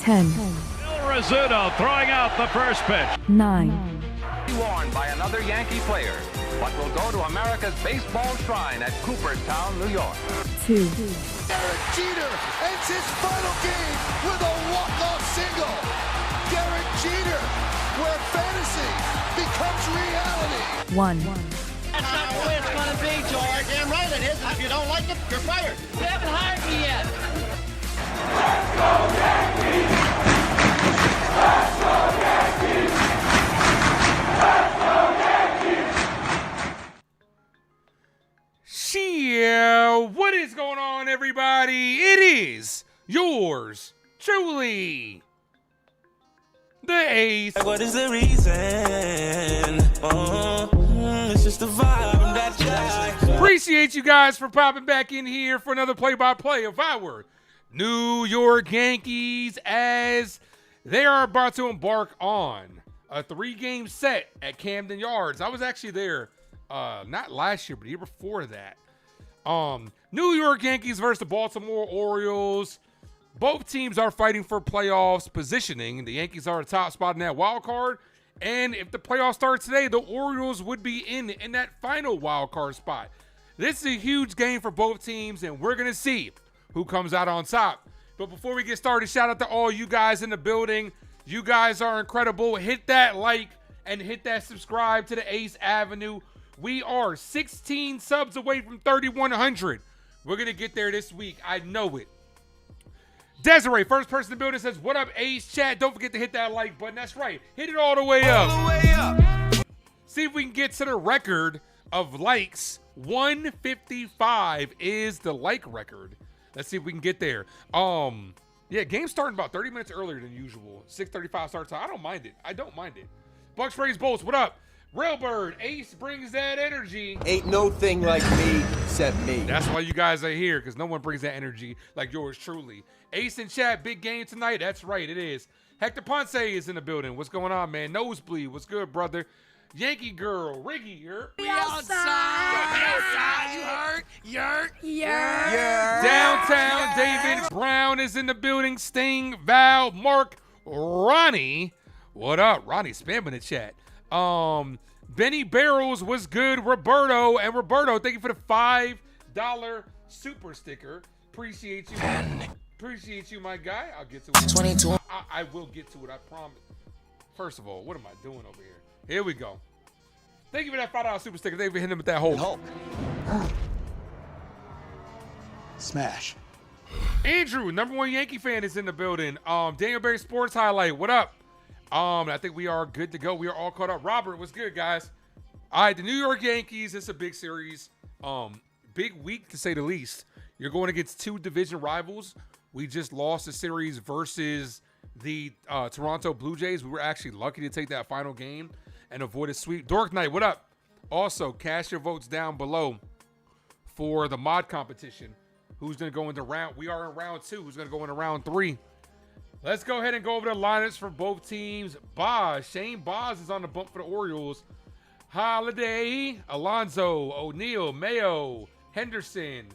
10. Rizzuto throwing out the first pitch. 9. Worn by another Yankee player, but will go to America's baseball shrine at Cooperstown, New York. 2. Derek Jeter ends his final game with a walk-off single. Derek Jeter, where fantasy becomes reality. 1. That's not the way it's going to be, George. Damn right it is. If you don't like it, you're fired. You haven't hired me yet. Let's go Yankees! Let's go Yankees! Let's go Yankees! Yeah, what is going on, everybody? It is yours truly, the Ace. What is the reason? It's just the vibe that you like. Appreciate you guys for popping back in here for another play-by-play of our New York Yankees as they are about to embark on a 3-game set at Camden Yards. I was actually there not last year, but the year before that. New York Yankees versus the Baltimore Orioles. Both teams are fighting for playoffs positioning. The Yankees are a top spot in that wild card. And if the playoffs start today, the Orioles would be in that final wild card spot. This is a huge game for both teams, and we're going to see who comes out on top. But before we get started, shout out to all you guys in the building. You guys are incredible. Hit that like and hit that subscribe to the Ace Avenue. We are 16 subs away from 3,100. We're going to get there this week. I know it. Desiree, first person in the building, says, what up, Ace Chat? Don't forget to hit that like button. That's right. Hit it all the way up. All the way up. See if we can get to the record of likes. 155 is the like record. Let's see if we can get there. Yeah, game's starting about 30 minutes earlier than usual. 6:35 start time. I don't mind it. Bucks Rays Bolts, what up? Railbird, Ace brings that energy. Ain't no thing like me except me. That's why you guys are here, because no one brings that energy like yours truly. Ace in chat, big game tonight. That's right, it is. Hector Ponce is in the building. What's going on, man? Nosebleed, what's good, brother? Yankee girl, Riggy, We outside. You heard? Yeah. Downtown David Brown is in the building. Sting, Val, Mark, Ronnie. What up? Ronnie spamming the chat. Benny Barrels was good. Roberto, thank you for the $5 super sticker. Appreciate you. Appreciate you, my guy. I'll get to it. 22. I will get to it, I promise. First of all, what am I doing over here? Here we go. Thank you for that $5 super sticker. Thank you for hitting him with that Hulk. Smash. Andrew, number one Yankee fan, is in the building. Daniel Berry Sports Highlight. What up? I think we are good to go. We are all caught up. Robert, what's good, guys? All right, the New York Yankees. It's a big series. Big week, to say the least. You're going against two division rivals. We just lost a series versus the Toronto Blue Jays. We were actually lucky to take that final game and avoid a sweep. Dork Knight, what up? Also, cast your votes down below for the mod competition. Who's going to go into round? We are in round 2. Who's going to go into round 3? Let's go ahead and go over the lineups for both teams. Shane Boz is on the bump for the Orioles. Holiday, Alonso, O'Neal, Mayo, Henderson,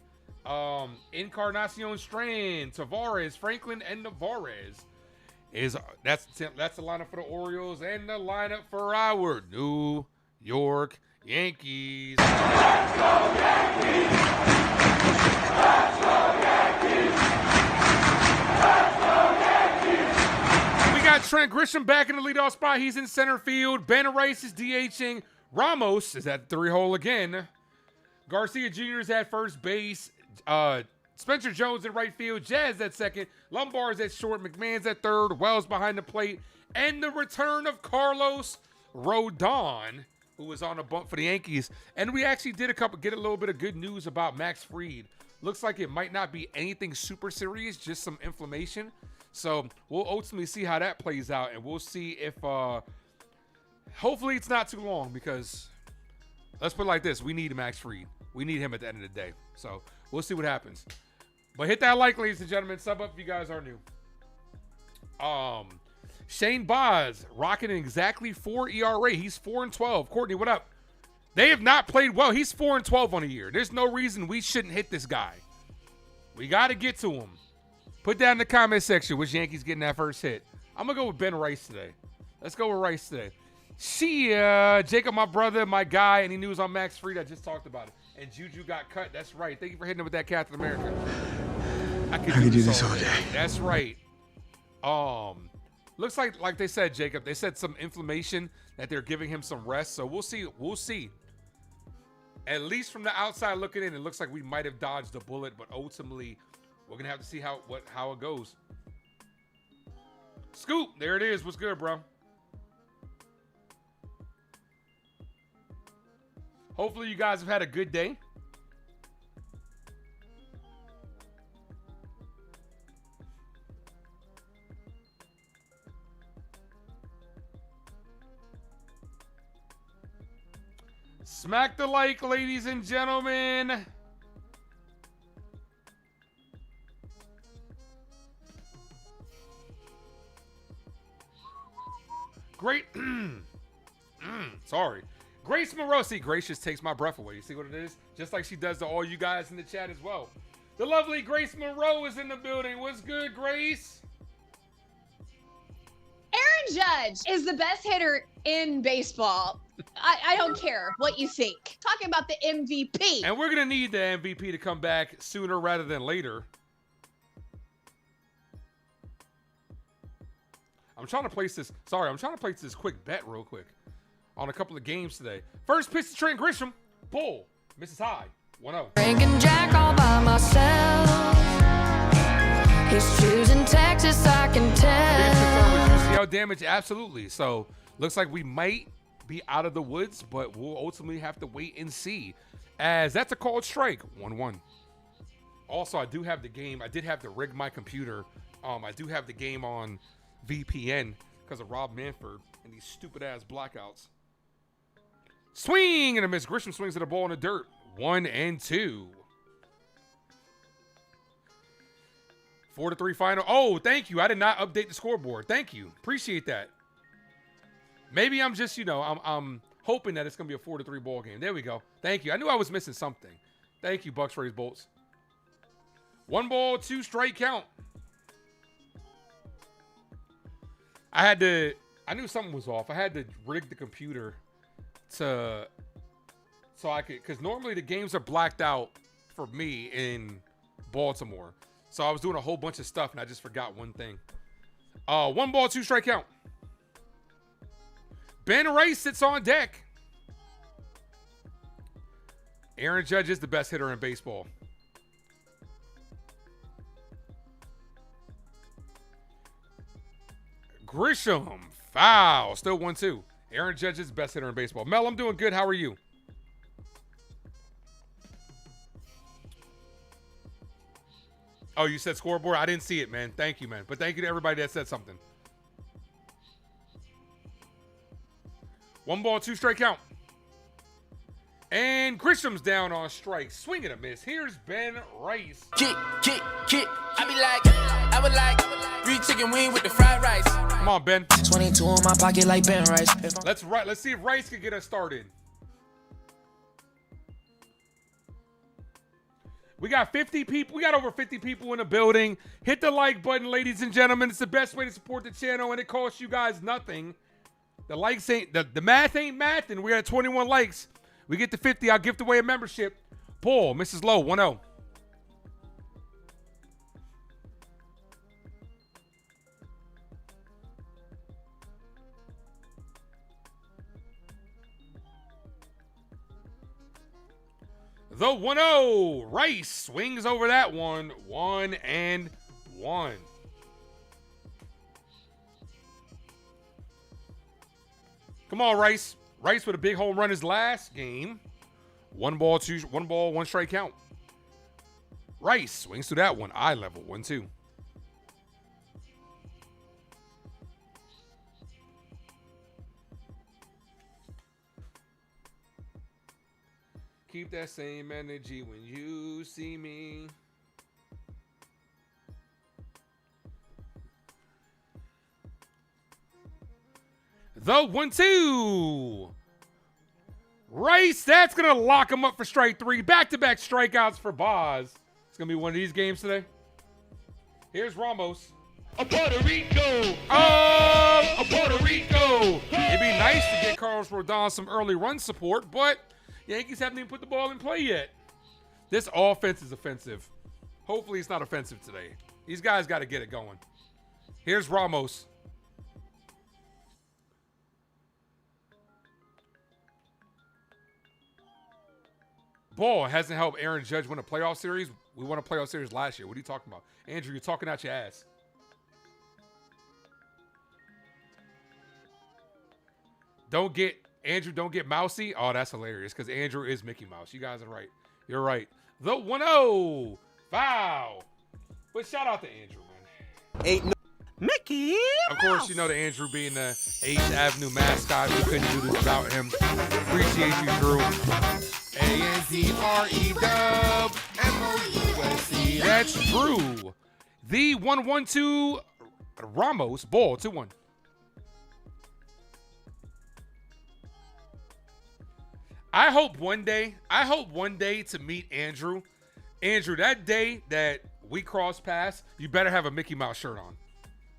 Encarnacion Strand, Tavares, Franklin, and Navarez. That's the lineup for the Orioles and the lineup for our New York Yankees. Let's go Yankees! Let's go Yankees! Let's go Yankees! We got Trent Grisham back in the leadoff spot. He's in center field. Ben Rice is DHing. Ramos is at the 3-hole again. Garcia Jr. is at first base. Spencer Jones in right field. Jazz at second. Lombard's at short. McMahon's at third. Wells behind the plate. And the return of Carlos Rodon, who was on a bump for the Yankees. And we actually did get a little bit of good news about Max Fried. Looks like it might not be anything super serious, just some inflammation. So we'll ultimately see how that plays out, and we'll see if hopefully it's not too long, because let's put it like this. We need Max Fried. We need him at the end of the day. So we'll see what happens. But hit that like, ladies and gentlemen. Sub up if you guys are new. Shane Boz rocking an exactly 4 ERA. He's 4-12. Courtney, what up? They have not played well. He's 4-12 on a year. There's no reason we shouldn't hit this guy. We got to get to him. Put down in the comment section which Yankees getting that first hit. I'm going to go with Ben Rice today. Let's go with Rice today. See ya. Jacob, my brother, my guy. Any news on Max Fried? I just talked about it. And Juju got cut. That's right. Thank you for hitting him with that Captain America. I could do this all day. That's right. Looks like they said, Jacob, they said some inflammation, that they're giving him some rest. So we'll see. We'll see. At least from the outside looking in, it looks like we might have dodged a bullet, but ultimately we're going to have to see how it goes. Scoop, there it is. What's good, bro? Hopefully you guys have had a good day. Smack the like, ladies and gentlemen. Great. Sorry. Grace Morosi. Grace just takes my breath away. You see what it is? Just like she does to all you guys in the chat as well. The lovely Grace Monroe is in the building. What's good, Grace? Aaron Judge is the best hitter in baseball. I don't care what you think. Talking about the MVP. And we're going to need the MVP to come back sooner rather than later. I'm trying to place this. Sorry, I'm trying to place this quick bet real quick on a couple of games today. First pitch to Trent Grisham. Bull. Misses high. 1-0. Drinking Jack all by myself. He's choosing Texas, I can tell. UCL damage, absolutely. So looks like we might be out of the woods, but we'll ultimately have to wait and see. As that's a called strike. 1-1. Also, I do have the game. I did have to rig my computer. I do have the game on VPN because of Rob Manford and these stupid ass blackouts. Swing and a miss. Grisham swings at the ball in the dirt. 1-2. 4-3 final. Oh, thank you. I did not update the scoreboard. Thank you. Appreciate that. Maybe I'm just, I'm hoping that it's going to be a 4-3 ball game. There we go. Thank you. I knew I was missing something. Thank you, Bucks Rays Bolts. 1 ball, 2 strike count. I knew something was off. I had to rig the computer so I could, because normally the games are blacked out for me in Baltimore. So I was doing a whole bunch of stuff and I just forgot one thing. 1 ball, 2 strike count. Ben Rice sits on deck. Aaron Judge is the best hitter in baseball. Grisham, foul. Still 1-2. Aaron Judge is the best hitter in baseball. Mel, I'm doing good. How are you? Oh, you said scoreboard? I didn't see it, man. Thank you, man. But thank you to everybody that said something. 1 ball, 2 strike count. And Grisham's down on strike. Swing and a miss. Here's Ben Rice. Kick. I would like free chicken wing with the fried rice. Come on, Ben. 22 in my pocket like Ben Rice. Let's see if Rice can get us started. We got 50 people. We got over 50 people in the building. Hit the like button, ladies and gentlemen. It's the best way to support the channel, and it costs you guys nothing. The likes ain't the math ain't math, and we're at 21 likes. We get to 50. I'll gift away a membership. Paul, Mrs. Lowe, 1-0. The 1-0. Rice swings over that one. 1-1. Come on, Rice. Rice with a big home run his last game. 1 ball, 1 strike count. Rice swings to that one. Eye level. 1-2. Keep that same energy when you see me. The 1-2. Rice, that's going to lock him up for strike 3. Back-to-back strikeouts for Boz. It's going to be one of these games today. Here's Ramos. A Puerto Rico. Oh, a Puerto Rico. It'd be nice to get Carlos Rodon some early run support, but Yankees haven't even put the ball in play yet. This offense is offensive. Hopefully it's not offensive today. These guys got to get it going. Here's Ramos. Ball hasn't helped Aaron Judge win a playoff series. We won a playoff series last year. What are you talking about? Andrew, you're talking out your ass. Don't get mousy. Oh, that's hilarious because Andrew is Mickey Mouse. You guys are right. You're right. The 1-0. Foul. But shout out to Andrew, man. Ain't no Mickey. Of course, you know the Andrew being the 8th Avenue mascot. We couldn't do this without him. Appreciate you, Drew. ANDREWMOUSC. That's Drew. The 1-1-2 Ramos. Ball 2-1. I hope one day to meet Andrew. Andrew, that day that we cross paths, you better have a Mickey Mouse shirt on.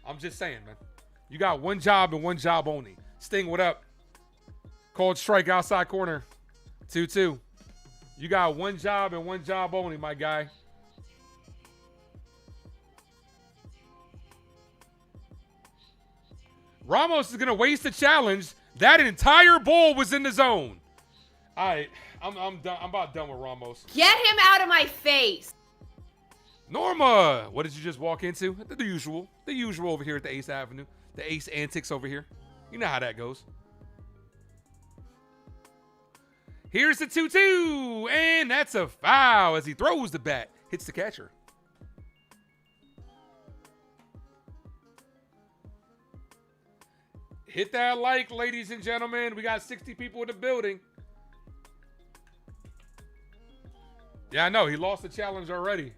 I'm just saying, man. You got one job and one job only. Sting, what up? Cold strike outside corner. 2-2. You got one job and one job only, my guy. Ramos is going to waste the challenge. That entire ball was in the zone. All right, I'm done. I'm about done with Ramos. Get him out of my face. Norma, what did you just walk into? The usual over here at the Ace Avenue. The Ace antics over here. You know how that goes. Here's the 2-2, and that's a foul as he throws the bat. Hits the catcher. Hit that like, ladies and gentlemen. We got 60 people in the building. Yeah, I know. He lost the challenge already.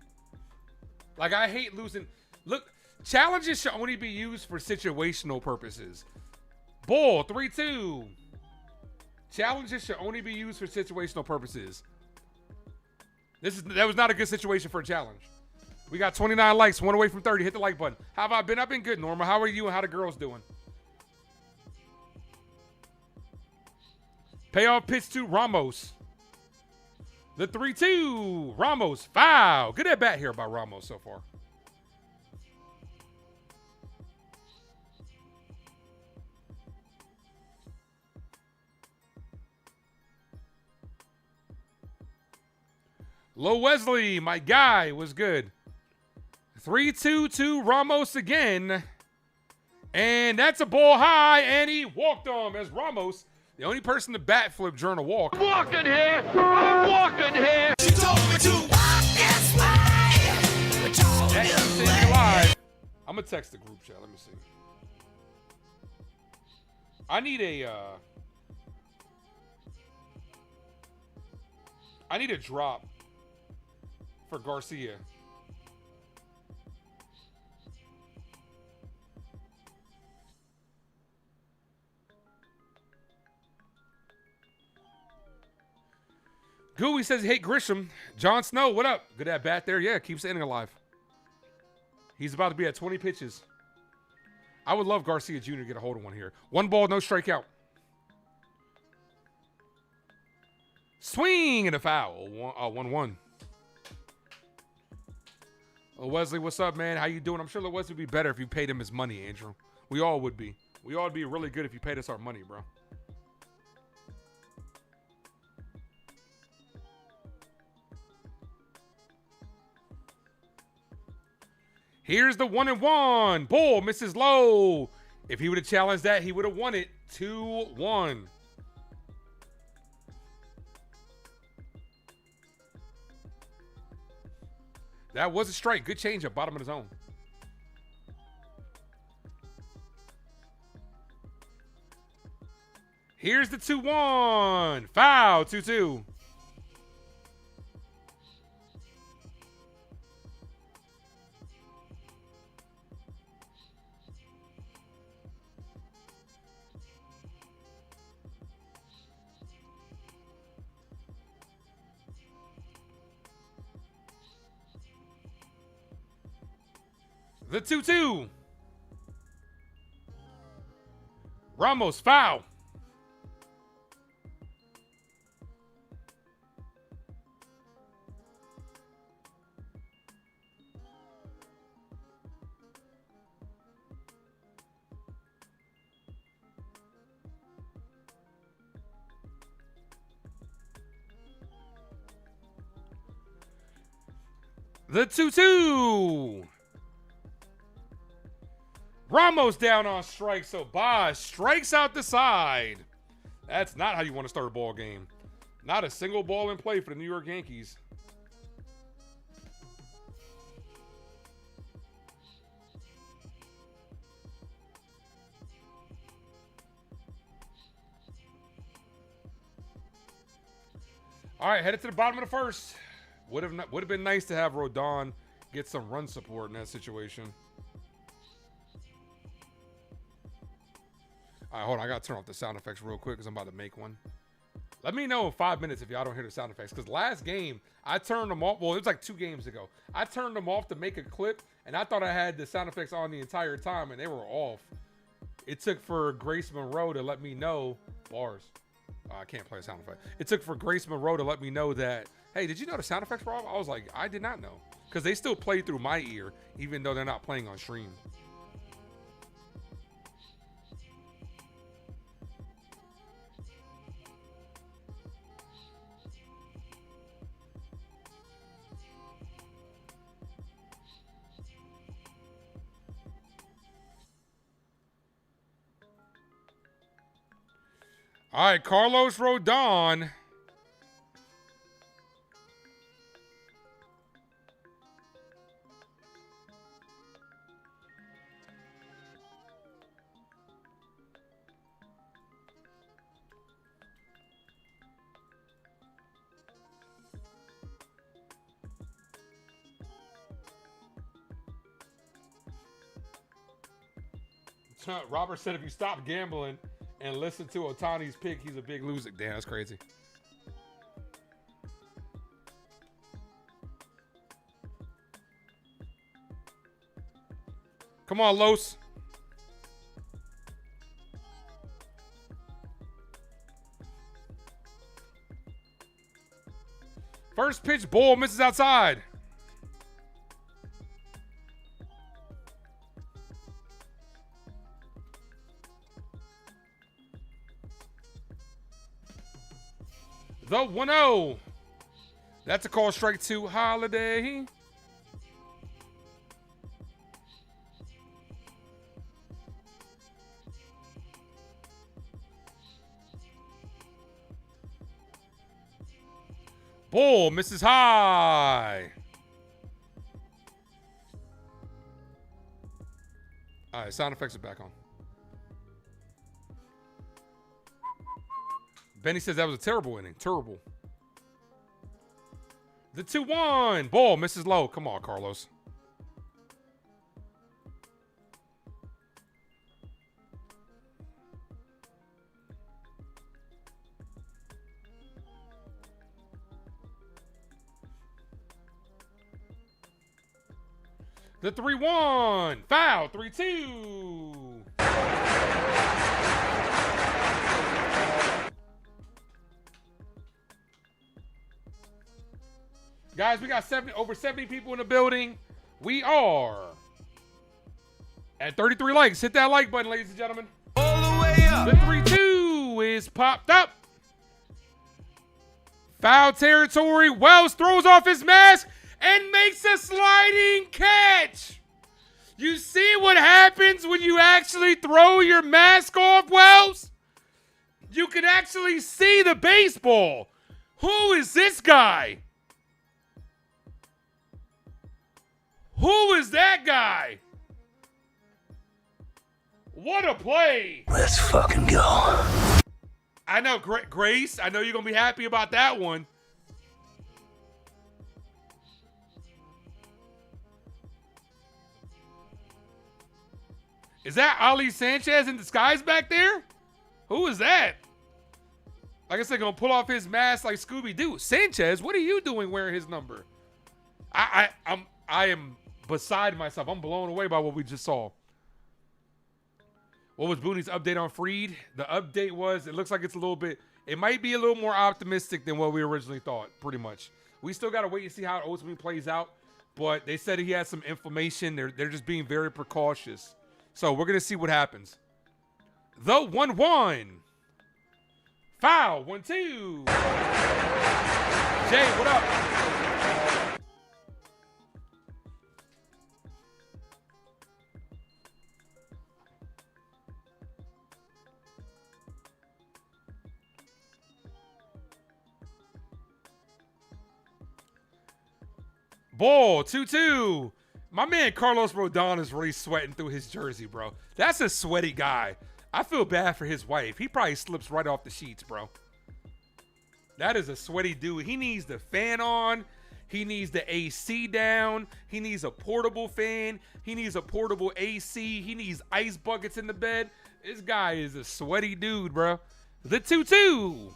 Like, I hate losing. Look, challenges should only be used for situational purposes. Ball, 3-2. Challenges should only be used for situational purposes. That was not a good situation for a challenge. We got 29 likes, one away from 30. Hit the like button. How have I been? I've been good, Norma. How are you and how the girls doing? Payoff pitch to Ramos. The 3-2. Ramos, foul. Good at bat here by Ramos so far. Low Wesley, my guy, was good. 3-2 to Ramos again. And that's a ball high, and he walked him as Ramos, the only person to bat flip during a walk. I'm walking here. I'm walking here. She told me to walk this way. Live. I'm going to text the group chat. Let me see. I need a drop for Garcia. Gooey says, hey, Grisham. Jon Snow, what up? Good at bat there. Yeah, keeps the inning alive. He's about to be at 20 pitches. I would love Garcia Jr. to get a hold of one here. One ball, no strikeout. Swing and a foul. 1-1. Oh, Wesley, what's up, man? How you doing? I'm sure that Wesley would be better if you paid him his money, Andrew. We all would be. We all would be really good if you paid us our money, bro. Here's the 1-1. Bull misses low. If he would have challenged that, he would have won it. 2-1. That was a strike. Good changeup, bottom of the zone. Here's the 2-1. Foul, 2-2. The 2-2. Ramos foul. The 2-2. Ramos down on strike, so Bosch strikes out the side. That's not how you want to start a ball game. Not a single ball in play for the New York Yankees. All right, headed to the bottom of the first. Would have been nice to have Rodon get some run support in that situation. All right, hold on. I got to turn off the sound effects real quick because I'm about to make one. Let me know in 5 minutes if y'all don't hear the sound effects. Because last game, I turned them off. Well, it was like 2 games ago. I turned them off to make a clip, and I thought I had the sound effects on the entire time, and they were off. It took for Grace Monroe to let me know. Bars. I can't play a sound effect. It took for Grace Monroe to let me know that, hey, did you know the sound effects were off? I was like, I did not know. Because they still play through my ear, even though they're not playing on stream. All right, Carlos Rodon. Robert said if you stop gambling and listen to Otani's pick, he's a big loser. Damn, that's crazy. Come on, Los. First pitch, ball misses outside. The 1-0. That's a call strike 2, Holiday. Ball misses high. All right, sound effects are back on. Benny says that was a terrible inning. Terrible. The 2-1. Ball misses low. Come on, Carlos. The 3-1. Foul. 3-2. Guys, we got over 70 people in the building. We are at 33 likes. Hit that like button, ladies and gentlemen. All the way up. The 3-2 is popped up. Foul territory. Wells throws off his mask and makes a sliding catch. You see what happens when you actually throw your mask off, Wells? You can actually see the baseball. Who is this guy? Who is that guy? What a play. Let's fucking go. I know, Grace. I know you're going to be happy about that one. Is that Ali Sanchez in disguise back there? Who is that? Like I said, going to pull off his mask like Scooby-Doo. Sanchez, what are you doing wearing his number? I am beside myself. I'm blown away by what we just saw. What was Booney's update on Freed? The update was, it looks like it's a little bit, it might be a little more optimistic than what we originally thought, pretty much. We still got to wait and see how it ultimately plays out, but they said he had some inflammation. They're just being very precautious. So we're going to see what happens. The 1-1. Foul. 1-2. Jay, what up? Ball, 2-2. My man Carlos Rodon is really sweating through his jersey, bro. That's a sweaty guy. I feel bad for his wife. He probably slips right off the sheets, bro. That is a sweaty dude. He needs the fan on. He needs the AC down. He needs a portable fan. He needs a portable AC. He needs ice buckets in the bed. This guy is a sweaty dude, bro. The 2-2.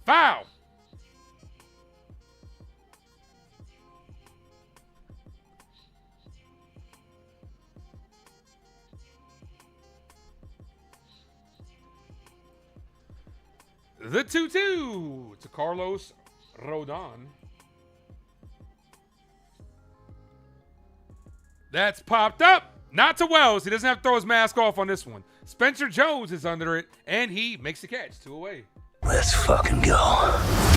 Foul. The 2-2 to Carlos Rodon. That's popped up. Not to Wells. He doesn't have to throw his mask off on this one. Spencer Jones is under it, and he makes the catch. 2 away. Let's fucking go. All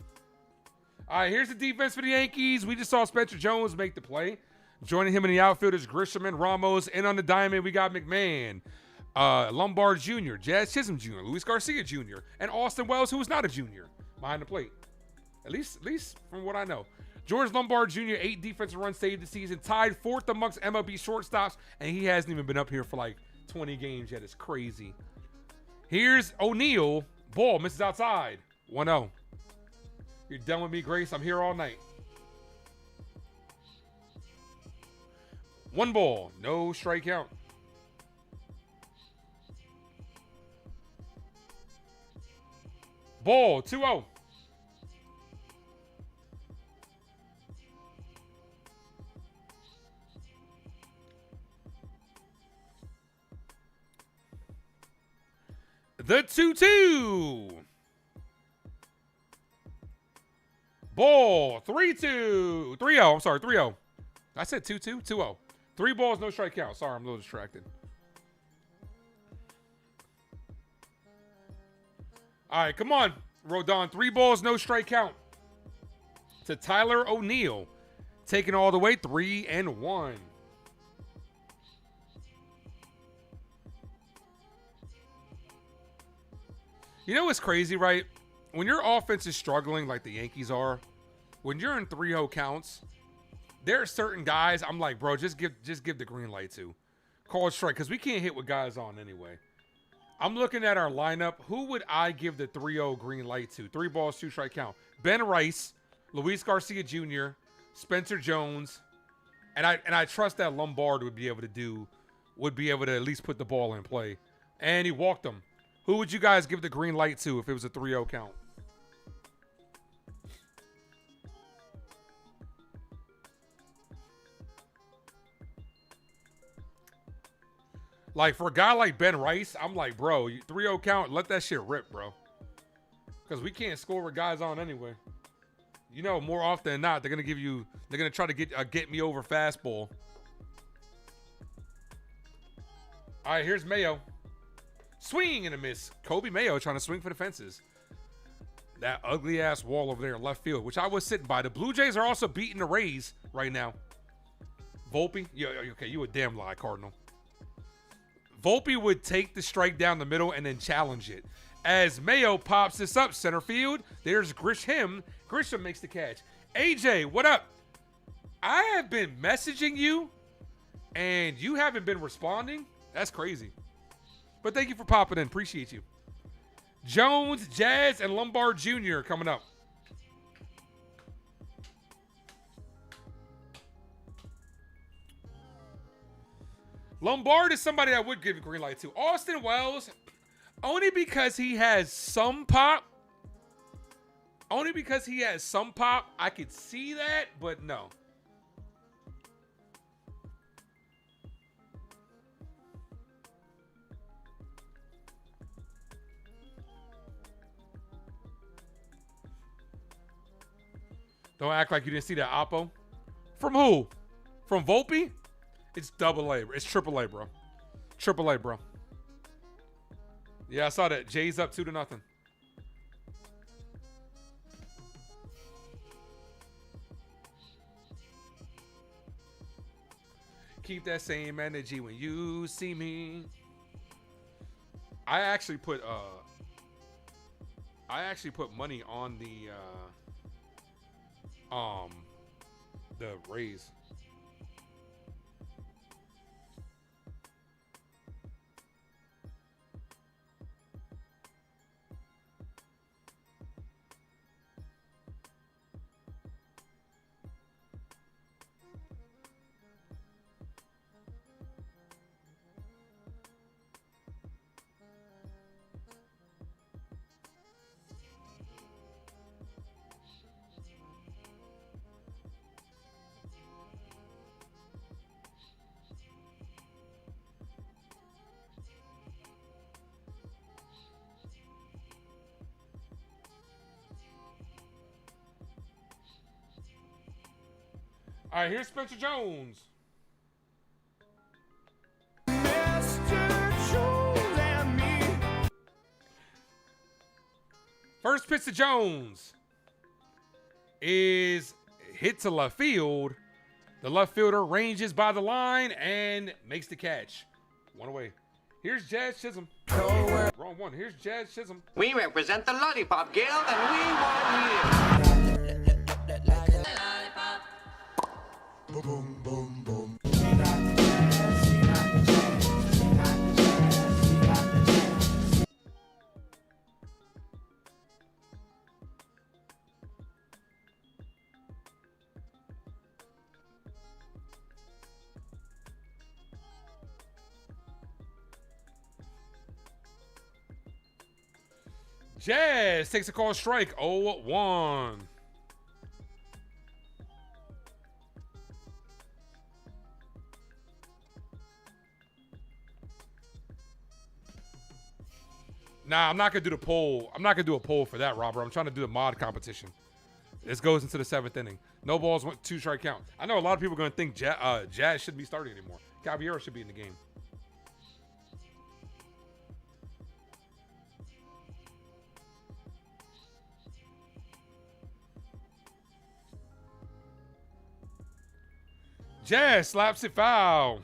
right, here's the defense for the Yankees. We just saw Spencer Jones make the play. Joining him in the outfield is Grisham and Ramos. And on the diamond, we got McMahon. Lombard Jr., Jazz Chisholm Jr., Luis Garcia Jr., and Austin Wells, who is not a junior, behind the plate. At least from what I know. George Lombard Jr., 8 defensive runs saved this season, tied 4th amongst MLB shortstops, and he hasn't even been up here for like 20 games yet. It's crazy. Here's O'Neal. Ball misses outside. 1-0. You're done with me, Grace. I'm here all night. 1 ball. No strike count. Ball, 2-0. The 2-2. Ball, 3-2. 3-0. I'm sorry, 3-0. I said 2-2, 2-0. 3 balls, no strike count. Sorry, I'm a little distracted. All right, come on, Rodon. 3 balls, no strike count. To Tyler O'Neill. Taking all the way, 3-1. You know what's crazy, right? When your offense is struggling like the Yankees are, when you're in 3-0 counts, there are certain guys I'm like, bro, just give the green light to. Call it strike, because we can't hit with guys on anyway. I'm looking at our lineup. Who would I give the 3-0 green light to? 3 balls, 2 strike count. Ben Rice, Luis Garcia Jr., Spencer Jones, and I trust that Lombard would be able to at least put the ball in play. And he walked them. Who would you guys give the green light to if it was a 3-0 count? Like, for a guy like Ben Rice, I'm like, bro, 3-0 count, let that shit rip, bro. Because we can't score with guys on anyway. You know, more often than not, they're going to try to get me over fastball. All right, here's Mayo. Swing and a miss. Kobe Mayo trying to swing for the fences. That ugly-ass wall over there in left field, which I was sitting by. The Blue Jays are also beating the Rays right now. Volpe? Yeah, okay, you a damn lie, Cardinal. Volpe would take the strike down the middle and then challenge it. As Mayo pops this up center field, there's Grisham. Grisham makes the catch. AJ, what up? I have been messaging you, and you haven't been responding. That's crazy. But thank you for popping in. Appreciate you. Jones, Jazz, and Lombard Jr. coming up. Lombard is somebody I would give a green light to. Austin Wells, only because he has some pop. Only because he has some pop. I could see that, but no. Don't act like you didn't see that Oppo. From who? From Volpe? It's double A. It's triple A, bro. Triple A, bro. Yeah, I saw that. Jay's up 2-0. Keep that same energy when you see me. I actually put money on the Rays. All right, here's Spencer Jones. First pitch to Jones is hit to left field. The left fielder ranges by the line and makes the catch. One away. Here's Jazz Chisholm. Wrong one. Here's Jazz Chisholm. We represent the Lollipop Guild, and we want you. Boom, boom, boom. Jazz takes a call strike. 0-1. Nah, I'm not gonna do the poll. I'm not gonna do a poll for that, Robert. I'm trying to do the mod competition. This goes into the 7th inning. No balls, 2 strike count. I know a lot of people are gonna think Jazz shouldn't be starting anymore. Caballero should be in the game. Jazz slaps it foul.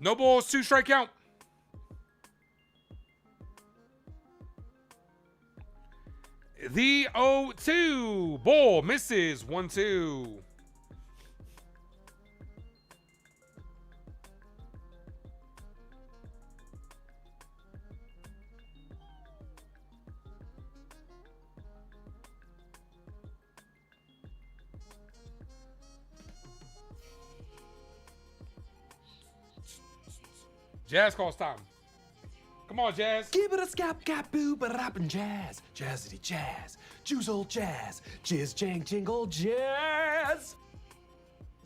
No balls, 2 strike count. The 0-2. Ball misses. 1-2. Jazz calls time. Come on, Jazz. Give it a scap cap boo but rapping jazz. Jazzity jazz. Juice old jazz. Jizz jang jingle jazz.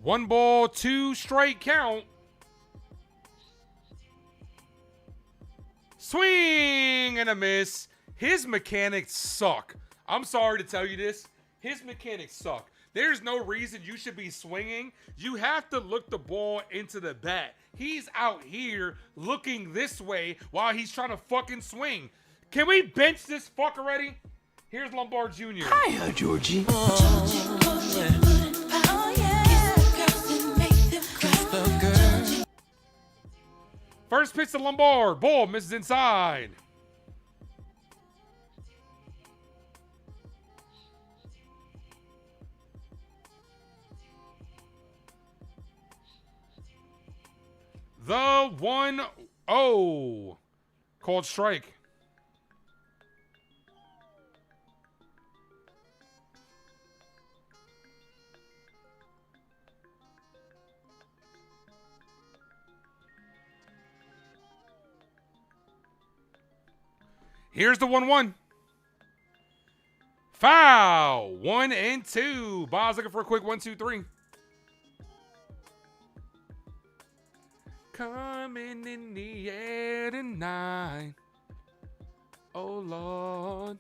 1 ball, 2 strike count. Swing and a miss. His mechanics suck. I'm sorry to tell you this. His mechanics suck. There's no reason you should be swinging. You have to look the ball into the bat. He's out here looking this way while he's trying to fucking swing. Can we bench this fuck already? Here's Lombard Jr. Hiya, Georgie. First pitch to Lombard. Ball misses inside. The 1-0. Called strike. Here's the 1-1. Foul. 1-2. Bob's looking for a quick 1-2-3. coming in the air tonight. Oh, Lord.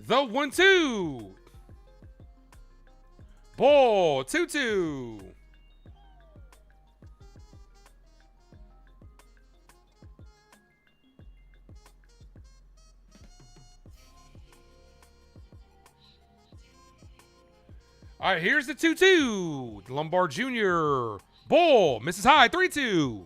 The 1-2. Ball 2-2. All right, here's the 2-2. Lombard Jr. Ball misses high 3-2.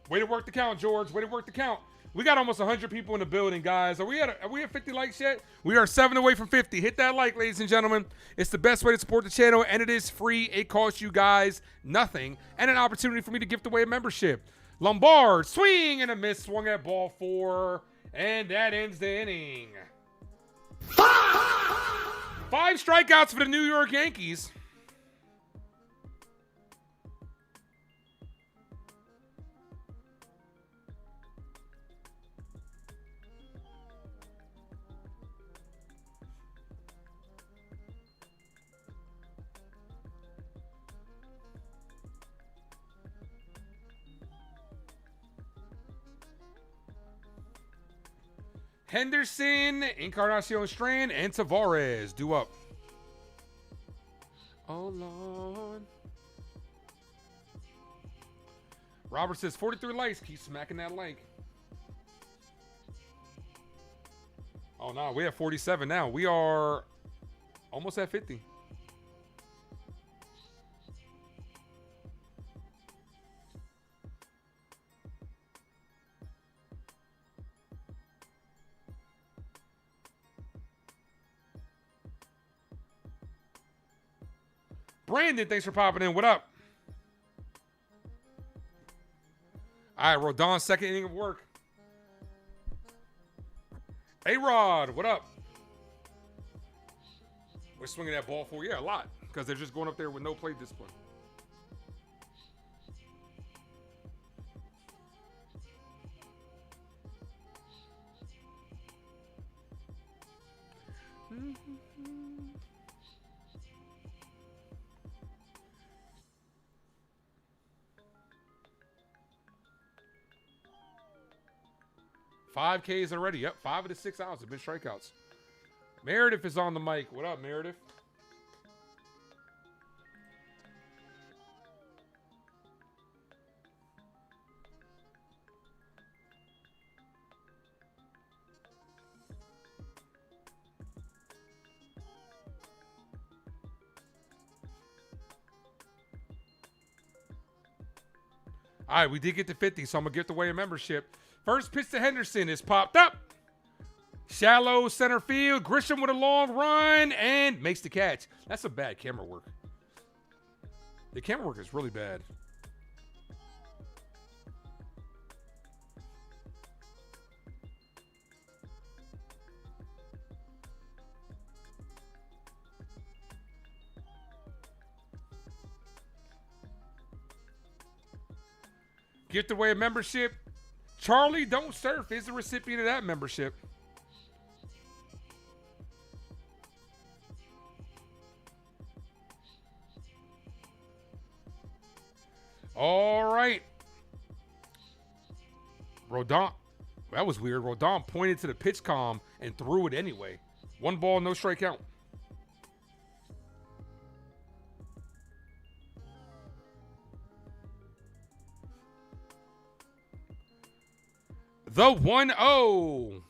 Way to work the count, George. Way to work the count. We got almost 100 people in the building, guys. Are we at 50 likes yet? We are 7 away from 50. Hit that like, ladies and gentlemen. It's the best way to support the channel, and it is free. It costs you guys nothing, and an opportunity for me to gift away a membership. Lombard, swing and a miss. Swung at ball 4, and that ends the inning. 5 strikeouts for the New York Yankees. Henderson, Encarnacion Strand, and Tavares due up. Oh, Lord. Robert says 43 likes. Keep smacking that like. Oh, no. We have 47 now. We are almost at 50. Brandon, thanks for popping in. What up? All right, Rodon, second inning of work. A-Rod, what up? We're swinging that ball for, yeah, a lot. Because they're just going up there with no plate discipline. Five Ks already. Yep, 5 of the 6 outs have been strikeouts. Meredith is on the mic. What up, Meredith? All right, we did get to 50, so I'm going to gift away a membership. First pitch to Henderson is popped up. Shallow center field. Grisham with a long run and makes the catch. That's some bad camera work. The camera work is really bad. Gift away a membership. Charlie Don't Surf is the recipient of that membership. All right. Rodon. That was weird. Rodon pointed to the pitch comm and threw it anyway. 1 ball, no strikeout. The 1-0.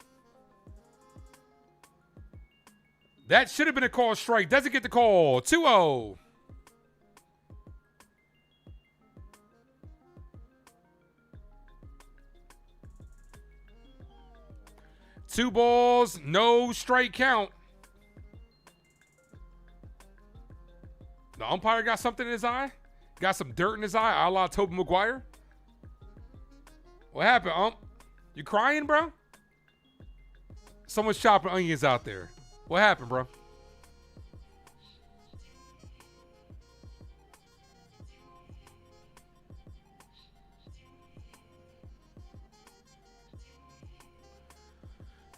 That should have been a call strike. Doesn't get the call. 2-0. Two balls, no strike count. The umpire got something in his eye? Got some dirt in his eye, a la Tobey Maguire? What happened, ump? You crying, bro? Someone's chopping onions out there. What happened, bro?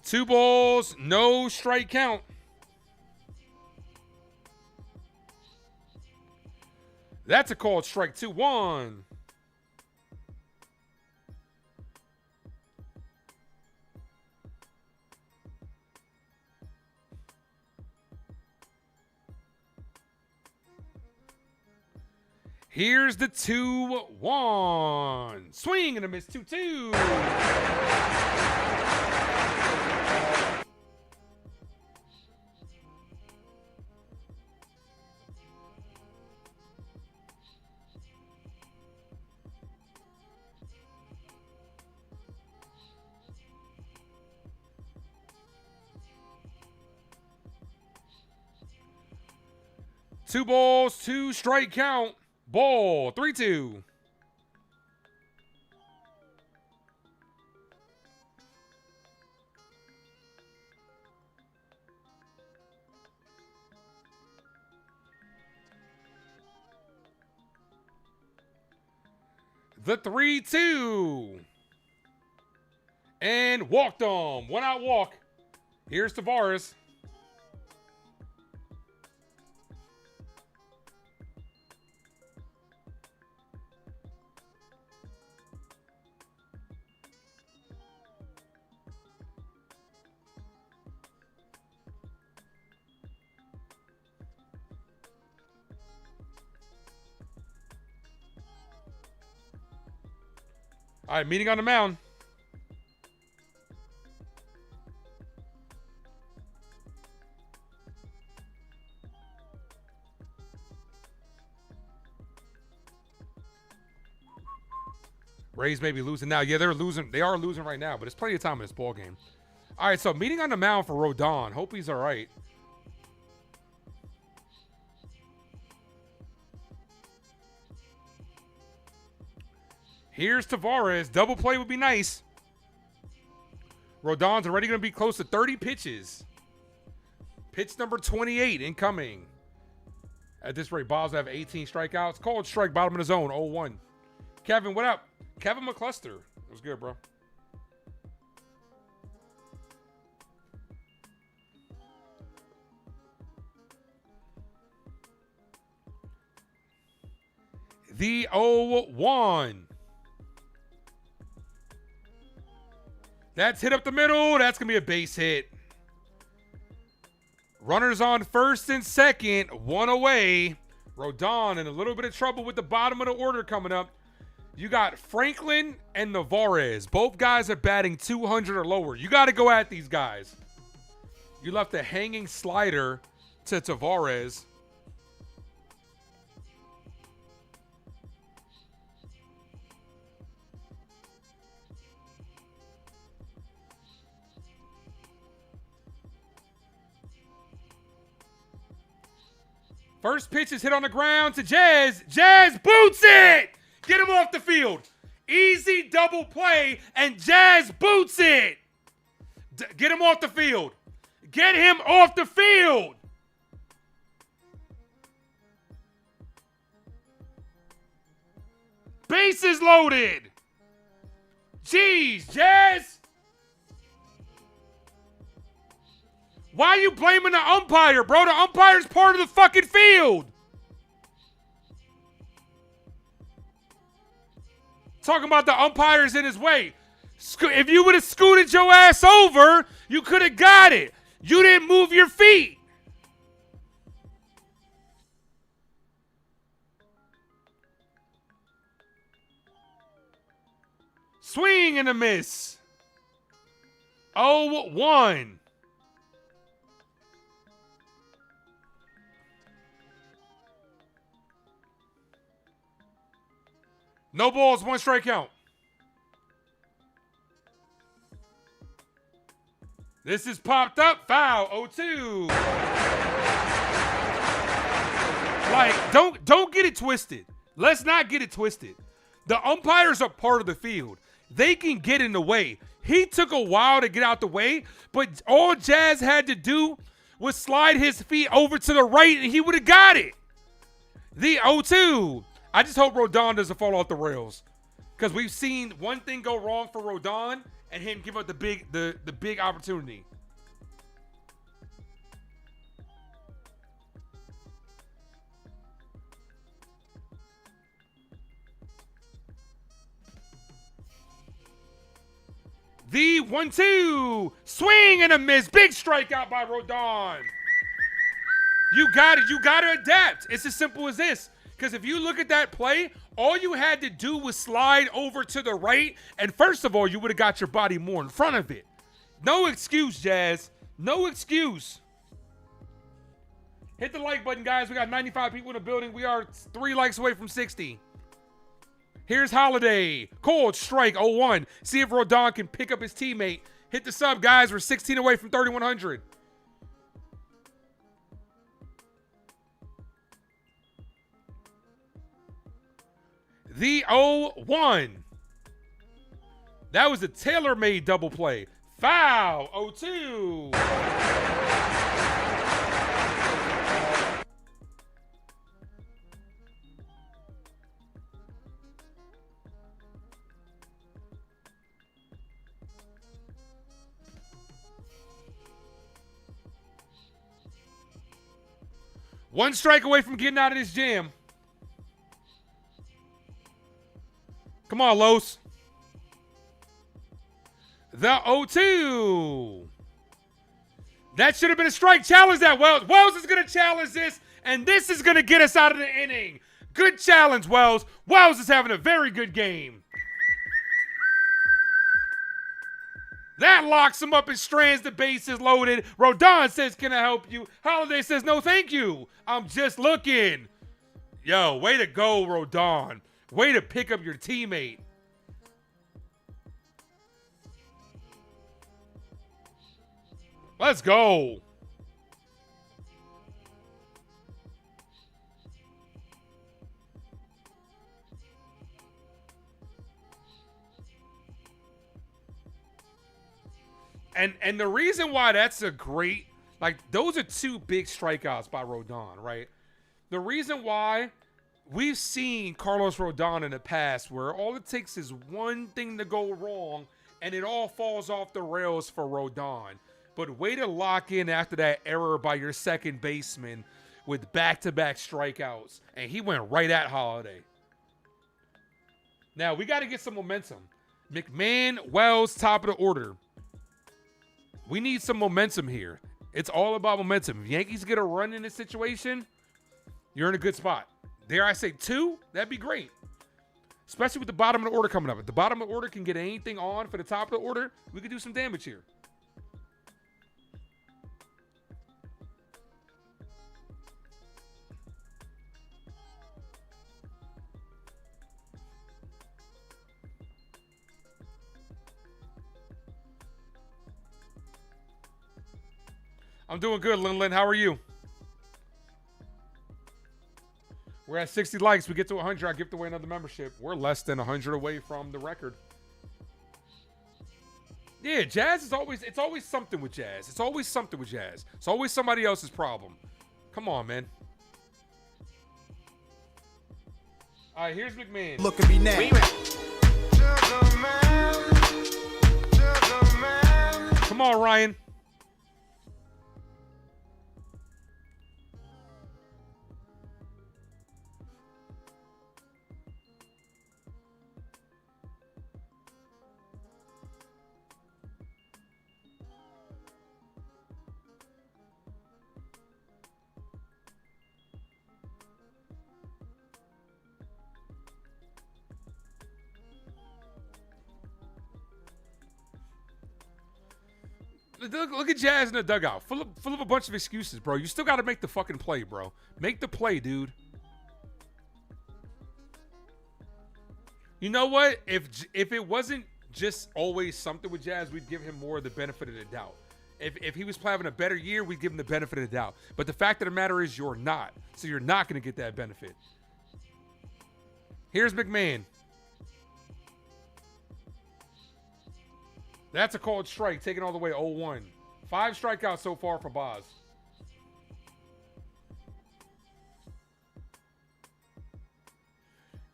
2 balls, no strike count. That's a called strike 2-1. Here's the 2-1. Swing and a miss. 2-2. Two balls, 2 strike count. Ball, 3-2. The 3-2. And walked on. 1 out walk. Here's Tavares. All right, meeting on the mound. Rays may be losing now. Yeah, they're losing. They are losing right now, but it's plenty of time in this ball game. All right, so meeting on the mound for Rodon. Hope he's all right. Here's Tavares. Double play would be nice. Rodon's already going to be close to 30 pitches. Pitch number 28 incoming. At this rate, Bob's have 18 strikeouts. Called strike, bottom of the zone, 0-1. Kevin, what up? Kevin McCluster. It was good, bro. The 0-1. That's hit up the middle. That's going to be a base hit. Runners on first and second. 1 away. Rodon in a little bit of trouble with the bottom of the order coming up. You got Franklin and Navarez. Both guys are batting 200 or lower. You got to go at these guys. You left a hanging slider to Tavares. First pitch is hit on the ground to Jazz. Jazz boots it. Get him off the field. Easy double play, and Jazz boots it. Get him off the field. Get him off the field. Bases loaded. Jeez, Jazz. Why are you blaming the umpire, bro? The umpire's part of the fucking field. Talking about the umpire's in his way. If you would have scooted your ass over, you could have got it. You didn't move your feet. Swing and a miss. 0-1. No balls, 1 strike count. This is popped up. Foul. 0-2. Like, don't get it twisted. Let's not get it twisted. The umpires are part of the field. They can get in the way. He took a while to get out the way, but all Jazz had to do was slide his feet over to the right, and he would have got it. The 0-2. I just hope Rodon doesn't fall off the rails, because we've seen one thing go wrong for Rodon, and him give up the big opportunity. The 1-2 swing and a miss. Big strikeout by Rodon. You got it. You got to adapt. It's as simple as this. Because if you look at that play, all you had to do was slide over to the right. And first of all, you would have got your body more in front of it. No excuse, Jazz. No excuse. Hit the like button, guys. We got 95 people in the building. We are 3 likes away from 60. Here's Holiday. Cold strike 0-1. See if Rodon can pick up his teammate. Hit the sub, guys. We're 16 away from 3,100. The 0-1. That was a tailor-made double play. Foul. 0-2. One strike away from getting out of this jam. Come on, Los. The 0-2. That should have been a strike. Challenge that, Wells. Wells is going to challenge this, and this is going to get us out of the inning. Good challenge, Wells. Wells is having a very good game. That locks him up and strands the bases loaded. Rodon says, can I help you? Holiday says, no, thank you. I'm just looking. Yo, way to go, Rodon. Way to pick up your teammate. Let's go. And the reason why that's a great, like, those are 2 big strikeouts by Rodon, right? The reason why we've seen Carlos Rodon in the past where all it takes is one thing to go wrong and it all falls off the rails for Rodon. But way to lock in after that error by your second baseman with back-to-back strikeouts. And he went right at Holiday. Now, we got to get some momentum. McMahon, Wells, top of the order. We need some momentum here. It's all about momentum. If Yankees get a run in this situation, you're in a good spot. Dare I say 2? That'd be great. Especially with the bottom of the order coming up. If the bottom of the order can get anything on for the top of the order, we could do some damage here. I'm doing good, Lin. How are you? We're at 60 likes. We get to 100. I give away another membership. We're less than 100 away from the record. Yeah, Jazz is always, it's always something with Jazz. It's always something with Jazz. It's always somebody else's problem. Come on, man. All right, here's McMahon. Look at me now. Come on, Ryan. Look at Jazz in the dugout. Full of a bunch of excuses, bro. You still got to make the fucking play, bro. Make the play, dude. You know what? If it wasn't just always something with Jazz, we'd give him more of the benefit of the doubt. If he was having a better year, we'd give him the benefit of the doubt. But the fact of the matter is you're not. So you're not going to get that benefit. Here's McMahon. That's a called strike, taken all the way 0-1. 5 strikeouts so far for Boz.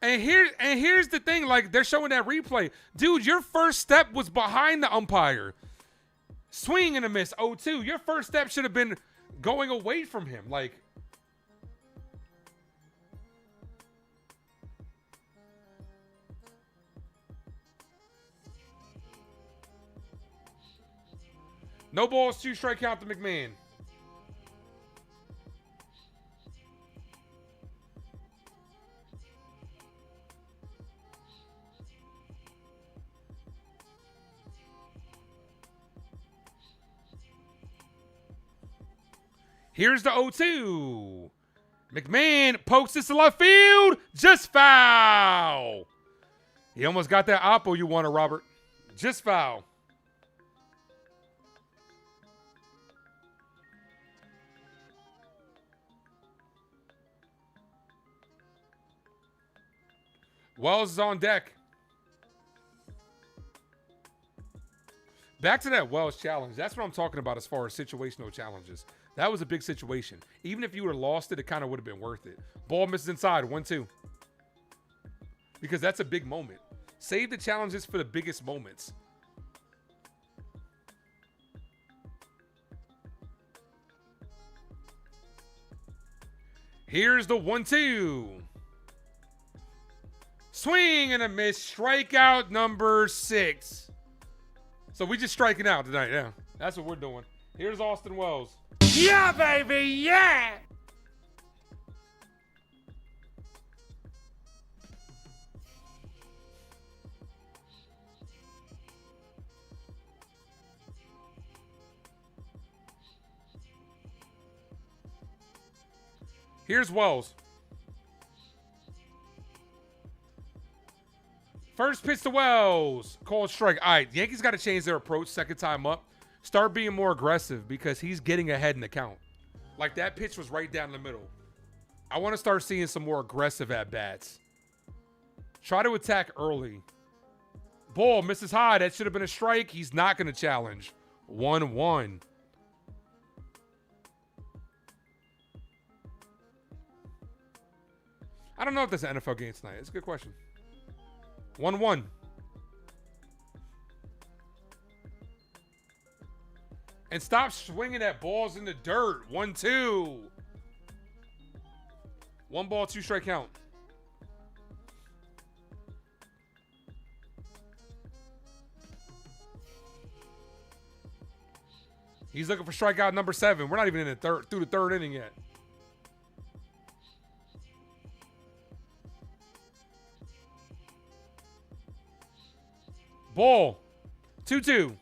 And here's the thing, like they're showing that replay. Dude, your first step was behind the umpire. Swing and a miss, 0-2. Your first step should have been going away from him. Like, no balls, 2 strike count to McMahon. Here's the 0-2. McMahon pokes this to left field. Just foul. He almost got that oppo you wanted, Robert. Just foul. Wells is on deck. Back to that Wells challenge. That's what I'm talking about as far as situational challenges. That was a big situation. Even if you would have lost it, it kind of would have been worth it. Ball misses inside, 1-2. Because that's a big moment. Save the challenges for the biggest moments. Here's the 1-2. Swing and a miss. Strikeout number 6. So we just striking out tonight, yeah. That's what we're doing. Here's Austin Wells. Yeah, baby, yeah! Here's Wells. First pitch to Wells. Called strike. All right, Yankees got to change their approach second time up. Start being more aggressive because he's getting ahead in the count. Like that pitch was right down the middle. I want to start seeing some more aggressive at-bats. Try to attack early. Ball misses high. That should have been a strike. He's not going to challenge. 1-1. I don't know if that's an NFL game tonight. It's a good question. 1-1. And stop swinging at balls in the dirt. 1-2. 1 ball, 2 strike count. He's looking for strikeout number 7. We're not even in the through the third inning yet. Ball. 2-2.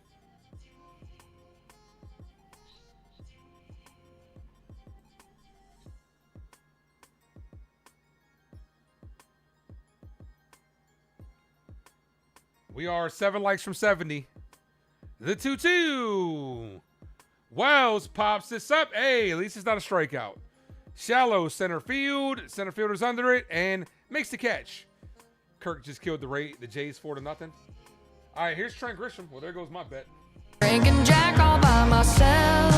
We are 7 likes from 70. The 2-2. Wells pops this up. Hey, at least it's not a strikeout. Shallow center field. Center fielder's under it and makes the catch. Kirk just killed the Jays 4-0. All right, here's Trent Grisham. Well, there goes my bet. Drinking Jack all by myself.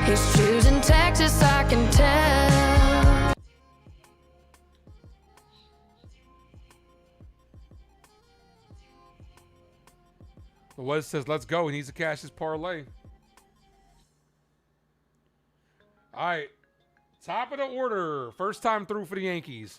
He's choosing Texas, I can tell. The Wes says, let's go. He needs to cash his parlay. All right. Top of the order. First time through for the Yankees.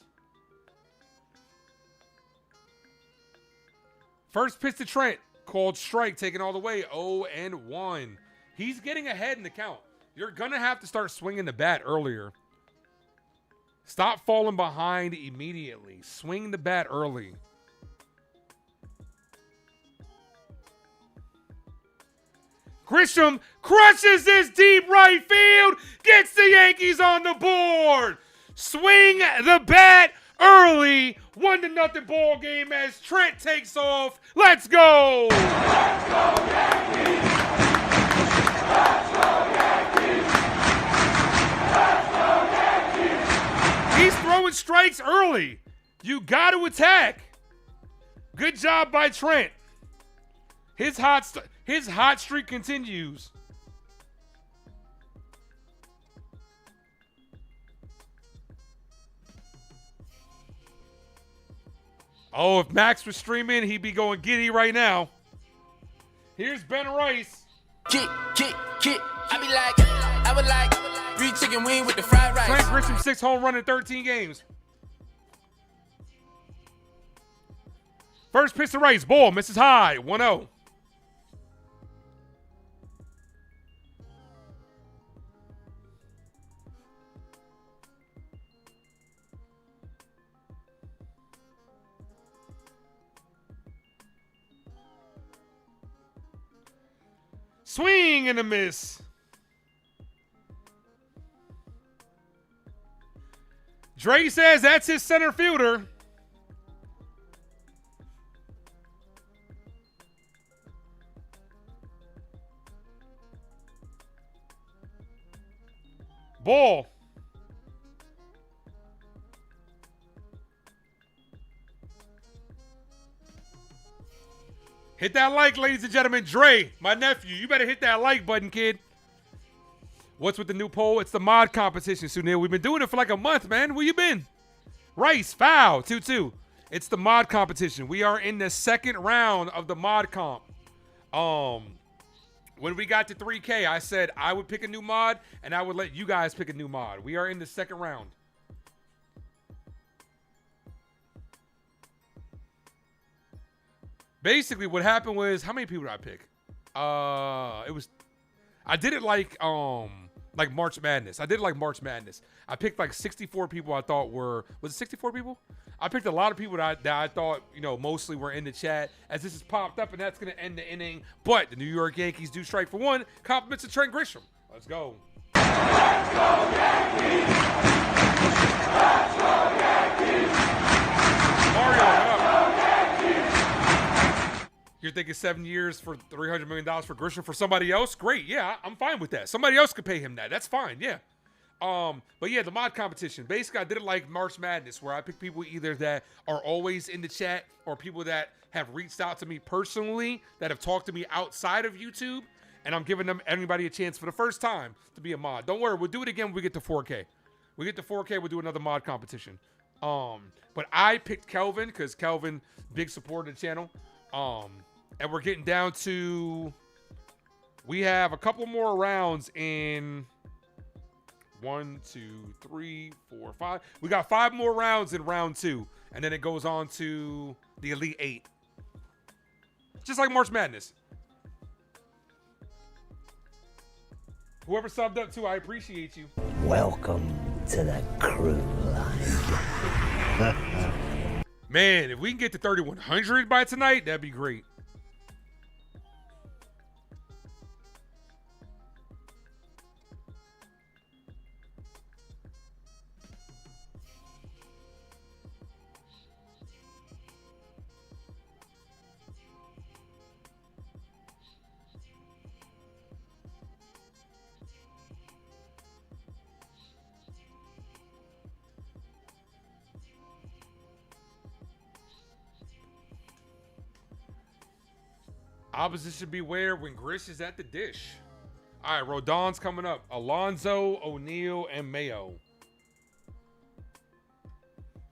First pitch to Trent. Called strike. Taken all the way. 0-1. He's getting ahead in the count. You're going to have to start swinging the bat earlier. Stop falling behind immediately. Swing the bat early. Grisham crushes this deep right field, gets the Yankees on the board. Swing the bat early. 1-0 ball game as Trent takes off. Let's go. Let's go Yankees! Let's go Yankees! Let's go Yankees! He's throwing strikes early. You got to attack. Good job by Trent. His hot streak continues. Oh, if Max was streaming, he'd be going giddy right now. Here's Ben Rice. Kick. I would like 3 chicken wing with the fried rice. Trent Grisham 6 home run in 13 games. First pitch to Rice. Ball misses high. 1-0. Swing and a miss. Dre says that's his center fielder. Ball. Hit that like, ladies and gentlemen. Dre, my nephew, you better hit that like button, kid. What's with the new poll? It's the mod competition, Sunil. We've been doing it for like a month, man. Where you been? Rice, foul, 2-2. It's the mod competition. We are in the second round of the mod comp. When we got to 3K, I said I would pick a new mod, and I would let you guys pick a new mod. We are in the second round. Basically, what happened was, how many people did I pick? I did it like March Madness. I I picked like 64 people I thought was it 64 people? I picked a lot of people that I thought, mostly were in the chat as this has popped up, and that's going to end the inning. But the New York Yankees do strike for one. Compliments to Trent Grisham. Let's go. Let's go Yankees! Let's go Yankees! Mario, what up? You're thinking 7 years for $300 million for Grisham for somebody else? Great, yeah, I'm fine with that. Somebody else could pay him that. That's fine, yeah. But yeah, the mod competition. Basically, I did it like March Madness, where I pick people either that are always in the chat or people that have reached out to me personally, that have talked to me outside of YouTube, and I'm giving everybody a chance for the first time to be a mod. Don't worry, we'll do it again when we get to 4K. We get to 4K, we'll do another mod competition. But I picked Kelvin because Kelvin, big supporter of the channel. And we're getting down to, we have a couple more rounds in 1, 2, 3, 4, 5. We got 5 more rounds in round 2. And then it goes on to the Elite 8. Just like March Madness. Whoever subbed up too, I appreciate you. Welcome to the crew line. Man, if we can get to 3,100 by tonight, that'd be great. Opposition beware when Grish is at the dish. All right, Rodon's coming up. Alonso, O'Neal, and Mayo.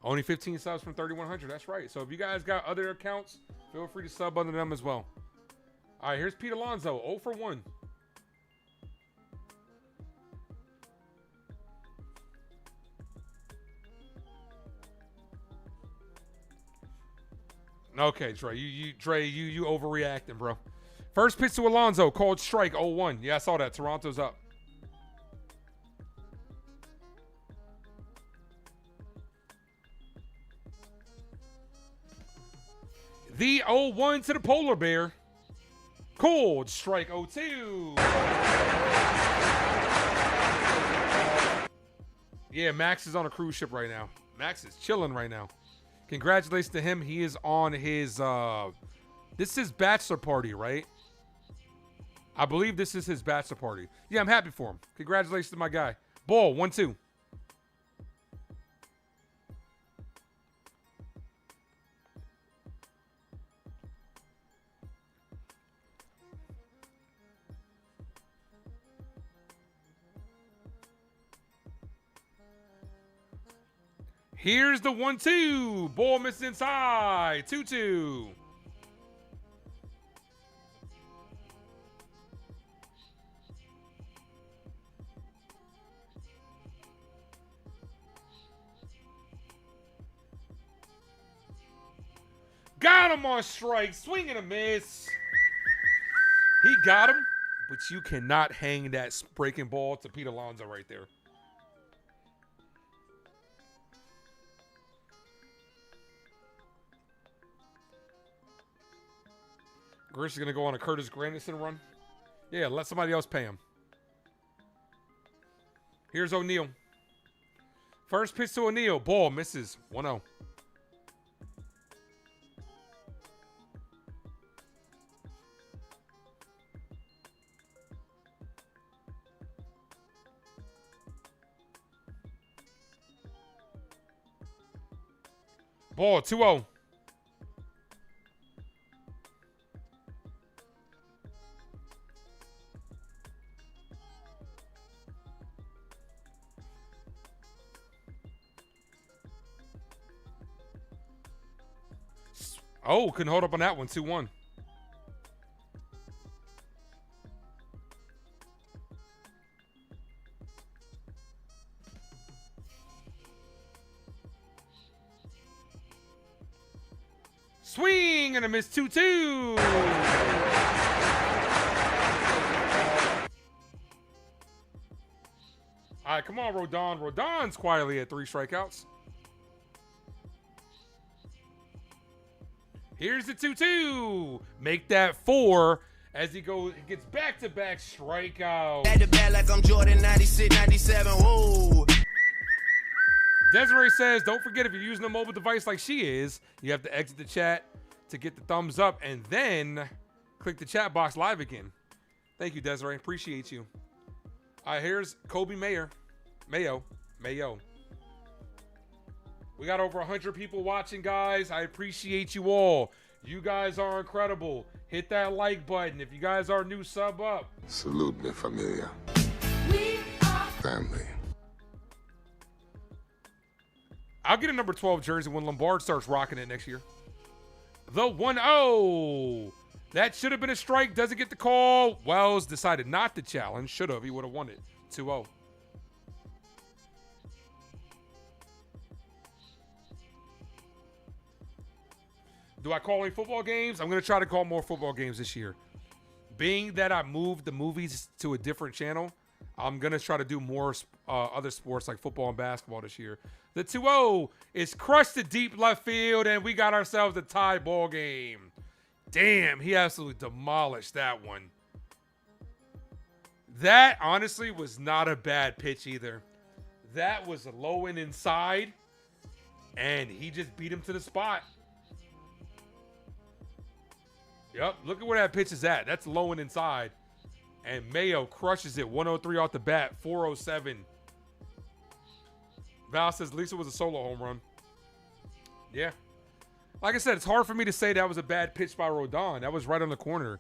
Only 15 subs from 3,100. That's right. So if you guys got other accounts, feel free to sub under them as well. All right, here's Pete Alonso, 0 for 1. Okay, Trey, you overreacting, bro. First pitch to Alonso, called strike, 0-1. Yeah, I saw that. Toronto's up. The 0-1 to the polar bear. Called strike, 0-2. Yeah, Max is on a cruise ship right now. Max is chilling right now. Congratulations to him. He is on his, this is his bachelor party, right? I believe this is his bachelor party. Yeah, I'm happy for him. Congratulations to my guy. Ball, 1-2. Here's the 1-2. Ball misses inside. 2-2. Got him on strike. Swing and a miss. He got him, but you cannot hang that breaking ball to Pete Alonso right there. Grish is going to go on a Curtis Granderson run. Yeah, let somebody else pay him. Here's O'Neal. First pitch to O'Neal. Ball misses. 1-0. Ball 2-0. Oh, couldn't hold up on that one. 2-1. Swing and a miss. 2-2. All right, come on, Rodon. Rodon's quietly at 3 strikeouts. Here's the 2-2. Make that 4 as he gets back-to-back strikeouts. At the bat like I'm Jordan 96, 97. Whoa. Desiree says, don't forget if you're using a mobile device like she is, you have to exit the chat to get the thumbs up and then click the chat box live again. Thank you, Desiree. Appreciate you. All right, here's Kobe Mayo. We got over 100 people watching, guys. I appreciate you all. You guys are incredible. Hit that like button. If you guys are new, sub up. Salute me, familia. Family. I'll get a number 12 jersey when Lombard starts rocking it next year. The 1-0. That should have been a strike. Doesn't get the call. Wells decided not to challenge. Should have. He would have won it. 2-0. Do I call any football games? I'm going to try to call more football games this year. Being that I moved the movies to a different channel, I'm going to try to do more other sports like football and basketball this year. The 2-0 is crushed to deep left field, and we got ourselves a tie ball game. Damn, he absolutely demolished that one. That, honestly, was not a bad pitch either. That was low and inside, and he just beat him to the spot. Yep, look at where that pitch is at. That's low and inside. And Mayo crushes it. 103 off the bat. 407. Val says Lisa was a solo home run. Yeah. Like I said, it's hard for me to say that was a bad pitch by Rodon. That was right on the corner.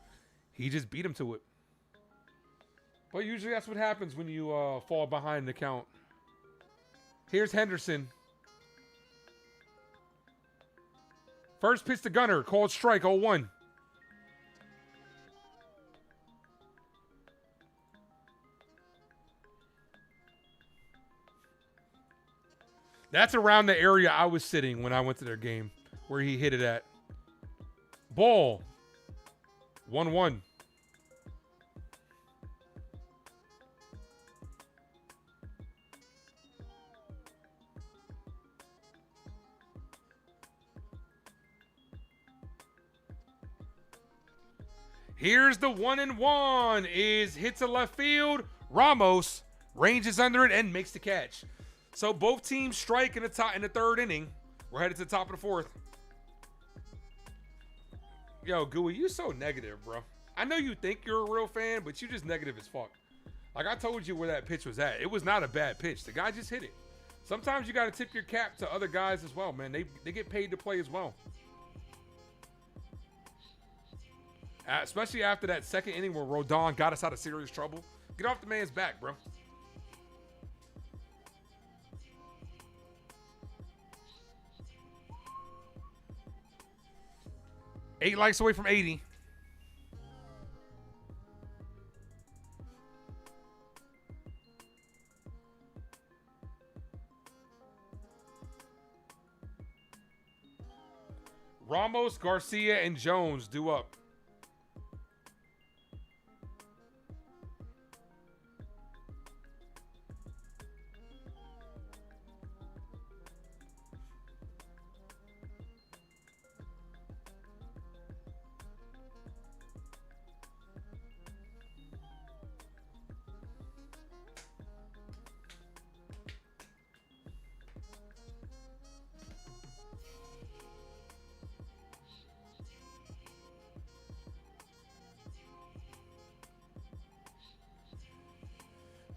He just beat him to it. But usually that's what happens when you fall behind the count. Here's Henderson. First pitch to Gunner. Called strike. 0-1. That's around the area I was sitting when I went to their game, where he hit it at. Ball. 1-1. Here's the 1-1. Is hits to left field. Ramos ranges under it and makes the catch. So both teams strike in the third inning. We're headed to the top of the fourth. Yo, Gooey, you so negative, bro. I know you think you're a real fan, but you just negative as fuck. Like I told you where that pitch was at. It was not a bad pitch. The guy just hit it. Sometimes you got to tip your cap to other guys as well, man. They get paid to play as well. Especially after that second inning where Rodon got us out of serious trouble. Get off the man's back, bro. 8 likes away from 80. Ramos, Garcia, and Jones due up.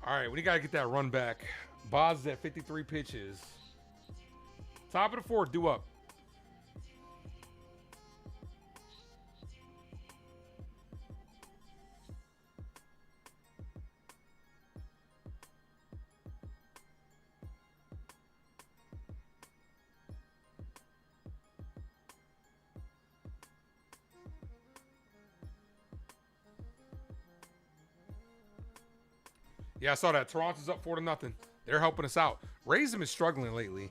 All right, we got to get that run back. Boz is at 53 pitches. Top of the fourth, due up. Yeah, I saw that. Toronto's up 4-0. They're helping us out. Rays have been struggling lately.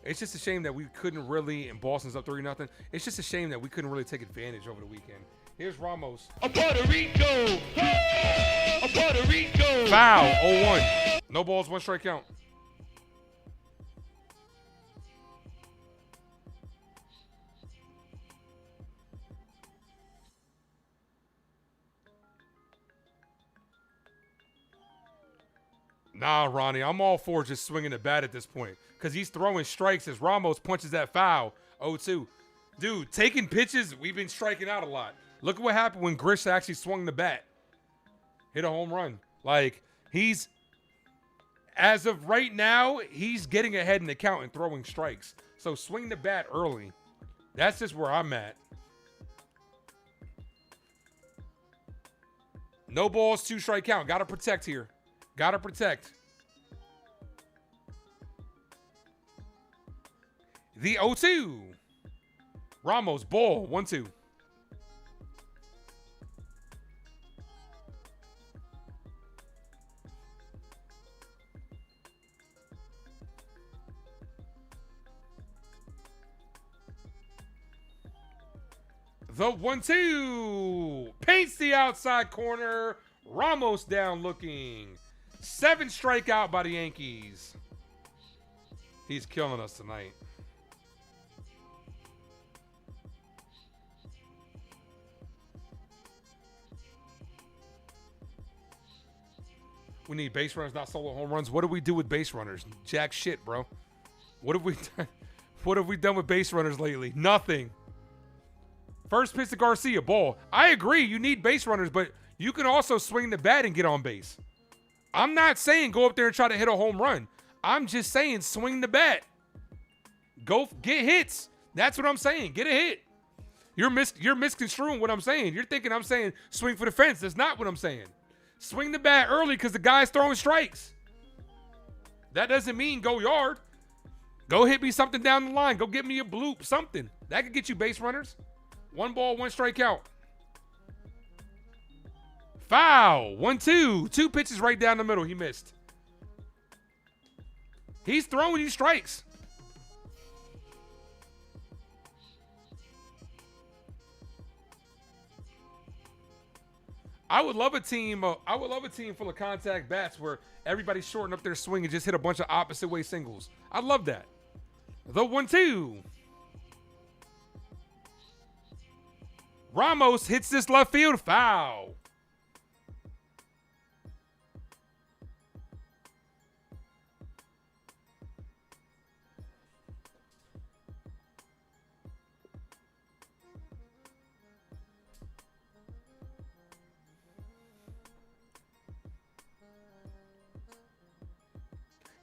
It's just a shame that we couldn't really, and Boston's up 3-0. It's just a shame that we couldn't really take advantage over the weekend. Here's Ramos. A Puerto Rico! A Puerto Rico! Foul, 0-1. No balls, 1 strike count. Nah, Ronnie, I'm all for just swinging the bat at this point because he's throwing strikes as Ramos punches that foul. 0-2. Dude, taking pitches, we've been striking out a lot. Look at what happened when Grish actually swung the bat. Hit a home run. Like, he's, as of right now, he's getting ahead in the count and throwing strikes. So swing the bat early. That's just where I'm at. No balls, 2 strike count. Got to protect here. Got to protect. The 0-2. Ramos, ball, 1-2. The 1-2. Paints the outside corner. Ramos down looking. 7 strikeout by the Yankees. He's killing us tonight. We need base runners, not solo home runs. What do we do with base runners? Jack shit, bro. What have we done? What have we done with base runners lately? Nothing. First pitch to Garcia, ball. I agree, you need base runners, but you can also swing the bat and get on base. I'm not saying go up there and try to hit a home run. I'm just saying swing the bat. Go get hits. That's what I'm saying. Get a hit. You're misconstruing what I'm saying. You're thinking I'm saying swing for the fence. That's not what I'm saying. Swing the bat early because the guy's throwing strikes. That doesn't mean go yard. Go hit me something down the line. Go get me a bloop, something. That could get you base runners. 1 ball, 1 strike out. Foul. 1-2. 2 pitches right down the middle. He missed. He's throwing you strikes. I would love a team full of contact bats where everybody's shorting up their swing and just hit a bunch of opposite way singles. I'd love that. The 1-2. Ramos hits this left field foul.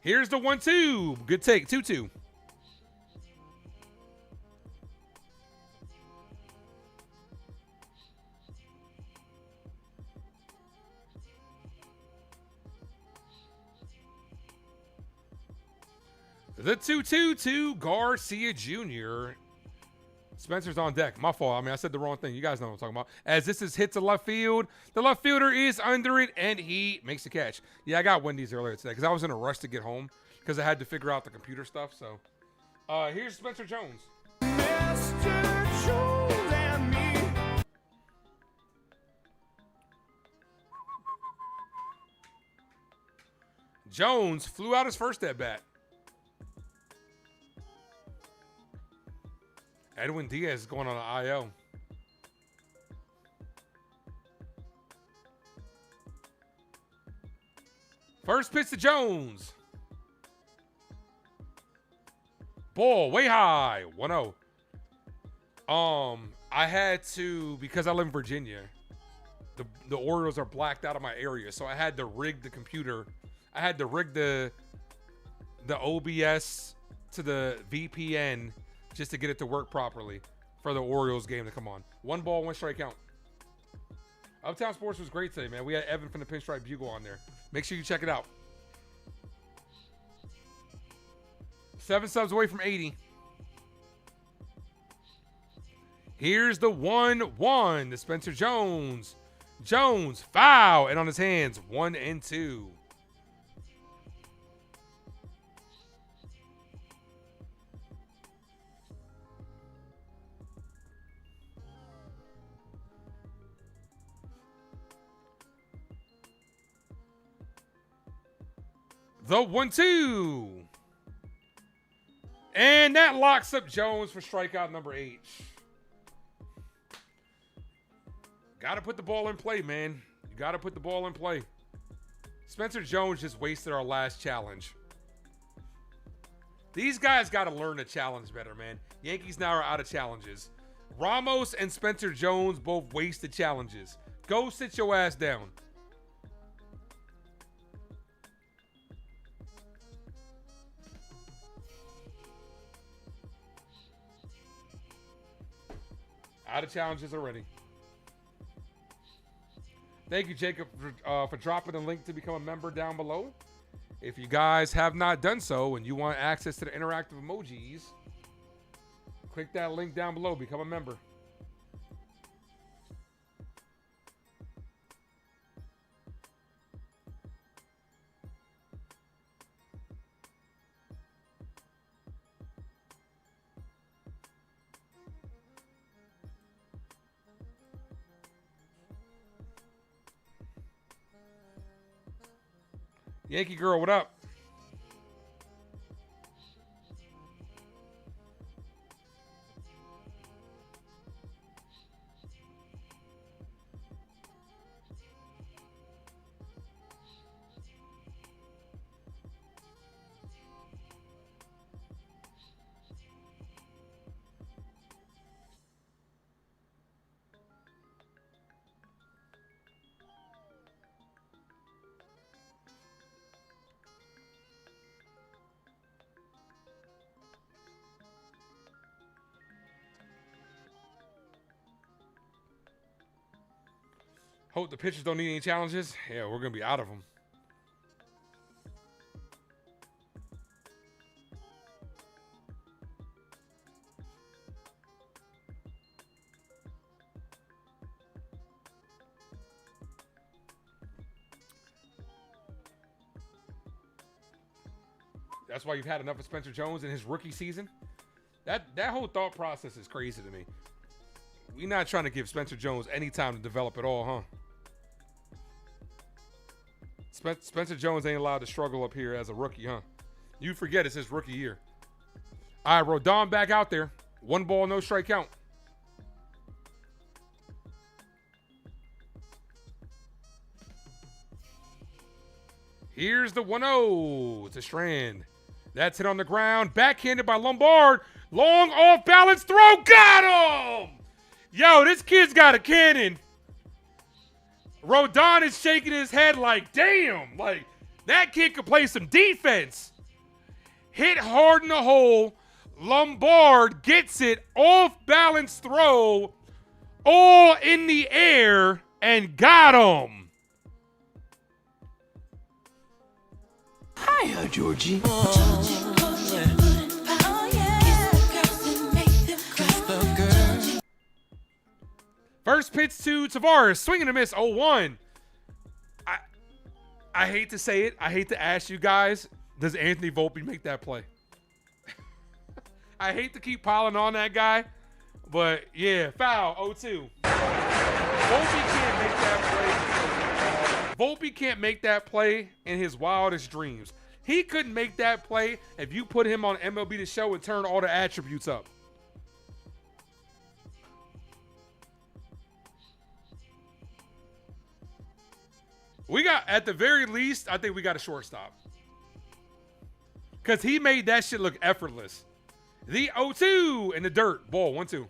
Here's the 1-2. Good take. 2-2. The 2-2 to Garcia Jr. Spencer's on deck. My fault. I mean, I said the wrong thing. You guys know what I'm talking about. As this is hit to left field, the left fielder is under it, and he makes the catch. Yeah, I got Wendy's earlier today because I was in a rush to get home because I had to figure out the computer stuff. So here's Spencer Jones. Mr. Jones and me. Jones flew out his first at bat. Edwin Diaz is going on an IL. First pitch to Jones. Ball way high. 1-0. I had to, because I live in Virginia, the Orioles are blacked out of my area, so I had to rig the computer. I had to rig the OBS to the VPN just to get it to work properly for the Orioles game to come on. 1 ball, 1 strike count. Uptown Sports was great today, man. We had Evan from the Pinstripe Bugle on there. Make sure you check it out. 7 subs away from 80. Here's the 1-1 to Spencer Jones. Jones, foul, and on his hands, 1-2. The 1-2. And that locks up Jones for strikeout number 8. Got to put the ball in play, man. You got to put the ball in play. Spencer Jones just wasted our last challenge. These guys got to learn to challenge better, man. Yankees now are out of challenges. Ramos and Spencer Jones both wasted challenges. Go sit your ass down. Out of challenges already. Thank you, Jacob, for dropping the link to become a member down below. If you guys have not done so and you want access to the interactive emojis, click that link down below. Become a member. Yankee girl, what up? Hope the pitchers don't need any challenges. Yeah, we're going to be out of them. That's why you've had enough of Spencer Jones in his rookie season. That whole thought process is crazy to me. We're not trying to give Spencer Jones any time to develop at all, huh? Spencer Jones ain't allowed to struggle up here as a rookie, huh? You forget it's his rookie year. All right, Rodon back out there. 1 ball, no strike count. Here's the 1-0 to Strand. That's hit on the ground. Backhanded by Lombard. Long off balance throw. Got him! Yo, this kid's got a cannon. Rodon is shaking his head like, damn, like that kid could play some defense. Hit hard in the hole. Lombard gets it, off balance throw, all in the air, and got him. Hiya, Georgie. First pitch to Tavares. Swing and a miss. 0-1. I hate to say it. I hate to ask you guys. Does Anthony Volpe make that play? I hate to keep piling on that guy. But, yeah, foul. 0-2. Volpe can't make that play. Volpe can't make that play in his wildest dreams. He couldn't make that play if you put him on MLB The Show and turn all the attributes up. We got, at the very least, I think we got a shortstop. Because he made that shit look effortless. The 0-2 in the dirt. Ball, 1-2.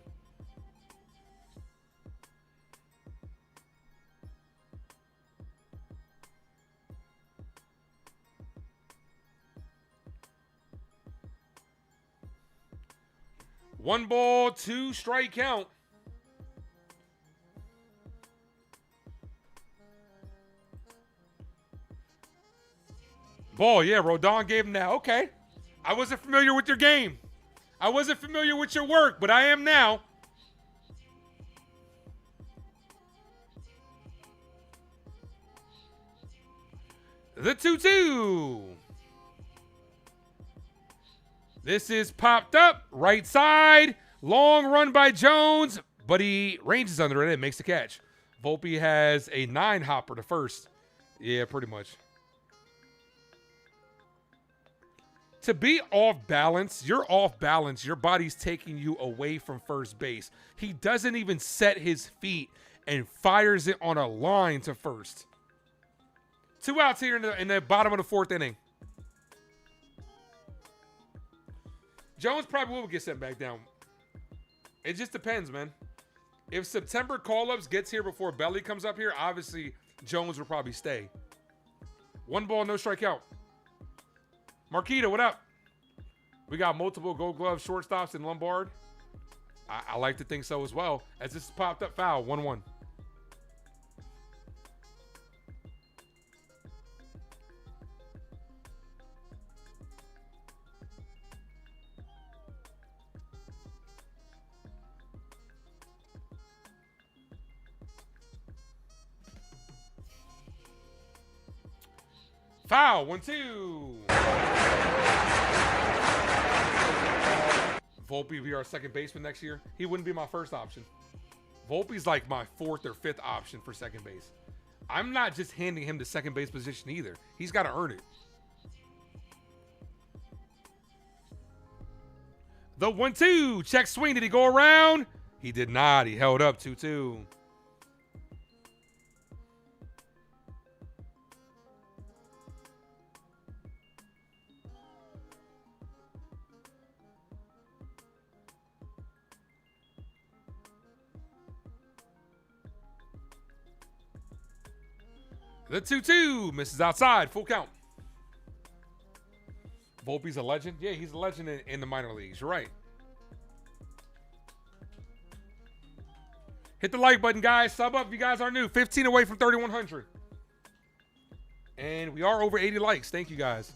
One ball, 2 strike count. Ball, yeah, Rodon gave him that. Okay. I wasn't familiar with your game. I wasn't familiar with your work, but I am now. The 2-2. This is popped up. Right side. Long run by Jones, but he ranges under it and makes the catch. Volpe has a 9-hopper to first. Yeah, pretty much. To be off balance, you're off balance. Your body's taking you away from first base. He doesn't even set his feet and fires it on a line to first. 2 outs here in the bottom of the 4th inning. Jones probably will get sent back down. It just depends, man. If September call-ups gets here before Belly comes up here, obviously Jones will probably stay. 1 ball, no strikeout. Marquita, what up? We got multiple Gold Glove shortstops in Lombard. I like to think so as well. As this popped up, foul, 1-1. Foul, 1-2. Volpe will be our second baseman next year. He wouldn't be my first option. Volpe's like my 4th or 5th option for second base. I'm not just handing him the second base position either. He's got to earn it. The 1-2. Check swing. Did he go around? He did not. He held up 2-2. The 2-2 misses outside. Full count. Volpe's a legend. Yeah, he's a legend in the minor leagues. You're right. Hit the like button, guys. Sub up if you guys are new. 15 away from 3,100. And we are over 80 likes. Thank you, guys.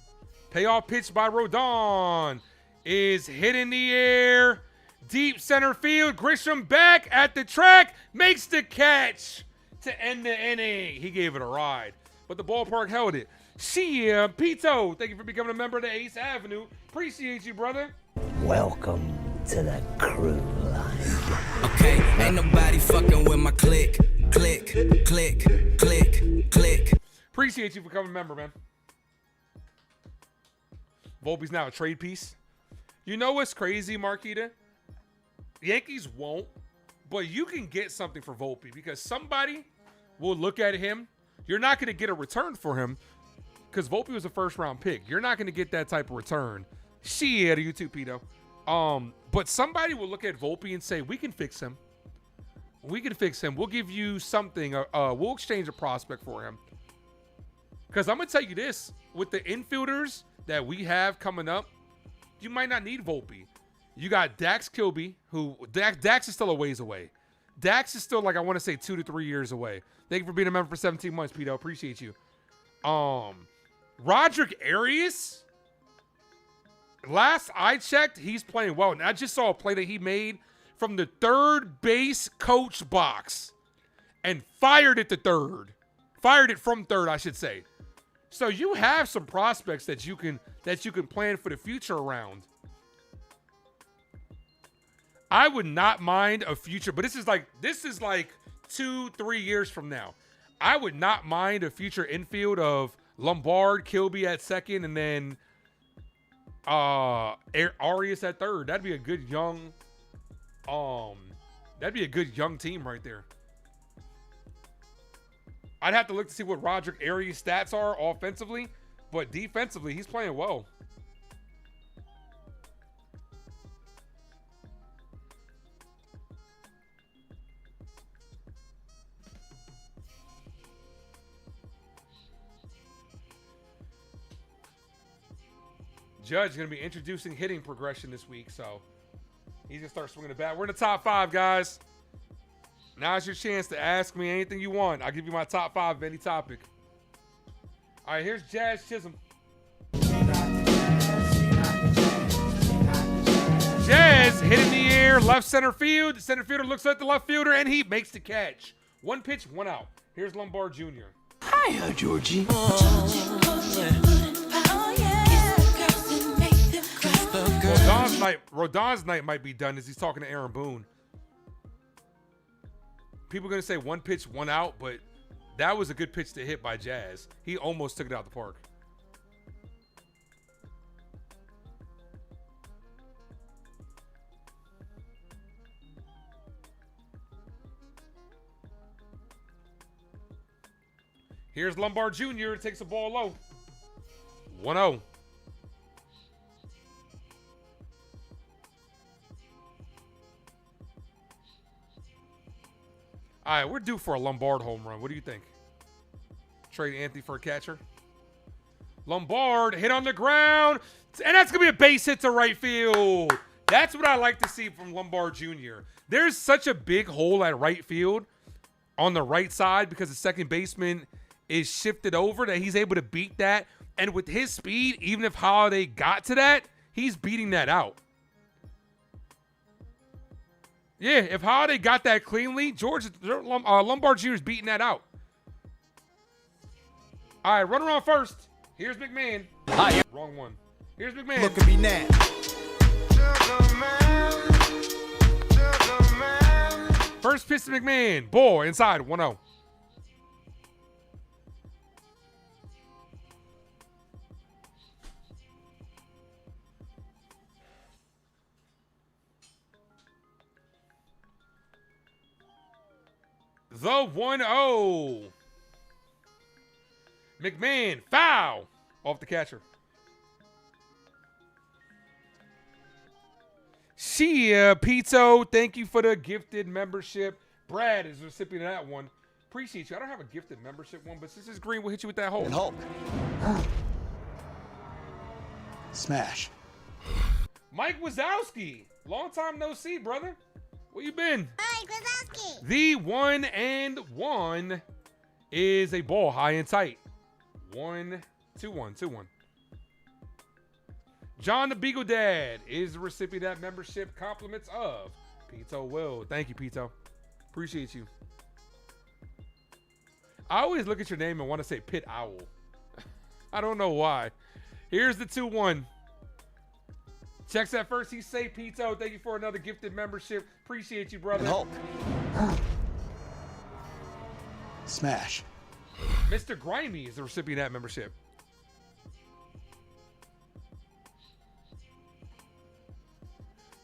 Payoff pitch by Rodon is hit in the air. Deep center field. Grisham back at the track. Makes the catch to end the inning. He gave it a ride, but the ballpark held it. Shia Pito, thank you for becoming a member of the Ace Avenue. Appreciate you, brother. Welcome to the crew line. Okay, ain't nobody fucking with my click, click, click, click, click. Appreciate you for becoming a member, man. Volpe's now a trade piece. You know what's crazy, Marquita? The Yankees won't, but you can get something for Volpe because somebody will look at him. You're not going to get a return for him because Volpe was a first-round pick. You're not going to get that type of return. Shit, you too, Pito. But somebody will look at Volpe and say, we can fix him. We can fix him. We'll give you something. We'll exchange a prospect for him. Because I'm going to tell you this. With the infielders that we have coming up, you might not need Volpe. You got Dax Kilby, who Dax is still a ways away. Dax is still, like, I want to say 2 to 3 years away. Thank you for being a member for 17 months, Pito. Appreciate you. Roderick Arias, last I checked, he's playing well. And I just saw a play that he made from the third base coach box and fired it to third. Fired it from third, I should say. So you have some prospects that you can plan for the future around. I would not mind a future, but this is like 2-3 years from now. I would not mind a future infield of Lombard, Kilby at second, and then Arias at third. That'd be a good young team right there. I'd have to look to see what Roderick Arias' stats are offensively, but defensively, he's playing well. Judge is going to be introducing hitting progression this week, so he's going to start swinging the bat. We're in the top 5, guys. Now's your chance to ask me anything you want. I'll give you my top 5 of any topic. All right, here's Jazz Chisholm. Jazz hit in the air, left center field. The center fielder looks at the left fielder, and he makes the catch. 1 pitch, 1 out. Here's Lombard Jr. Hiya, Georgie. Rodon's night might be done as he's talking to Aaron Boone. People are going to say 1 pitch, 1 out, but that was a good pitch to hit by Jazz. He almost took it out the park. Here's Lombard Jr. Takes the ball low. 1-0. All right, we're due for a Lombard home run. What do you think? Trade Anthony for a catcher. Lombard hit on the ground, and that's going to be a base hit to right field. That's what I like to see from Lombard Jr. There's such a big hole at right field on the right side because the second baseman is shifted over that he's able to beat that. And with his speed, even if Holiday got to that, he's beating that out. Yeah, if Holiday got that cleanly, Lombard Jr. is beating that out. All right, runner on first. Here's McMahon. Hi. Wrong one. Here's McMahon. Look at me now. First pitch to McMahon. Ball inside, 1-0. The 1-0. McMahon, foul off the catcher. Shia Pizzo, thank you for the gifted membership. Brad is the recipient of that one. Appreciate you. I don't have a gifted membership one, but since it's green, we'll hit you with that hole. And Hulk. Smash. Mike Wazowski, long time no see, brother. Where you been? Hi, Wazowski. The 1-1 is a ball high and tight. 2-1. John the Beagle Dad is the recipient of that membership. Compliments of Pito Will. Thank you, Pito. Appreciate you. I always look at your name and want to say Pit Owl. I don't know why. Here's the 2-1. Checks at first. He's safe, Pito. Thank you for another gifted membership. Appreciate you, brother. And Hulk. Smash. Mr. Grimy is the recipient of that membership.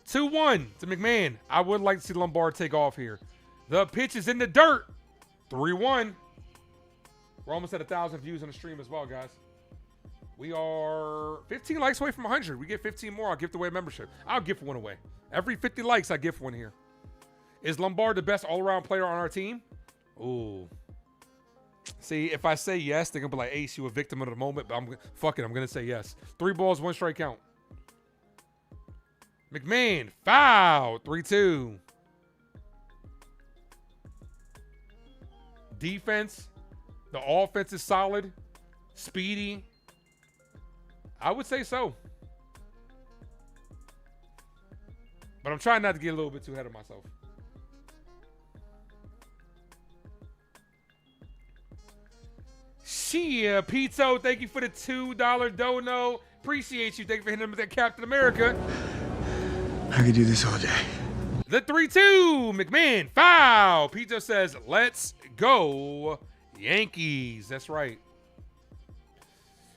Two-1 to McMahon. I would like to see Lombard take off here. The pitch is in the dirt. 3-1. We're almost at 1,000 views on the stream as well, guys. We are 15 likes away from 100. We get 15 more. I'll gift away a membership. I'll gift one away. Every 50 likes, I gift one here. Is Lombard the best all-around player on our team? Ooh. See, if I say yes, they're going to be like, Ace, you a victim of the moment. But fuck it, I'm going to say yes. 3 balls, 1 strike count. McMahon, foul. 3-2. Defense. The offense is solid. Speedy. I would say so. But I'm trying not to get a little bit too ahead of myself. Shia, Pizzo, thank you for the $2 dono. Appreciate you. Thank you for hitting him with that Captain America. I could do this all day. The 3-2, McMahon, foul. Pizzo says, let's go, Yankees. That's right.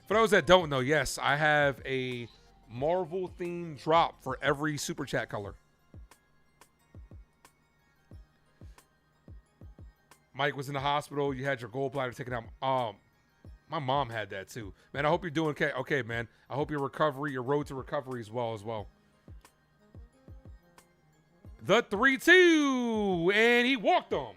For those that don't know, yes, I have a Marvel-themed drop for every Super Chat color. Mike was in the hospital. You had your gallbladder taken out. My mom had that too. Man, I hope you're doing okay. Okay, man. I hope your road to recovery is well. The 3-2, and he walked them.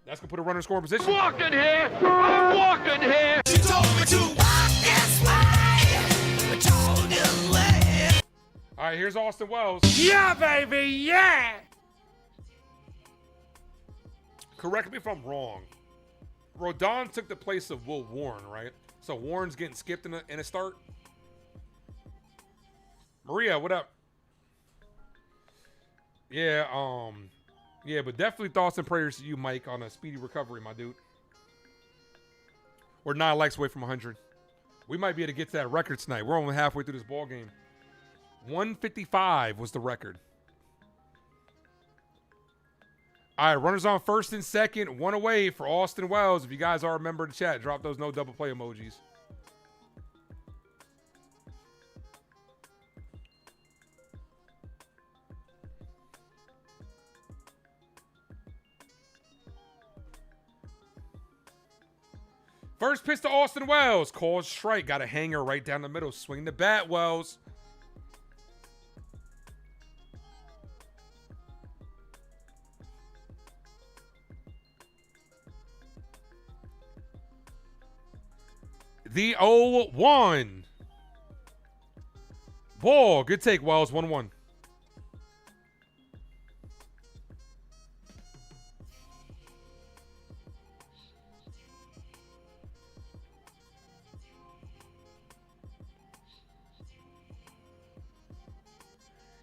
That's going to put a runner in scoring position. I'm walking here. I'm walking here. She told me to walk this way. I told you way. All right, here's Austin Wells. Yeah, baby. Yeah. Correct me if I'm wrong. Rodon took the place of Will Warren, right? So Warren's getting skipped in a start. Maria, what up? Yeah, but definitely thoughts and prayers to you, Mike, on a speedy recovery, my dude. We're 9 likes away from 100. We might be able to get to that record tonight. We're only halfway through this ball game. 155 was the record. All right, runners on first and second, 1 away for Austin Wells. If you guys are a member of the chat, drop those no double play emojis. First pitch to Austin Wells. Called strike. Got a hanger right down the middle. Swing the bat, Wells. The 0-1. Ball. Good take, Wells. 1-1.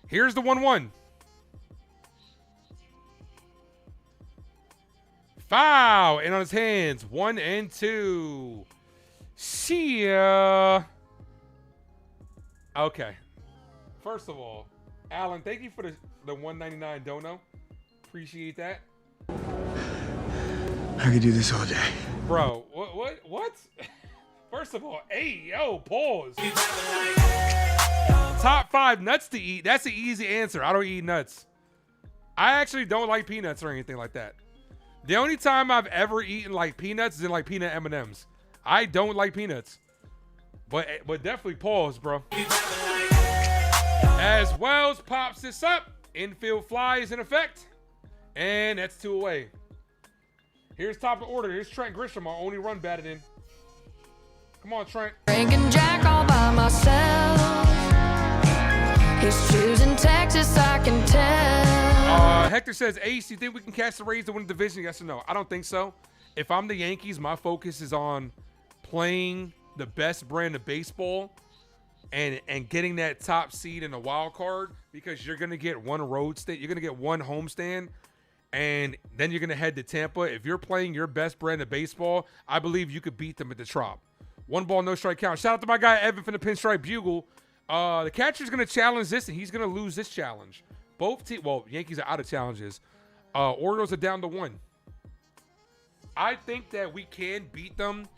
Here's the 1-1. Foul. In on his hands. 1-2. See ya. Okay. First of all, Alan, thank you for the $1.99 dono. Appreciate that. I could do this all day. Bro, what? First of all, hey, yo, pause. Top 5 nuts to eat. That's an easy answer. I don't eat nuts. I actually don't like peanuts or anything like that. The only time I've ever eaten like peanuts is in like peanut M&Ms. I don't like peanuts. But definitely pause, bro. As Wells pops this up, infield fly is in effect. And that's 2 away. Here's top of the order. Here's Trent Grisham, our only run batted in. Come on, Trent. Drinking Jack all by myself. He's choosing Texas, I can tell. Hector says, Ace, you think we can catch the Rays to win the division? Yes or no? I don't think so. If I'm the Yankees, my focus is on playing the best brand of baseball and getting that top seed in the wild card, because you're going to get one road state. You're going to get one homestand, and then you're going to head to Tampa. If you're playing your best brand of baseball, I believe you could beat them at the Trop. 1 ball, no strike count. Shout out to my guy Evan from the Pinstripe Bugle. The catcher's going to challenge this, and he's going to lose this challenge. Both teams, well, Yankees are out of challenges. Orioles are down to 1. I think that we can beat them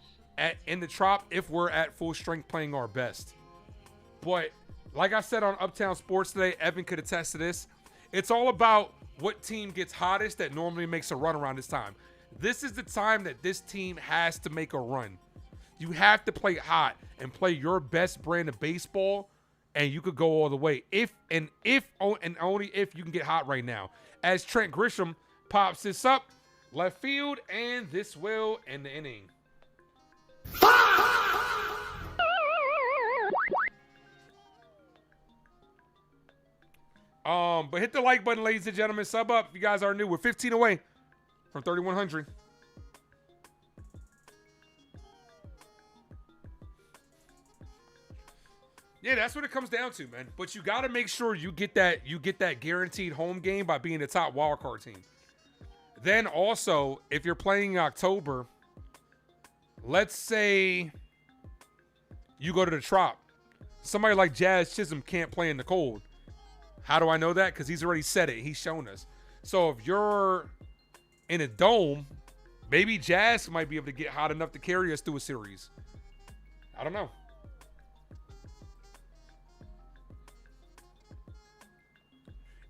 in the Trop if we're at full strength playing our best. But like I said on Uptown Sports today, Evan could attest to this. It's all about what team gets hottest that normally makes a run around this time. This is the time that this team has to make a run. You have to play hot and play your best brand of baseball, and you could go all the way. If and only if you can get hot right now. As Trent Grisham pops this up, left field, and this will end the inning. But hit the like button, ladies and gentlemen. Sub up if you guys are new. We're 15 away from 3,100. Yeah, that's what it comes down to, man. But you got to make sure you get that guaranteed home game by being the top wild card team. Then also, if you're playing in October, let's say you go to the Trop. Somebody like Jazz Chisholm can't play in the cold. How do I know that? Because he's already said it. He's shown us. So if you're in a dome, maybe Jazz might be able to get hot enough to carry us through a series. I don't know.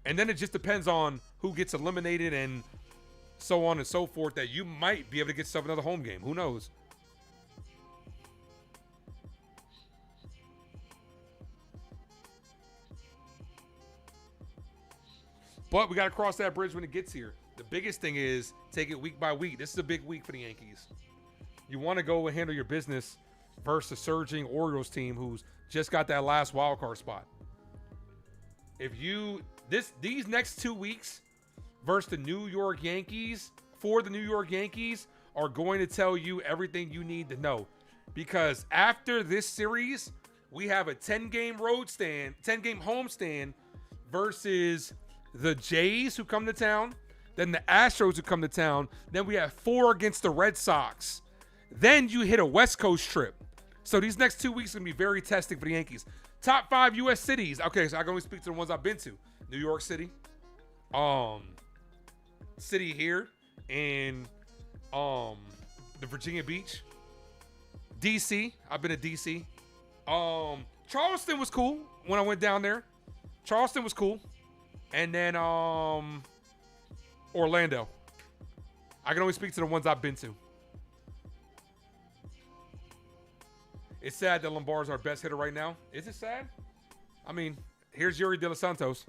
And then it just depends on who gets eliminated and so on and so forth, that you might be able to get yourself another home game. Who knows? But we got to cross that bridge when it gets here. The biggest thing is take it week by week. This is a big week for the Yankees. You want to go and handle your business versus a surging Orioles team who's just got that last wild card spot. If you these next 2 weeks versus the New York Yankees, for the New York Yankees, are going to tell you everything you need to know. Because after this series, we have a 10-game homestand versus the Jays, who come to town, then the Astros, who come to town. Then we have 4 against the Red Sox. Then you hit a West Coast trip. So these next 2 weeks are going to be very testing for the Yankees. Top 5 U.S. cities. Okay, so I can only speak to the ones I've been to. New York City. City here in the Virginia Beach. D.C. I've been to D.C. Charleston was cool when I went down there. Charleston was cool. And then Orlando. I can only speak to the ones I've been to. It's sad that Lombard's our best hitter right now. Is it sad? I mean, here's Yuri De Los Santos.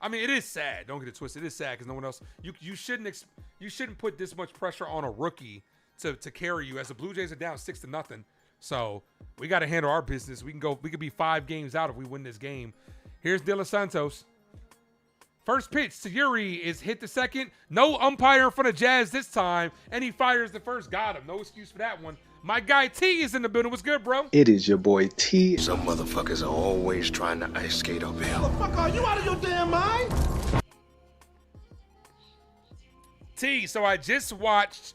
I mean, it is sad. Don't get it twisted. It is sad because no one else. You shouldn't put this much pressure on a rookie to carry you. As the Blue Jays are down 6-0, so we got to handle our business. We could be 5 games out if we win this game. Here's De Los Santos. First pitch to Yuri is hit the second. No umpire in front of Jazz this time, and he fires the first. Got him. No excuse for that one. My guy T is in the building. What's good, bro? It is your boy T. Some motherfuckers are always trying to ice skate uphill. Fuck, are you out of your damn mind? T, so I just watched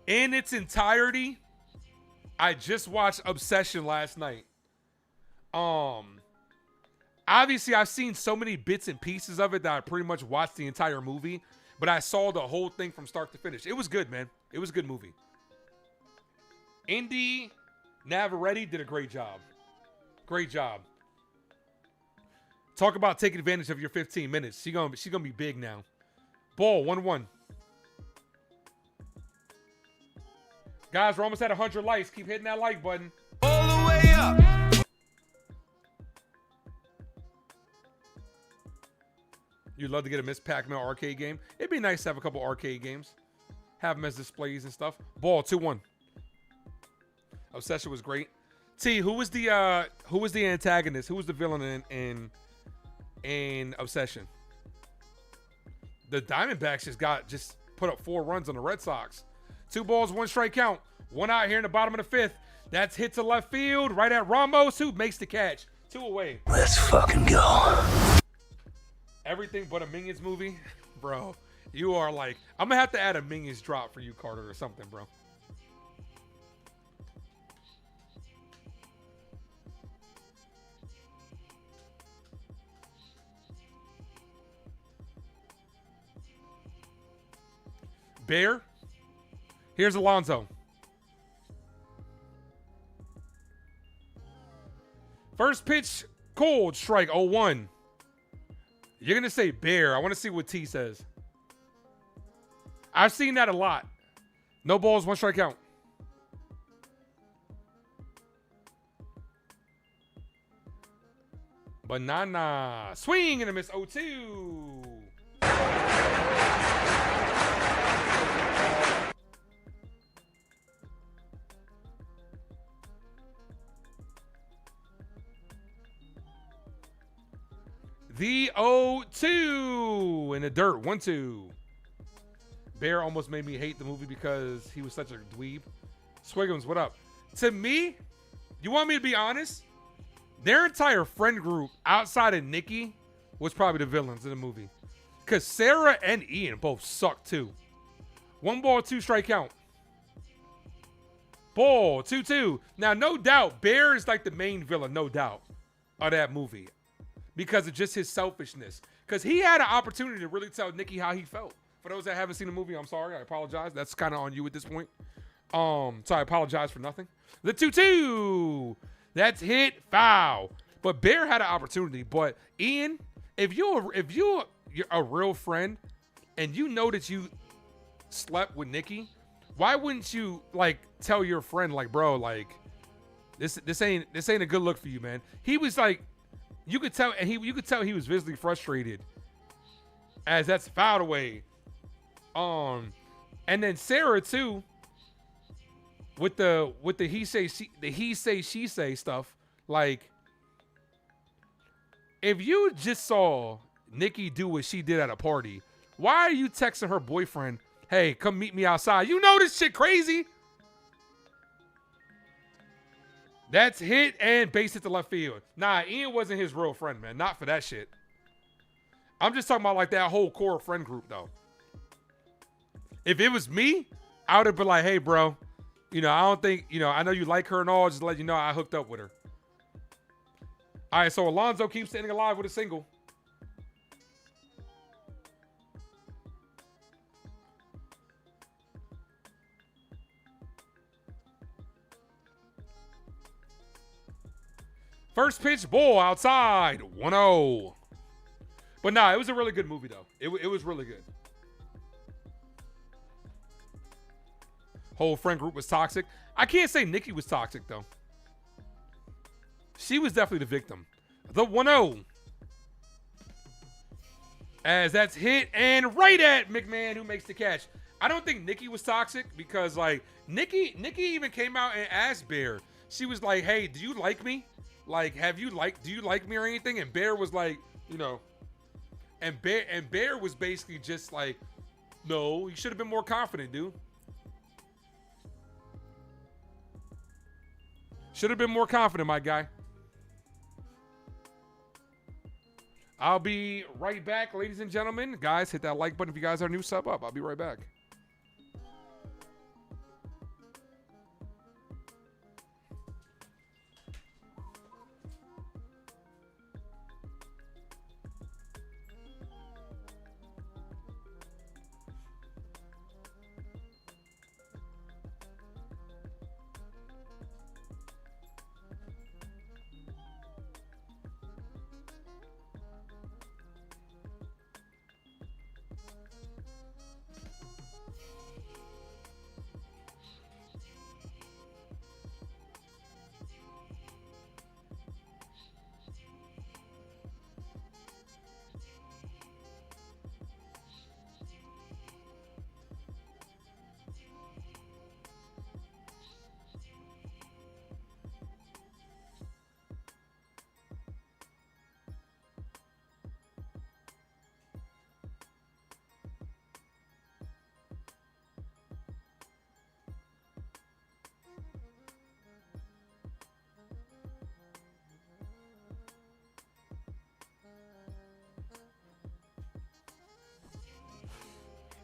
in its entirety. I just watched Obsession last night. Obviously, I've seen so many bits and pieces of it that I pretty much watched the entire movie, but I saw the whole thing from start to finish. It was good, man. It was a good movie. Indy Navarrete did a great job. Great job. Talk about taking advantage of your 15 minutes. She's gonna be big now. Ball, 1-1. Guys, we're almost at 100 likes. Keep hitting that like button. All the way up. You'd love to get a Miss Pac-Man arcade game. It'd be nice to have a couple arcade games. Have them as displays and stuff. Ball, 2-1. Obsession was great. T, who was the antagonist? Who was the villain in Obsession? The Diamondbacks just put up 4 runs on the Red Sox. 2 balls, 1 strike count. 1 out here in the bottom of the 5th. That's hit to left field, right at Ramos, who makes the catch. 2 away. Let's fucking go. Everything but a Minions movie. Bro, you are like, I'm going to have to add a Minions drop for you, Carter, or something, bro. Bear. Here's Alonso. First pitch, cold, strike, 0-1. You're going to say Bear. I want to see what T says. I've seen that a lot. No balls, 1 strike count. Banana. Swing and a miss, 0-2. The 0-2 in the dirt, 1-2. Bear almost made me hate the movie because he was such a dweeb. Swiggums, what up? To me, you want me to be honest? their entire friend group outside of Nikki was probably the villains in the movie. Because Sarah and Ian both suck too. 1 ball, 2 strike count. Ball, 2-2. Now, no doubt, Bear is like the main villain, no doubt, of that movie. Because of just his selfishness. Because he had an opportunity to really tell Nikki how he felt. For those that haven't seen the movie, I'm sorry. I apologize. That's kind of on you at this point. So I apologize for nothing. The 2-2. That's hit, foul. But Bear had an opportunity. But Ian, if you're a real friend and you know that you slept with Nikki, why wouldn't you like tell your friend like, bro, like this ain't a good look for you, man? He was like, you could tell he was visibly frustrated as that's fouled away. And then Sarah too, with the he say she say stuff. Like, if you just saw Nikki do what she did at a party, why are you texting her boyfriend, hey, come meet me outside? You know this shit crazy. That's hit and base hit to left field. Nah, Ian wasn't his real friend, man. Not for that shit. I'm just talking about like that whole core friend group though. If it was me, I would have been like, hey, bro, I don't think, I know you like her and all, just to let you know I hooked up with her. All right, so Alonso keeps the inning alive with a single. First pitch, ball outside, 1-0. But nah, it was a really good movie, though. It was really good. Whole friend group was toxic. I can't say Nikki was toxic, though. She was definitely the victim. The 1-0. As that's hit and right at McMahon, who makes the catch. I don't think Nikki was toxic because, like, Nikki even came out and asked Bear. She was like, hey, do you like me? Like, do you like me or anything? And Bear was like, and Bear was basically just like, no, you should have been more confident, dude. Should have been more confident, my guy. I'll be right back, ladies and gentlemen. Guys, hit that like button if you guys are new, sub up. I'll be right back.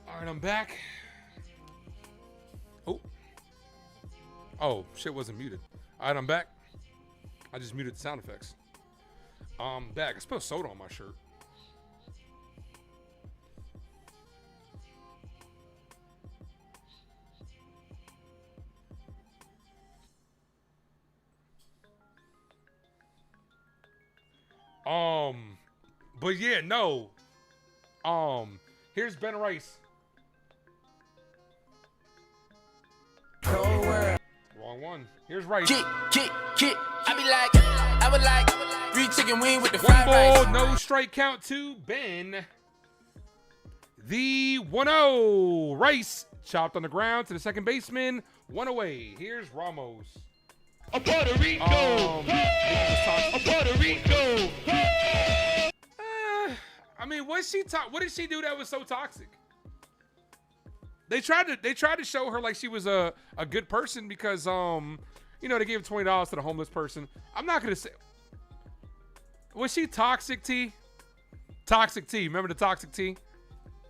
All right, I'm back. Oh, shit wasn't muted. All right, I'm back. I just muted the sound effects. I'm back. I spilled soda on my shirt. But yeah, no. Here's Ben Rice. Wrong one. Here's Rice. Kick. I would like 3 chicken wing with the fried rice. 1 ball, no strike count to Ben. The 1-0. Rice chopped on the ground to the second baseman. 1 away. Here's Ramos. A Puerto Rico. A Puerto Rico. I mean, what did she do that was so toxic? They tried to show her like she was a good person because they gave $20 to the homeless person. I'm not gonna say Was she Toxic T? Toxic T. Remember the Toxic T?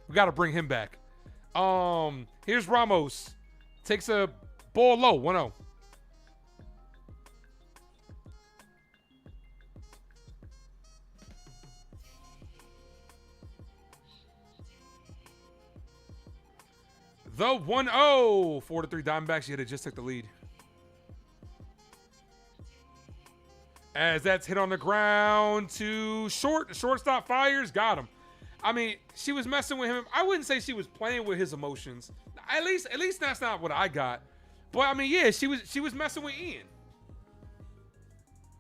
We got to bring him back. Here's Ramos. Takes a ball low, 1-0. The 1-0. 4-3 Diamondbacks. You had to just took the lead. As that's hit on the ground to short. The shortstop fires. Got him. I mean, she was messing with him. I wouldn't say she was playing with his emotions. At least that's not what I got. But I mean, yeah, she was messing with Ian.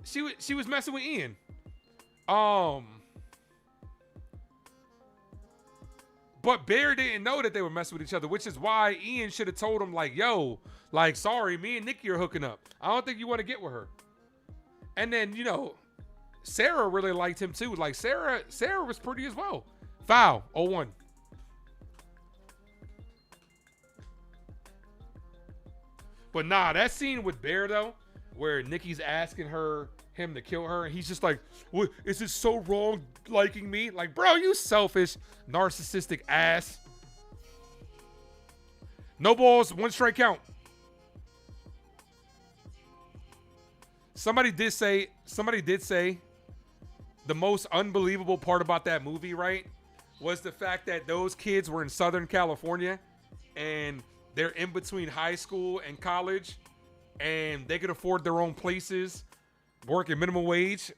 She was messing with Ian. But Bear didn't know that they were messing with each other, which is why Ian should have told him, like, yo, like, sorry, me and Nikki are hooking up. I don't think you want to get with her. And then, you know, Sarah really liked him too. Like, Sarah was pretty as well. Foul, 0-1. But nah, that scene with Bear, though, where Nikki's asking him to kill her, and he's just like, what, is it so wrong liking me? Like, bro, you selfish, narcissistic ass. No balls, 1 strike count. Somebody did say the most unbelievable part about that movie, right, was the fact that those kids were in Southern California and they're in between high school and college and they could afford their own places, working minimum wage.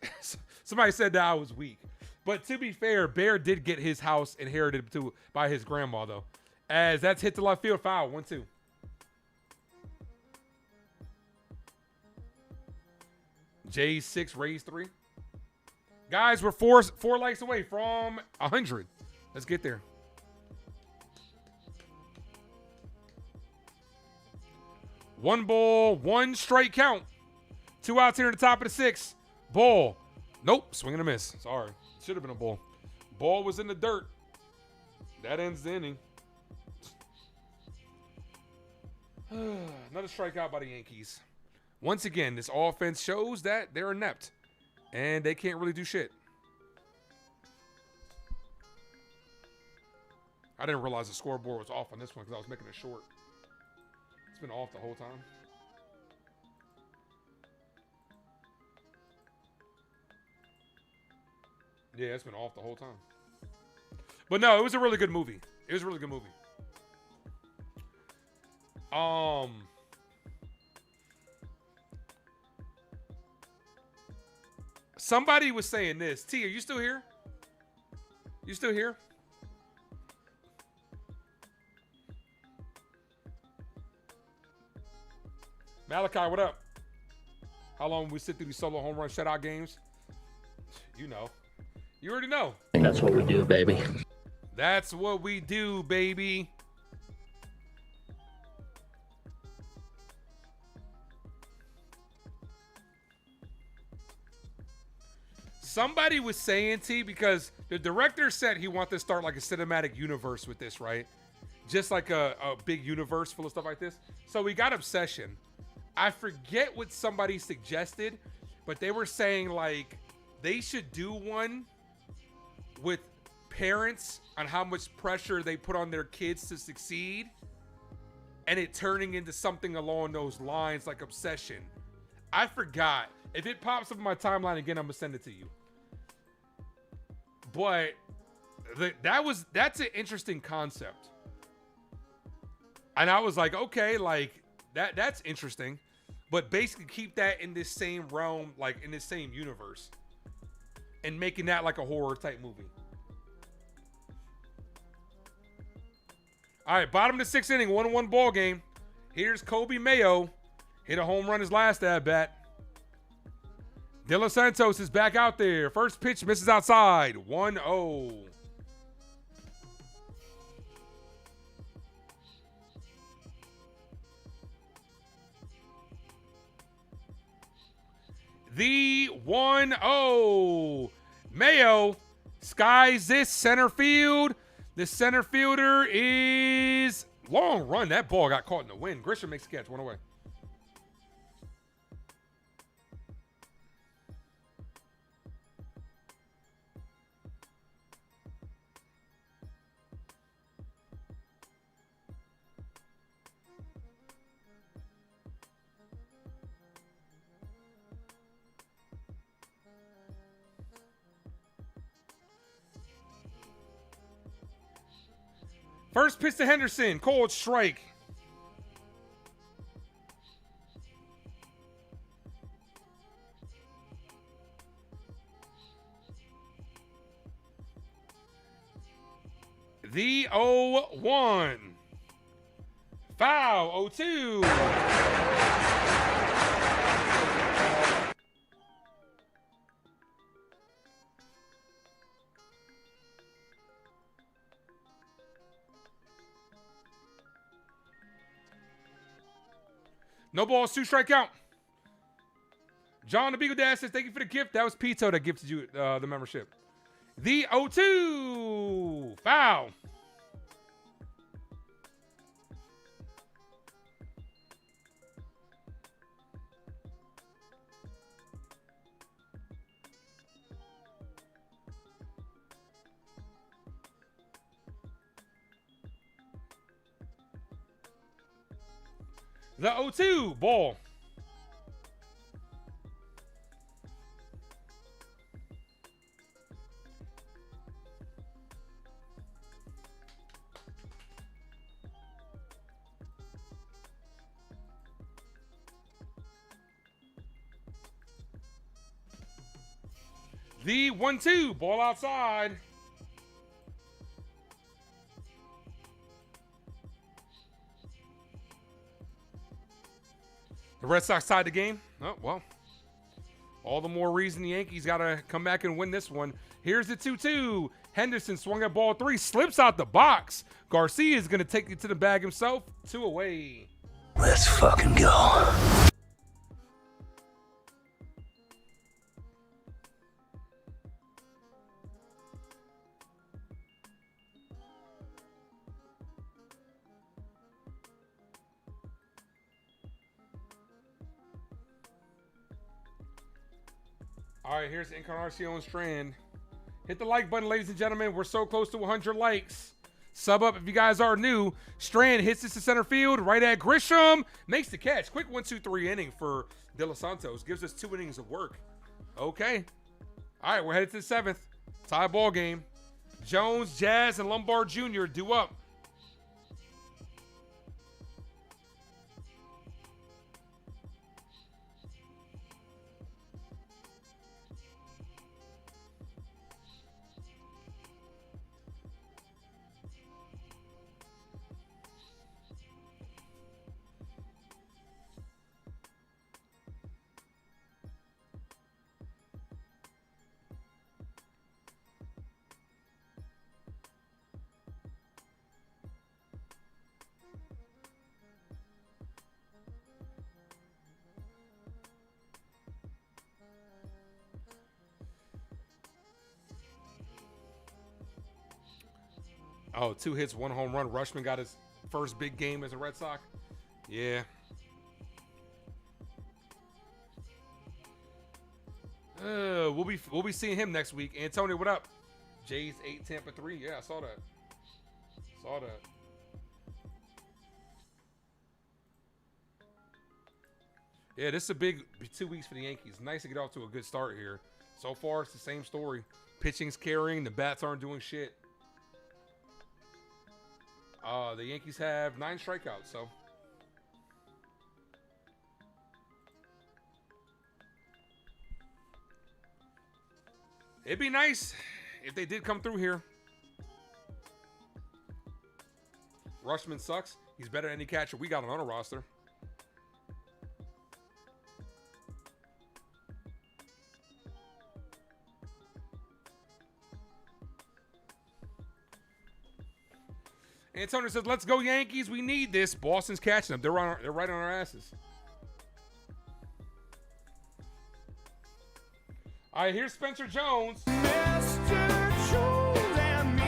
Somebody said that I was weak. But to be fair, Bear did get his house inherited by his grandma, though. As that's hit to left field, foul, 1-2. Jay's 6, Rays 3. Guys, we're four likes away from 100. Let's get there. One ball, 1 strike count. 2 outs here at the top of the 6th. Ball. Nope, swing and a miss. Sorry. Should have been a ball. Ball was in the dirt. That ends the inning. Another strikeout by the Yankees. Once again, this offense shows that they're inept and they can't really do shit. I didn't realize the scoreboard was off on this one because I was making it short. It's been off the whole time. Yeah, it's been off the whole time. But no, it was a really good movie. It was a really good movie. Somebody was saying this. T, are you still here? You still here? Malachi, what up? How long we sit through these solo home run shutout games? You know. You already know. That's what we do, baby. That's what we do, baby. Somebody was saying, T, because the director said he wanted to start like a cinematic universe with this, right? Just like a big universe full of stuff like this. So we got Obsession. I forget what somebody suggested, but they were saying like they should do one with parents on how much pressure they put on their kids to succeed and it turning into something along those lines like Obsession. I forgot. If it pops up in my timeline again, I'm gonna send it to you. But that's an interesting concept. And I was like, okay, like that's interesting. But basically keep that in this same realm, like in this same universe. And making that like a horror type movie. All right, bottom of the 6th inning, 1-1 ball game. Here's Kobe Mayo. Hit a home run his last at bat. De Los Santos is back out there. First pitch misses outside. 1-0. The 1-0. Mayo skies this center field. The center fielder is long run. That ball got caught in the wind. Grisham makes a catch. 1 away. First pitch to Henderson. Cold strike. The 0-1. Foul. 0-2. No balls, 2 strikeout. John the Beagle Dad says, thank you for the gift. That was Pito that gifted you the membership. The 0-2. Foul. The 0-2. Ball. The 1-2. Ball outside. The Red Sox tied the game. Oh, well. All the more reason the Yankees got to come back and win this one. Here's the 2-2. Henderson swung at ball 3. Slips out the box. Garcia is going to take it to the bag himself. 2 away. Let's fucking go. All right, here's Encarnacion Strand. Hit the like button, ladies and gentlemen. We're so close to 100 likes. Sub up if you guys are new. Strand hits this to center field, right at Grisham. Makes the catch. Quick 1-2-3 inning for De Los Santos. Gives us 2 innings of work. Okay. All right, we're headed to the 7th. Tie ball game. Jones, Jazz, and Lombard Jr. due up. Oh, 2 hits, 1 home run. Rushman got his first big game as a Red Sox. Yeah. We'll be seeing him next week. Antonio, what up? Jays 8, Tampa 3. Yeah, I saw that. Yeah, this is a big 2 weeks for the Yankees. Nice to get off to a good start here. So far, it's the same story. Pitching's carrying. The bats aren't doing shit. The Yankees have 9 strikeouts, so. It'd be nice if they did come through here. Rushman sucks. He's better than any catcher we got on our roster. Antonio says, let's go Yankees. We need this. Boston's catching them. They're right on our asses. All right, here's Spencer Jones. Mr. Jones and me.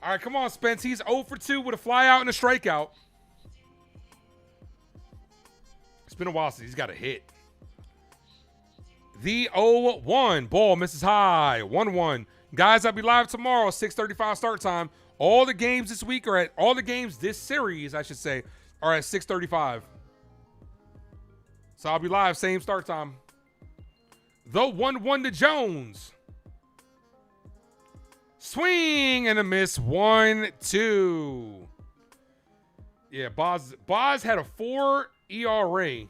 All right, come on, Spence. He's 0 for 2 with a fly out and a strikeout. It's been a while since he's got a hit. The 0-1. Ball misses high. 1-1. Guys, I'll be live tomorrow, 6:35 start time All the games this week are at all the games this series, I should say, are at 6:35. So I'll be live, same start time. The 1-1 to Jones. Swing and a miss. 1-2. Yeah, Boz had a 4 ERA.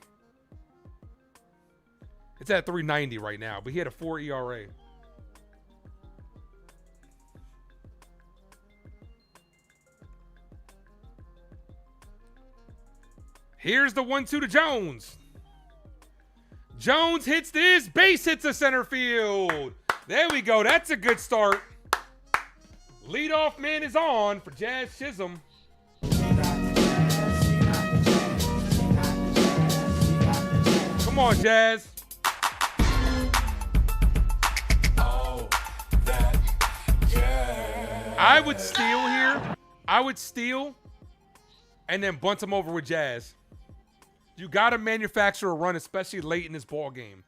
It's at 3.90 right now, but he had a 4 ERA. Here's the 1-2 to Jones. Jones hits this. Base hits the center field. There we go. That's a good start. Leadoff man is on for Jazz Chisholm. Come on, Jazz. I would steal here. I would steal and then bunt him over with Jazz. You got to manufacture a run, especially late in this ball game.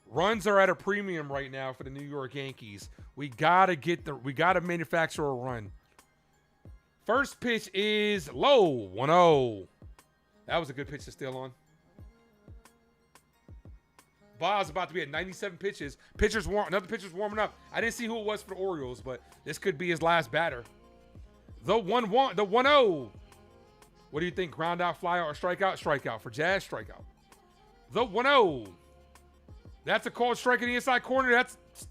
Runs are at a premium right now for the New York Yankees. We got to manufacture a run. First pitch is low, 1-0. That was a good pitch to steal on. Bob's about to be at 97 pitches. Another pitcher's warming up. I didn't see who it was for the Orioles, but this could be his last batter. The 1-0. What do you think? Ground out, fly out, or strikeout? Strikeout. For Jazz, strikeout. The 1-0. That's a called strike in the inside corner.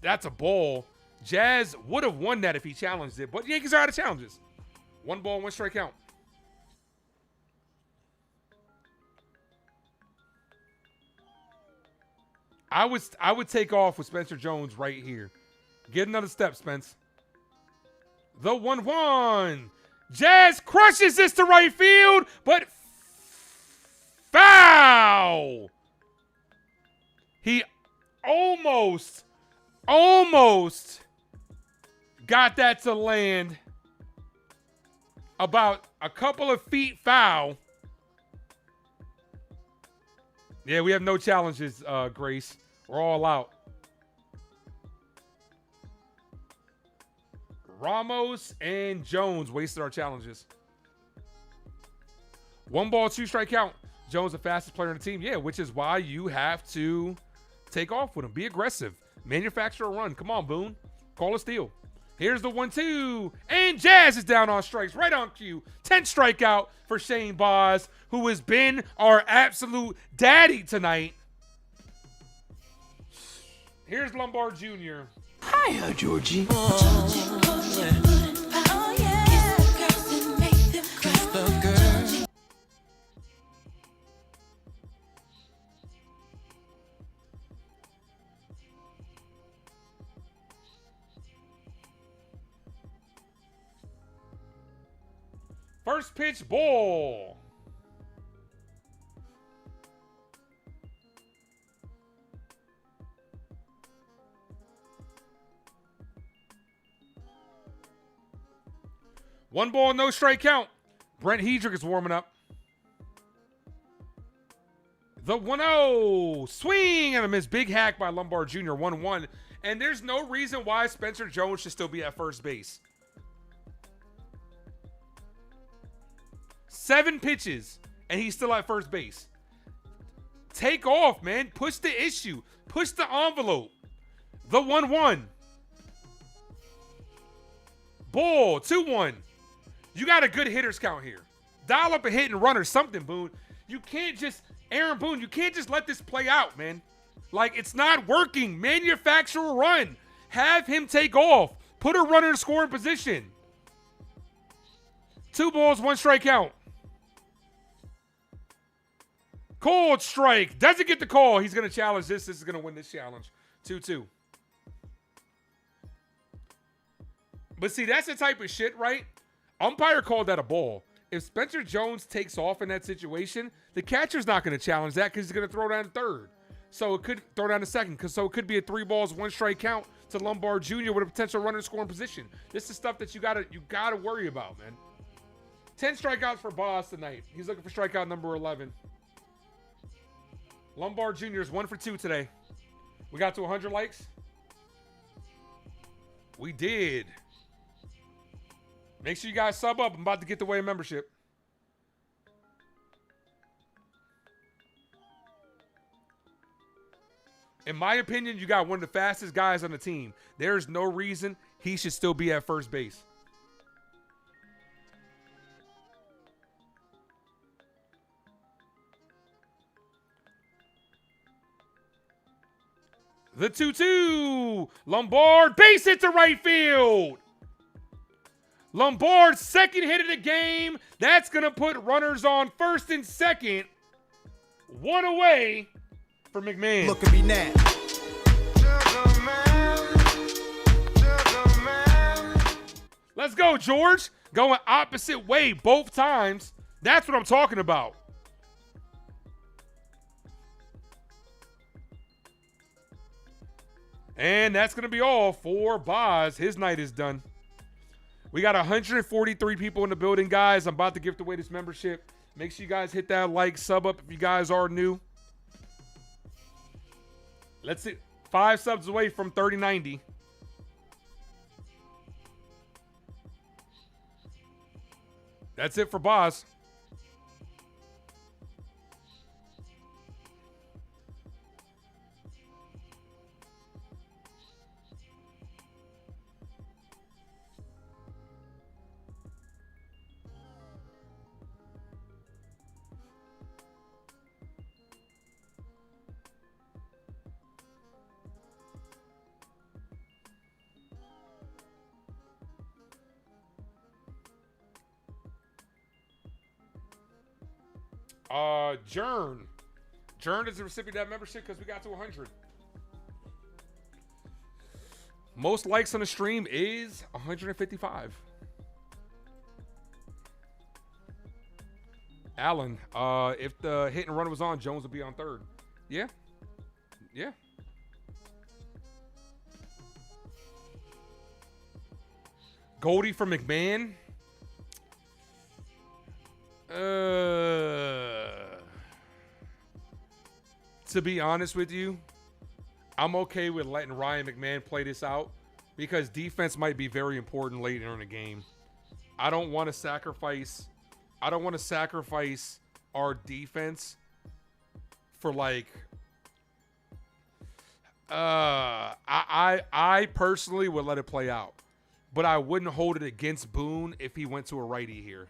That's a ball. Jazz would have won that if he challenged it, but Yankees are out of challenges. 1 ball, 1 strikeout. I would take off with Spencer Jones right here. Get another step, Spence. The 1-1. Jazz crushes this to right field, but foul. He almost got that to land about a couple of feet foul. Yeah, we have no challenges, Grace. We're all out. Ramos and Jones wasted our challenges. 1 ball, 2 strike count. Jones the fastest player on the team. Yeah, which is why you have to take off with him. Be aggressive. Manufacture a run. Come on, Boone. Call a steal. Here's the 1-2. And Jazz is down on strikes. Right on cue. 10th strikeout for Shane Baz, who has been our absolute daddy tonight. Here's Lombard Jr. Hiya, Georgie. First pitch, ball. One ball, no strike count. Brent Hedrick is warming up. The 1-0. Swing and a miss. Big hack by Lombard Jr. 1-1. And there's no reason why Spencer Jones should still be at first base. 7 pitches, and he's still at first base. Take off, man. Push the issue. Push the envelope. The 1-1. Ball, 2-1. You got a good hitters count here. Dial up a hit and run or something, Boone. You can't just, Aaron Boone, you can't just let this play out, man. Like, it's not working. Manufacture a run. Have him take off. Put a runner in scoring position. 2 balls, 1 strike count. Cold strike. Doesn't get the call. He's going to challenge this. This is going to win this challenge. 2-2. But see, that's the type of shit, right? Umpire called that a ball. If Spencer Jones takes off in that situation, the catcher's not going to challenge that because he's going to throw down third. So it could throw down to second. So it could be a 3 balls, 1 strike count to Lombard Jr. with a potential runner in scoring position. This is stuff that you gotta worry about, man. 10 strikeouts for Boss tonight. He's looking for strikeout number 11. Lombard Jr. is 1 for 2 today. We got to 100 likes? We did. Make sure you guys sub up. I'm about to get the way of membership. In my opinion, you got one of the fastest guys on the team. There's no reason he should still be at first base. The 2-2. Lombard base hit to right field. Lombard's second hit of the game. That's going to put runners on first and second. One away for McMahon. Look at me now. Let's go, George. Going opposite way both times. That's what I'm talking about. And that's going to be all for Boz. His night is done. We got 143 people in the building, guys. I'm about to give away this membership. Make sure you guys hit that like, sub up if you guys are new. Let's see. 5 subs away from 3090. That's it for Boz. Jern. Jern is the recipient of that membership because we got to 100. Most likes on the stream is 155. Allen, if the hit and run was on, Jones would be on third. Yeah. Yeah. Goldie for McMahon. To be honest with you, I'm okay with letting Ryan McMahon play this out because defense might be very important later in the game. I don't want to sacrifice our defense for like I personally would let it play out, but I wouldn't hold it against Boone if he went to a righty here.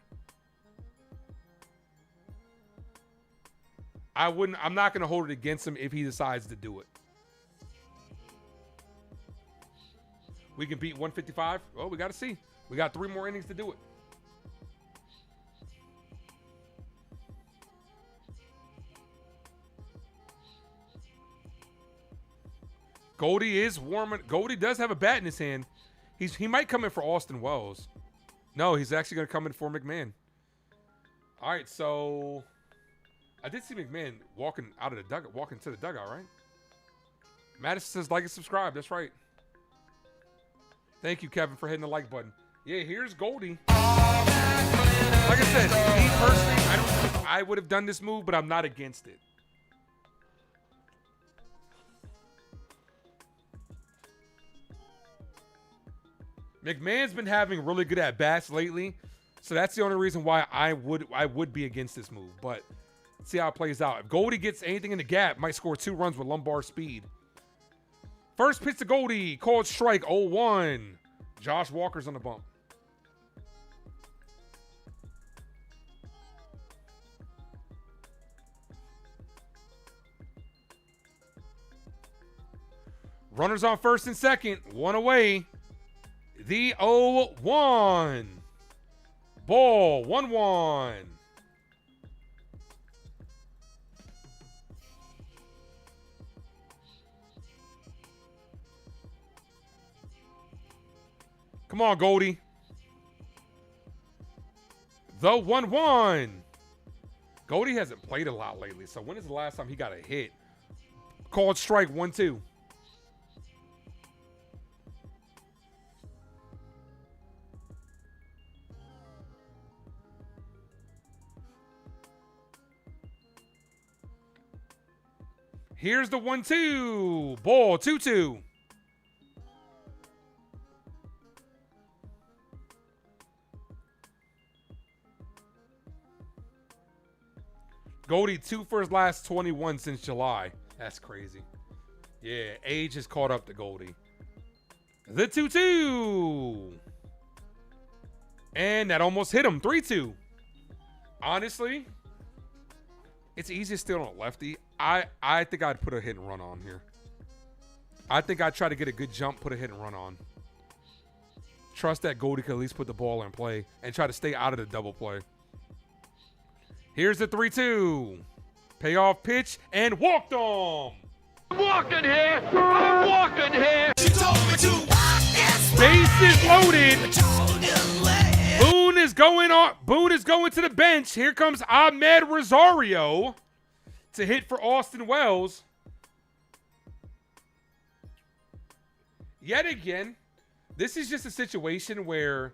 I'm not going to hold it against him if he decides to do it. We can beat 155. Oh, we got to see. We got 3 more innings to do it. Goldie is warming. Goldie does have a bat in his hand. He might come in for Austin Wells. No, he's actually going to come in for McMahon. All right, so I did see McMahon walking to the dugout, right? Madison says like and subscribe. That's right. Thank you, Kevin, for hitting the like button. Yeah, here's Goldie. Like I said, me personally, I don't think I would have done this move, but I'm not against it. McMahon's been having really good at-bats lately, so that's the only reason why I would be against this move. But let's see how it plays out. If Goldie gets anything in the gap, might score 2 runs with lumbar speed. First pitch to Goldie, called strike 0-1. Josh Walker's on the bump. Runners on first and second, 1 away. The 0-1. Ball, 1-1. Come on, Goldie. The 1-1. Goldie hasn't played a lot lately, so when is the last time he got a hit? Called strike 1-2. Here's the 1-2. Ball, 2-2. Goldie 2 for his last 21 since July. That's crazy. Yeah, age has caught up to Goldie. The 2-2. And that almost hit him. 3-2. Honestly, it's easy to steal on a lefty. I think I'd put a hit and run on here. I think I'd try to get a good jump, put a hit and run on. Trust that Goldie could at least put the ball in play and try to stay out of the double play. Here's the 3-2. Payoff pitch and walked on. I'm walking here. I'm walking here. She told me to walk this Bases loaded. Boone is going on. Boone is going to the bench. Here comes Ahmed Rosario to hit for Austin Wells. Yet again, this is just a situation where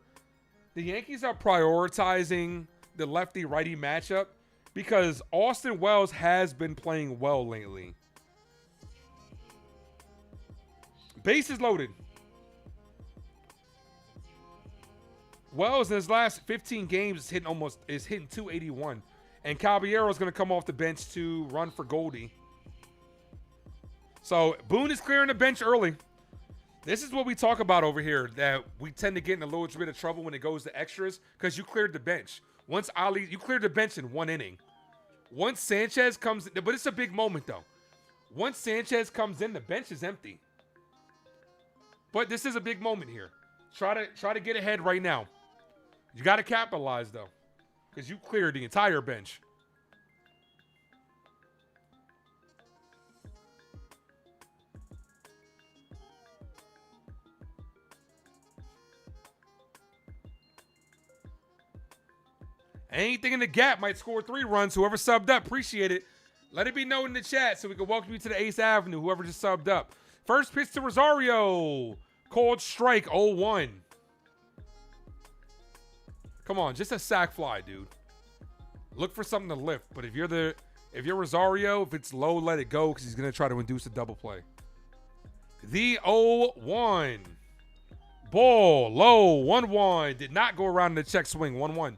the Yankees are prioritizing the lefty-righty matchup because Austin Wells has been playing well lately. Bases loaded. Wells in his last 15 games is hitting 281, and Caballero is going to come off the bench to run for Goldie. So Boone is clearing the bench early. This is what we talk about over here, that we tend to get in a little bit of trouble when it goes to extras because you cleared the bench. Once Ali, you cleared the bench in 1 inning. Once Sanchez comes in, but it's a big moment though. Once Sanchez comes in, the bench is empty. But this is a big moment here. Try to get ahead right now. You got to capitalize though, because you cleared the entire bench. Anything in the gap might score 3 runs. Whoever subbed up, appreciate it. Let it be known in the chat so we can welcome you to the Ace Avenue, whoever just subbed up. First pitch to Rosario. Called strike, 0-1. Come on, just a sac fly, dude. Look for something to lift. But if you're Rosario, if it's low, let it go because he's going to try to induce a double play. The 0-1. Ball, low, 1-1. Did not go around in the check swing, 1-1.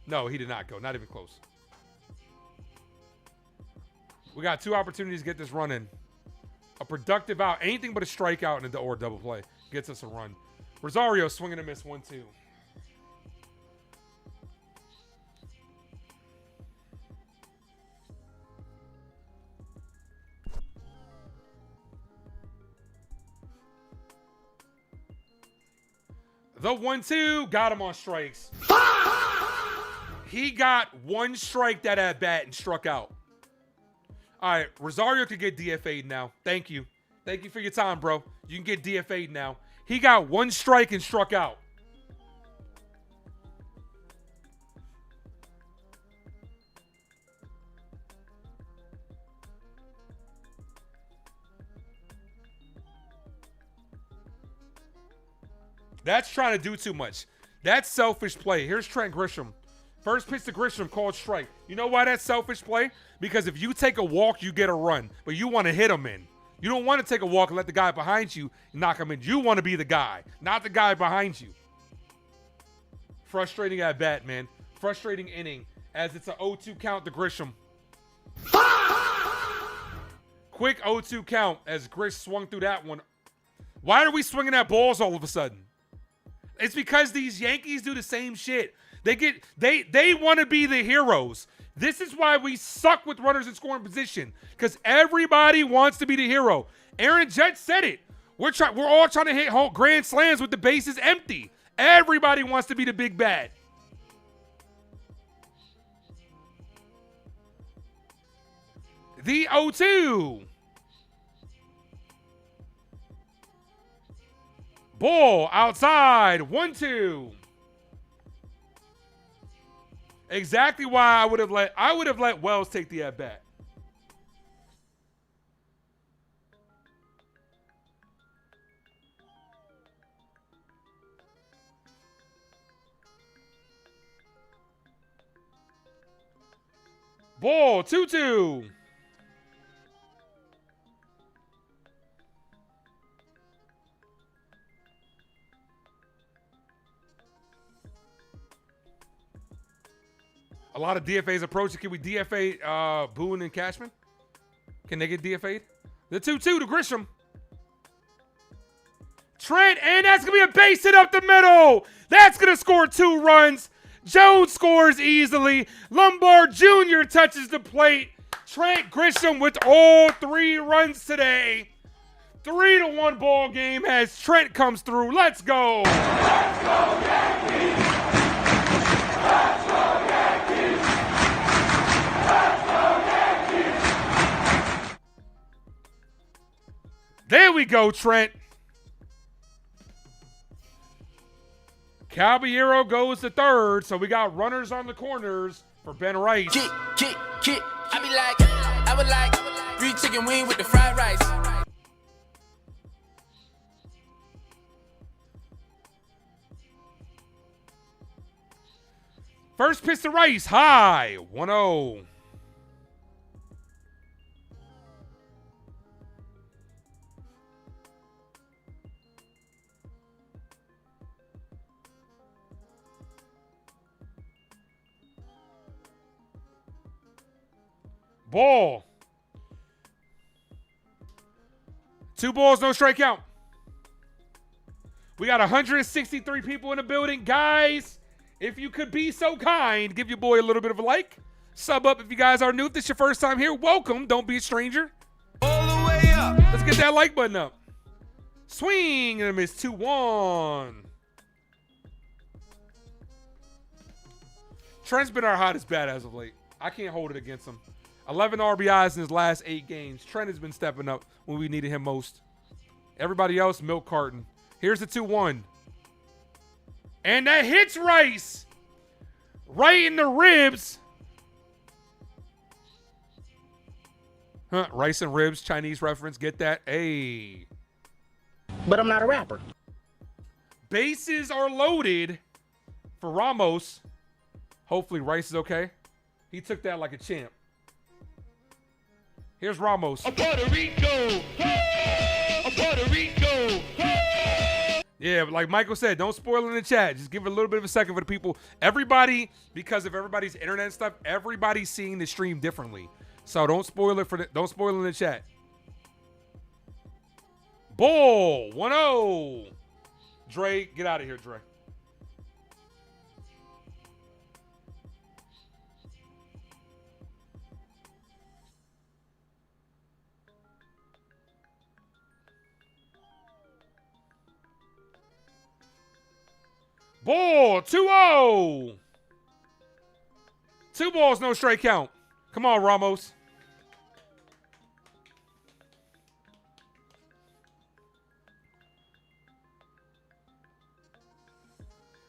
No, he did not go. Not even close. We got 2 opportunities to get this run in. A productive out. Anything but a strikeout and or a double play gets us a run. Rosario swinging and miss 1-2. The 1-2 got him on strikes. He got 1 strike that at bat and struck out. All right, Rosario could get DFA'd now. Thank you. Thank you for your time, bro. You can get DFA'd now. He got 1 strike and struck out. That's trying to do too much. That's selfish play. Here's Trent Grisham. First pitch to Grisham, called strike. You know why that's selfish play? Because if you take a walk, you get a run. But you want to hit him in. You don't want to take a walk and let the guy behind you knock him in. You want to be the guy, not the guy behind you. Frustrating at bat, man. Frustrating inning as it's an 0-2 count to Grisham. Quick 0-2 count as Grish swung through that one. Why are we swinging at balls all of a sudden? It's because these Yankees do the same shit. They want to be the heroes. This is why we suck with runners in scoring position, because everybody wants to be the hero. Aaron Judge said it. We're all trying to hit grand slams with the bases empty. Everybody wants to be the big bad. The 0-2. Ball outside, 1-2. Exactly why I would have let Wells take the at bat. Ball, 2-2. A lot of DFAs approaching. Can we DFA Boone and Cashman? Can they get DFA'd? The 2-2 to Grisham. Trent, and that's going to be a base hit up the middle. That's going to score 2 runs. Jones scores easily. Lombard Jr. touches the plate. Trent Grisham with all 3 runs today. 3-1 ball game as Trent comes through. Let's go. Let's go, Yankees! Let's go, Yankees! Let's go, Yankees! There we go, Trent. Caballero goes to third, so we got runners on the corners for Ben Rice. Kick. I would like 3 chicken wings with the fried rice. First pitch to Rice, high, 1-0. Ball. 2 balls, no strikeout. We got 163 people in the building. Guys, if you could be so kind, give your boy a little bit of a like. Sub up if you guys are new. If this is your first time here, welcome. Don't be a stranger. All the way up. Let's get that like button up. Swing and a miss, 2-1. Trent's been our hottest bat as of late. I can't hold it against him. 11 RBIs in his last 8 games. Trent has been stepping up when we needed him most. Everybody else, milk carton. Here's the 2-1. And that hits Rice. Right in the ribs. Huh, Rice and ribs, Chinese reference. Get that? Hey. But I'm not a rapper. Bases are loaded for Ramos. Hopefully Rice is okay. He took that like a champ. Here's Ramos. A Puerto Rico! A Puerto Rico! Yeah, like Michael said, don't spoil it in the chat. Just give it a little bit of a second for the people. Everybody, because of everybody's internet stuff, everybody's seeing the stream differently. So don't spoil it don't spoil it in the chat. Ball, 1-0. Dre, get out of here, Dre. Ball, 2-0. 2 balls, no strike count. Come on, Ramos.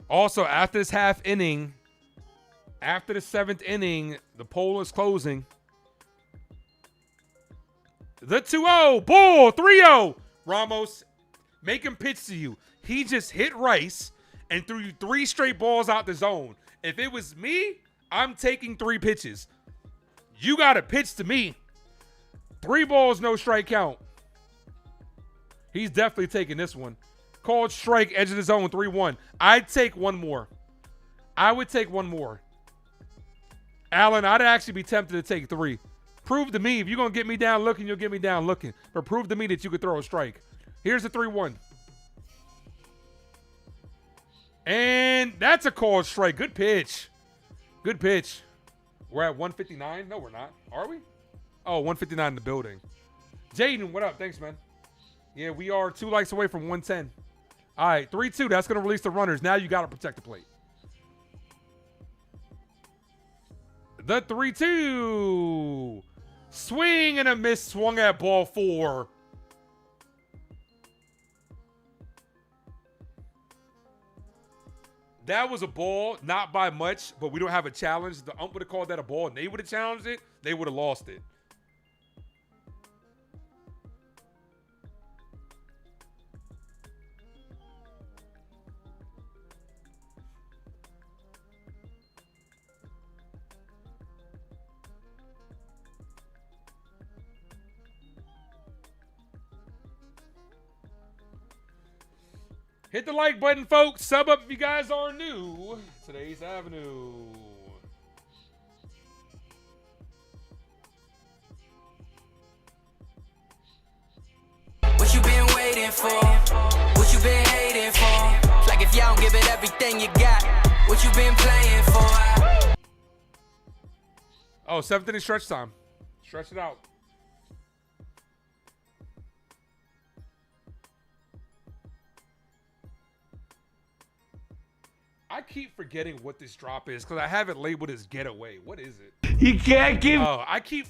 Also, after this half inning, after the 7th inning, the poll is closing. The 2-0, ball, 3-0. Ramos, make him pitch to you. He just hit Rice and threw you 3 straight balls out the zone. If it was me, I'm taking 3 pitches. You got to pitch to me. 3 balls, no strike count. He's definitely taking this one. Called strike, edge of the zone, 3-1. I'd take 1 more. I would take 1 more. Allen, I'd actually be tempted to take 3. Prove to me, if you're going to get me down looking, you'll get me down looking. But prove to me that you could throw a strike. Here's the 3-1. And that's a called strike. Good pitch. Good pitch. We're at 159? No, we're not. Are we? Oh, 159 in the building. Jaden, what up? Thanks, man. Yeah, we are 2 likes away from 110. All right, 3-2. That's going to release the runners. Now you got to protect the plate. The 3-2. Swing and a miss. Swung at ball 4. That was a ball, not by much, but we don't have a challenge. The ump would have called that a ball, and they would have challenged it. They would have lost it. Hit the like button, folks. Sub up if you guys are new. Today's Avenue. waiting for? What you been hating for? Like if y'all don't give it everything you got, what you been playing for? Oh, 7th inning stretch time. Stretch it out. I keep forgetting what this drop is because I have it labeled as getaway. What is it? You can't give. Oh, I keep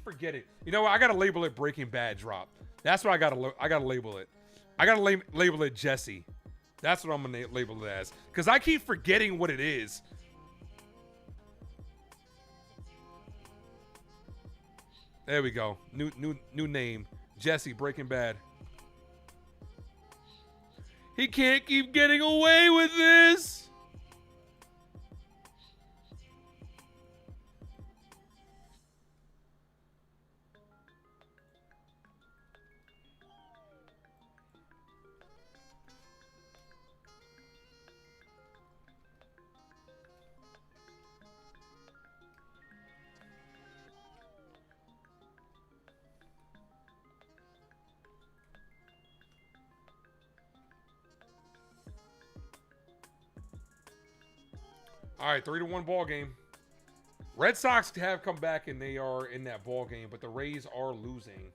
forgetting. You know what? I gotta label it Breaking Bad drop. That's what I gotta label it. I gotta label it Jesse. That's what I'm gonna label it as because I keep forgetting what it is. There we go. New name. Jesse, Breaking Bad. He can't keep getting away with this. All right, 3-1 ball game. Red Sox have come back and they are in that ball game, but the Rays are losing.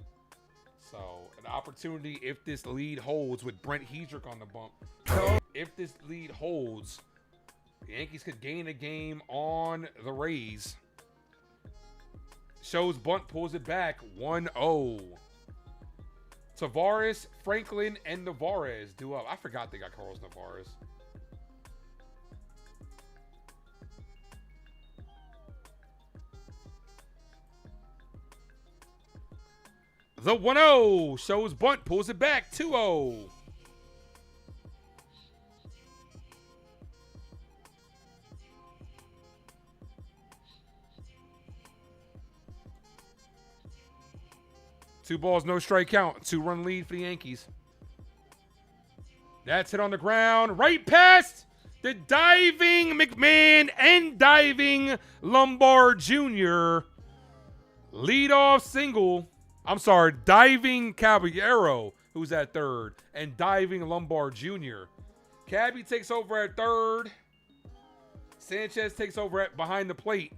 So an opportunity if this lead holds with Brent Hedrick on the bump. If this lead holds, the Yankees could gain a game on the Rays. Shows bunt, pulls it back, 1-0. Tavares, Franklin, and Navarez do up. I forgot they got Carlos Navarez. The 1-0 shows bunt, pulls it back, 2-0. Two balls, no strike count. 2-run lead for the Yankees. That's hit on the ground. Right past the diving McMahon and diving Lombard Jr. Leadoff single. I'm sorry, diving Caballero, who's at third, and diving Lombard Jr. Cabby takes over at third. Sanchez takes over at behind the plate.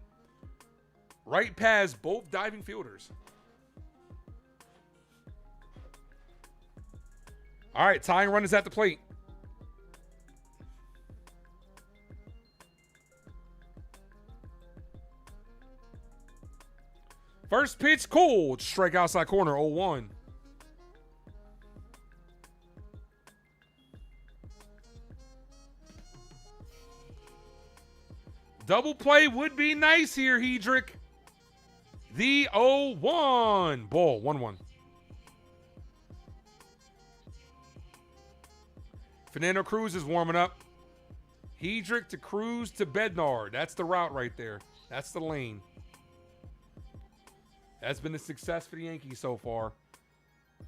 Right past both diving fielders. All right, tying run is at the plate. First pitch, cold. Strike outside corner, 0-1. Double play would be nice here, Hedrick. The 0-1. Ball, 1-1. Fernando Cruz is warming up. Hedrick to Cruz to Bednar. That's the route right there. That's the lane. That's been a success for the Yankees so far.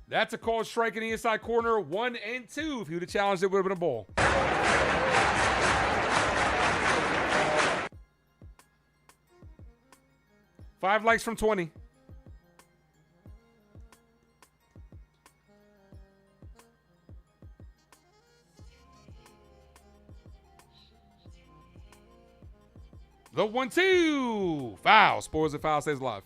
That's a called strike in the inside corner, 1 and 2. If he would have challenged it, would have been a ball. 5 likes from 20. The 1-2. Foul. Spoils the foul, stays alive.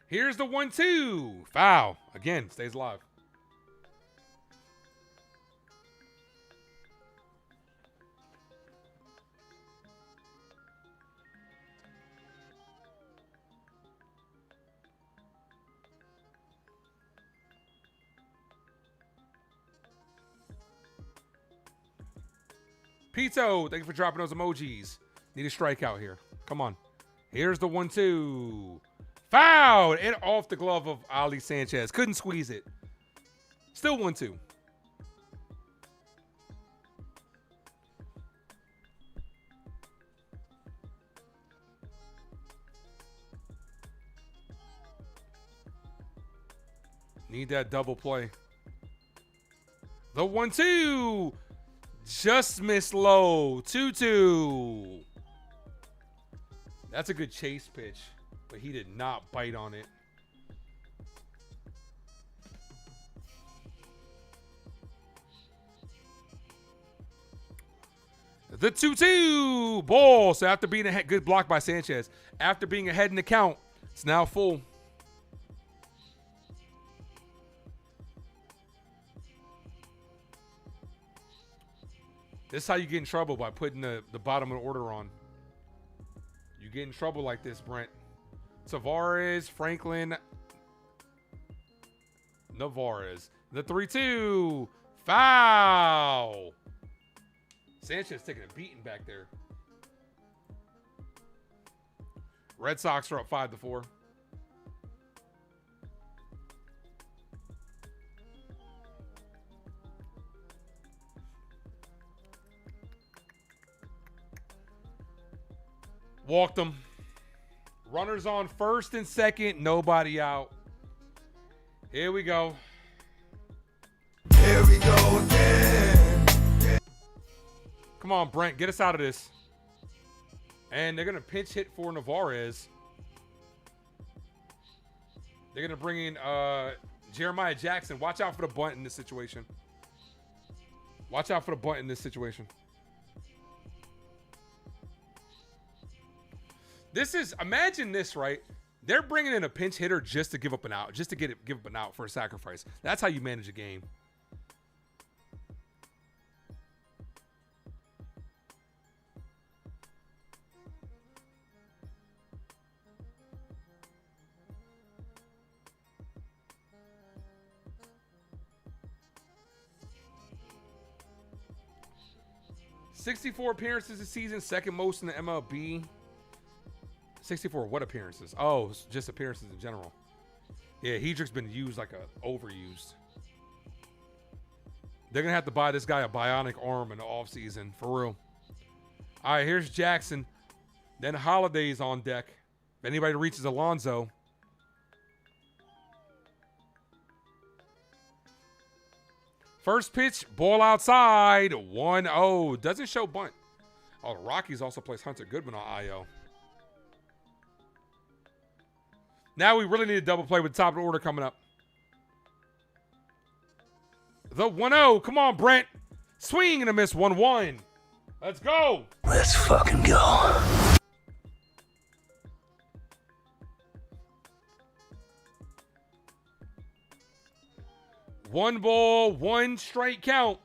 Here's the 1-2. Foul. Again, stays alive. Pito, thank you for dropping those emojis. Need a strikeout here. Come on. Here's the 1-2. Fouled and off the glove of Ali Sanchez. Couldn't squeeze it. Still 1-2. Need that double play. The 1-2. Just missed low. 2-2. That's a good chase pitch, but he did not bite on it. The 2-2 ball. So after being ahead, good block by Sanchez. After being ahead in the count, it's now full. This is how you get in trouble, by putting the bottom of the order on. You get in trouble like this, Brent. Tavares, Franklin, Navarez. The 3-2. Foul. Sanchez taking a beating back there. Red Sox are up 5-4. Walked them. Runners on first and second. Nobody out. Here we go. Here we go again. Come on, Brent. Get us out of this. And they're going to pinch hit for Navarez. They're going to bring in Jeremiah Jackson. Watch out for the bunt in this situation. Watch out for the bunt in this situation. This is, imagine this, right? They're bringing in a pinch hitter just to give up an out, just to give up an out for a sacrifice. That's how you manage a game. $64 appearances this season, second most in the MLB. 64 what appearances? Oh, it's just appearances in general. Yeah, Hedrick's been used like overused. They're going to have to buy this guy a bionic arm in the offseason, for real. All right, here's Jackson. Then Holiday's on deck. If anybody reaches Alonso. First pitch, ball outside, 1-0. Doesn't show bunt. Oh, the Rockies also place Hunter Goodman on IO. Now we really need a double play with top of the order coming up. The 1-0. Come on, Brent. Swing and a miss. 1-1. Let's go. Let's fucking go. One ball, one strike count.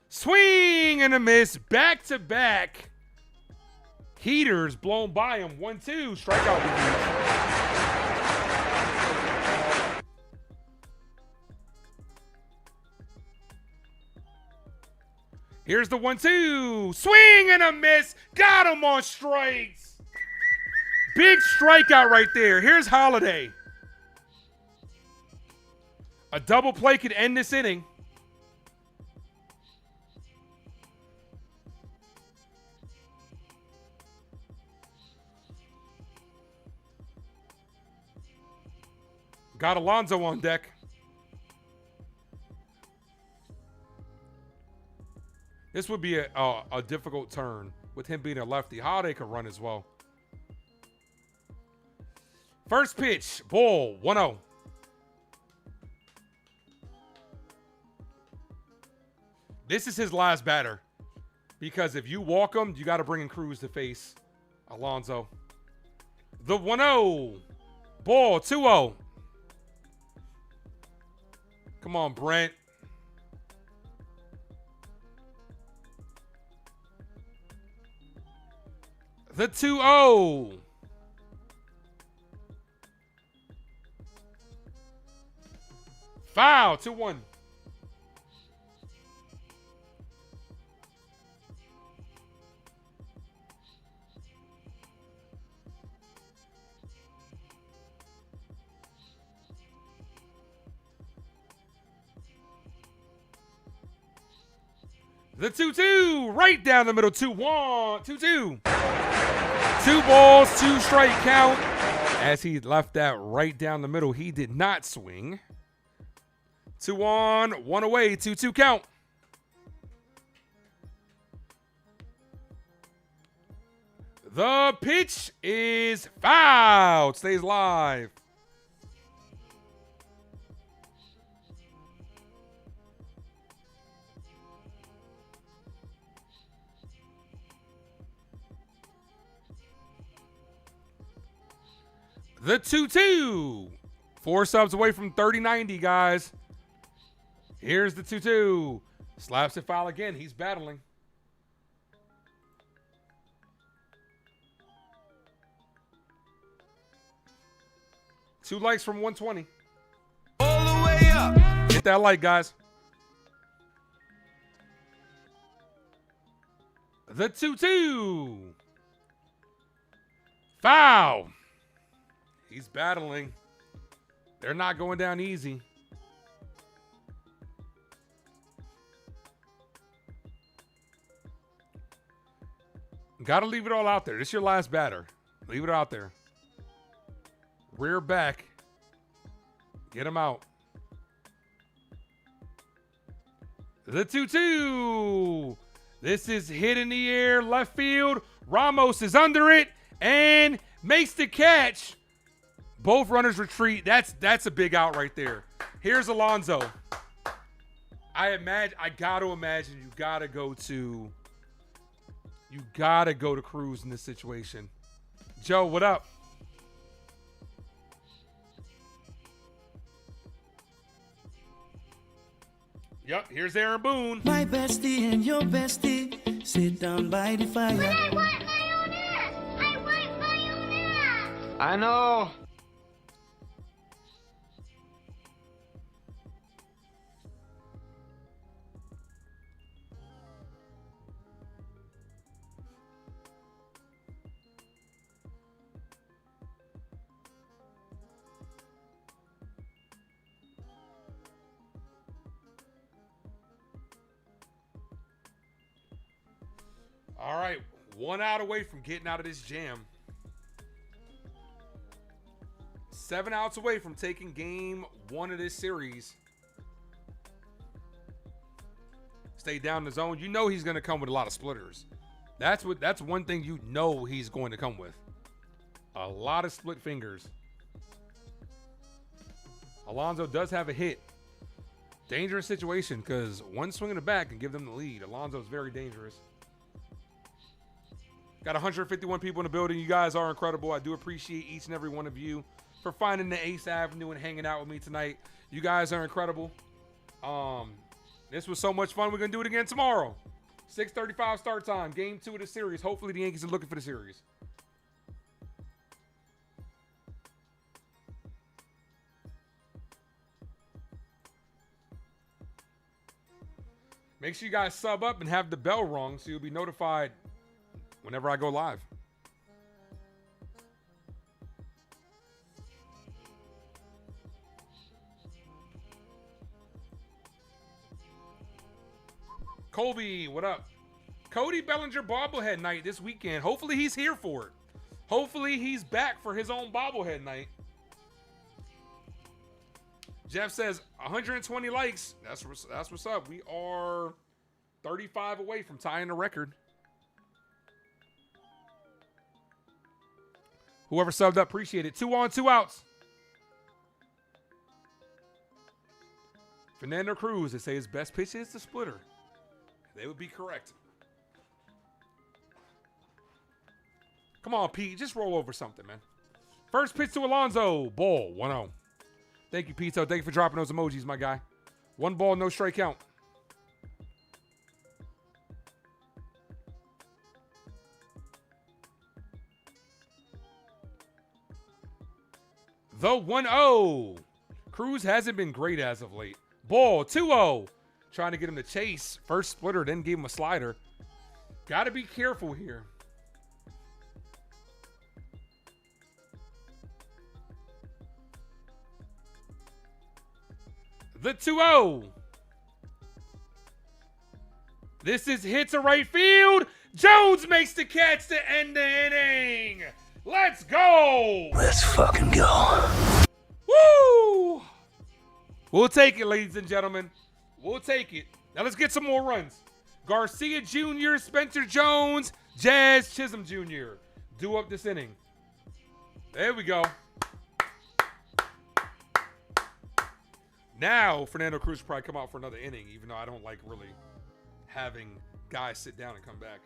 Swing and a miss. Back to back. Heaters blown by him. 1-2. Strikeout. Here's the 1-2. Swing and a miss. Got him on strikes. Big strikeout right there. Here's Holiday. A double play could end this inning. Got Alonso on deck. This would be a difficult turn with him being a lefty. Holiday could run as well. First pitch, ball, 1-0. This is his last batter. Because if you walk him, you got to bring in Cruz to face Alonso. The 1-0. Ball, 2-0. Come on, Brent. The 2-0. Foul, 2-1. The 2-2, right down the middle, 2-1, 2-2. 2 balls, 2 strike count. As he left that right down the middle, he did not swing. 2 on, 1 away, 2-2 count. The pitch is fouled. Stays live. The 2-2. 4 subs away from 30-90, guys. Here's the 2-2. Slaps it foul again. He's battling. Two likes from 120. All the way up. Hit that like, guys. The 2-2. Foul. He's battling. They're not going down easy. Got to leave it all out there. This is your last batter. Leave it out there. Rear back. Get him out. The 2-2. This is hit in the air, left field. Ramos is under it and makes the catch. Both runners retreat. That's a big out right there. Here's Alonso. I got to imagine you got to go to Cruz in this situation. Joe, what up? Yep, here's Aaron Boone. My bestie and your bestie sit down by the fire. But I want my own ass. I want my own ass. I know. All right, 1 out away from getting out of this jam. 7 outs away from taking game 1 of this series. Stay down in the zone. You know he's going to come with a lot of splitters. That's one thing you know he's going to come with. A lot of split fingers. Alonso does have a hit. Dangerous situation because one swing in the back can give them the lead. Alonso's very dangerous. Got 151 people in the building. You guys are incredible. I do appreciate each and every one of you for finding the Ace Avenue and hanging out with me tonight. You guys are incredible. This was so much fun. We're going to do it again tomorrow. 6:35 start time. Game 2 of the series. Hopefully the Yankees are looking for the series. Make sure you guys sub up and have the bell rung so you'll be notified whenever I go live. Colby, what up? Cody Bellinger bobblehead night this weekend. Hopefully he's here for it. Hopefully he's back for his own bobblehead night. Jeff says 120 likes. That's what's up. We are 35 away from tying the record. Whoever subbed up, appreciate it. 2 on, 2 outs. Fernando Cruz, they say his best pitch is the splitter. They would be correct. Come on, Pete. Just roll over something, man. First pitch to Alonso. Ball, 1-0. Thank you, Pete. Thank you for dropping those emojis, my guy. 1 ball, no strike count. The 1-0. Cruz hasn't been great as of late. Ball, 2-0. Trying to get him to chase. First splitter, then gave him a slider. Got to be careful here. The 2-0. This is hit to right field. Jones makes the catch to end the inning. Let's go. Let's fucking go. Woo! We'll take it, ladies and gentlemen. We'll take it. Now let's get some more runs. Garcia Jr., Spencer Jones, Jazz Chisholm Jr. Do up this inning. There we go. Now, Fernando Cruz will probably come out for another inning, even though I don't like really having guys sit down and come back.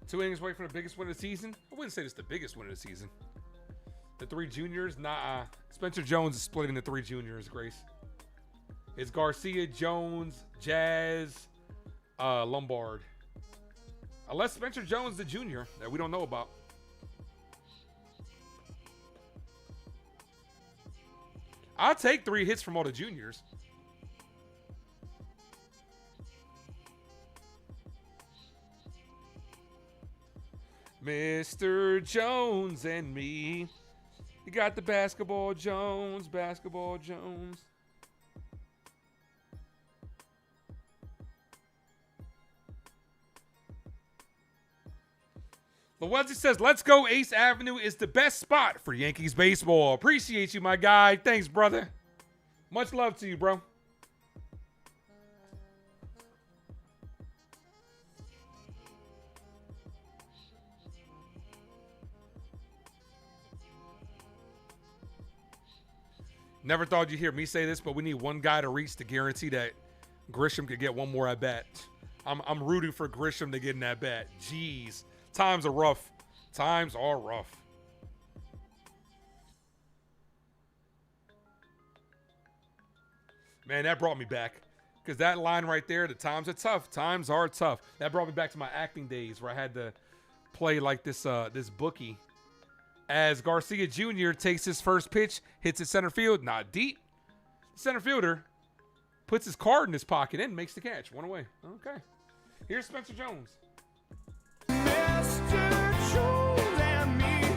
Two innings away from the biggest win of the season. I wouldn't say this is the biggest win of the season. The three juniors, nah. Spencer Jones is splitting the three juniors, Grace. It's Garcia, Jones, Jazz, Lombard. Unless Spencer Jones, the junior, that we don't know about. I'll take 3 hits from all the juniors. Mr. Jones and me. You got the basketball Jones, basketball Jones. Lewelzy says, let's go. Ace Avenue is the best spot for Yankees baseball. Appreciate you, my guy. Thanks, brother. Much love to you, bro. Never thought you'd hear me say this, but we need one guy to reach to guarantee that Grisham could get one more at bat. I'm rooting for Grisham to get in that bat. Jeez. Times are rough. Times are rough. Man, that brought me back. Because that line right there, the times are tough. Times are tough. That brought me back to my acting days where I had to play like this this bookie. As Garcia Jr. takes his first pitch, hits it center field, not deep. Center fielder puts his card in his pocket and makes the catch. One away. Okay. Here's Spencer Jones. Mr. Jones and me.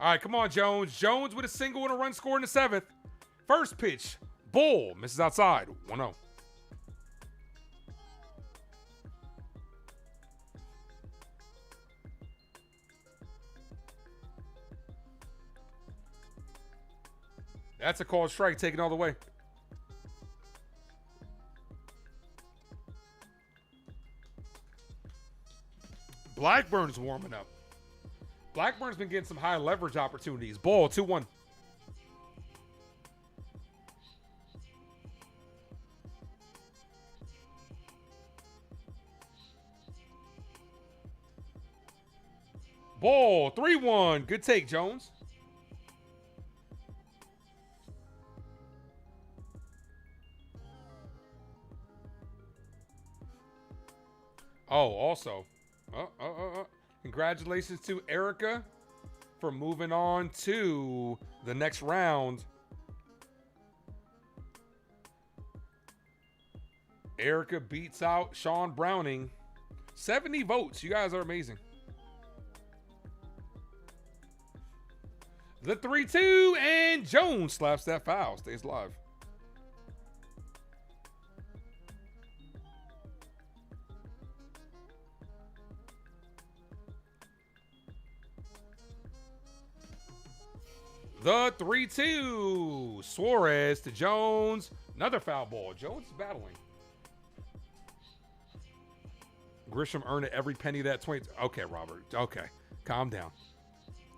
All right, come on, Jones. Jones with a single and a run scored in the 7th. First pitch, Bull misses outside, 1-0. That's a called strike, taken all the way. Blackburn's warming up. Blackburn's been getting some high leverage opportunities. Ball, 2-1. Ball, 3-1. Good take, Jones. Oh, also, congratulations to Erica for moving on to the next round. Erica beats out Sean Browning. 70 votes. You guys are amazing. The 3-2, and Jones slaps that foul. Stays alive. The 3-2. Suarez to Jones. Another foul ball. Jones is battling. Grisham earned every penny of that 20. Okay, Robert. Okay. Calm down.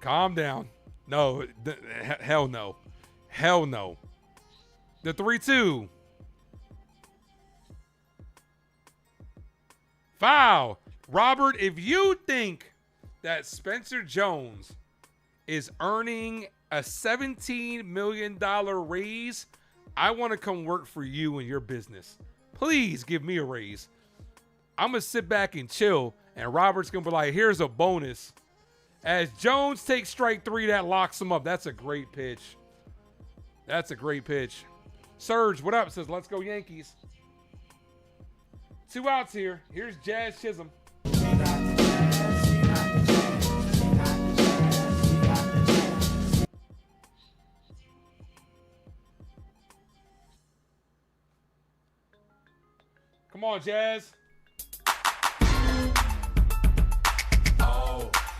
Calm down. No. Hell no. Hell no. The 3-2. Foul. Robert, if you think that Spencer Jones is earning a $17 million raise, I want to come work for you and your business. Please give me a raise. I'm going to sit back and chill, and Robert's going to be like, here's a bonus. As Jones takes strike 3, that locks him up. That's a great pitch. That's a great pitch. Surge, what up? Says, let's go Yankees. 2 outs here. Here's Jazz Chisholm. Come on, Jazz.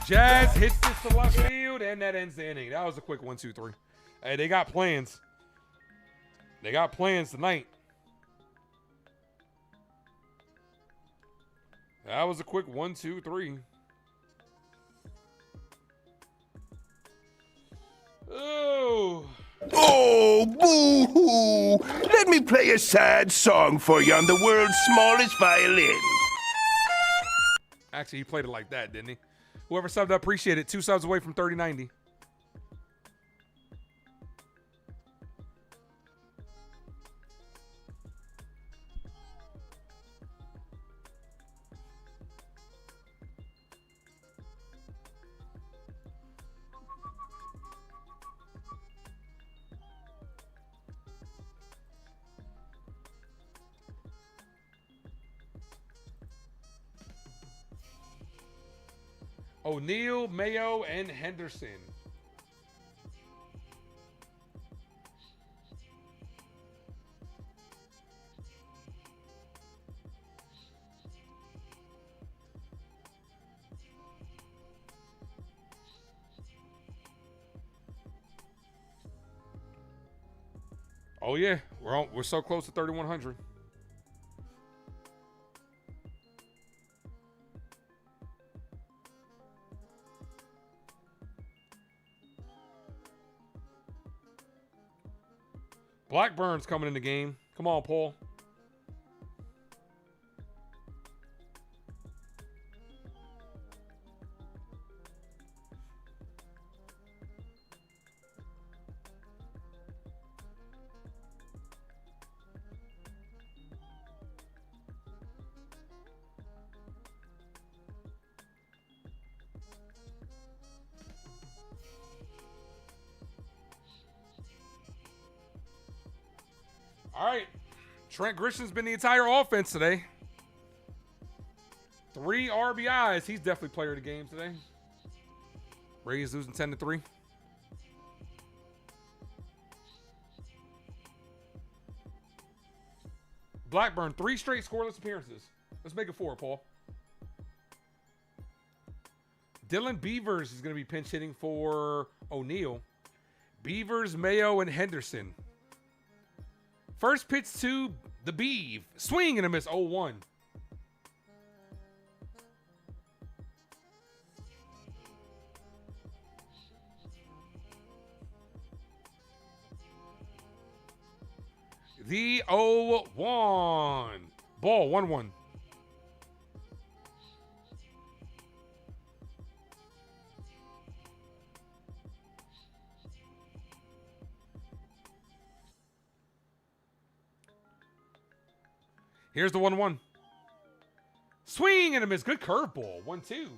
Jazz hits this to left field, and that ends the inning. That was a quick 1, 2, 3. Hey, they got plans. They got plans tonight. That was a quick 1, 2, 3. Oh. Oh, boo-hoo! Let me play a sad song for you on the world's smallest violin. Actually, he played it like that, didn't he? Whoever subbed, I appreciate it. 2 subs away from 3090. O'Neal, Mayo, and Henderson. Oh yeah, we're so close to 3,100. Blackburn's coming in the game. Come on, Paul. All right. Trent Grisham's been the entire offense today. 3 RBIs. He's definitely player of the game today. Rays losing 10-3. Blackburn, 3 straight scoreless appearances. Let's make it 4, Paul. Dylan Beavers is going to be pinch hitting for O'Neal. Beavers, Mayo, and Henderson. First pitch to the Beeve. Swing and a miss, 0-1. The 0-1. Ball, 1-1. Here's the 1-1. Swing and a miss. Good curveball. 1-2.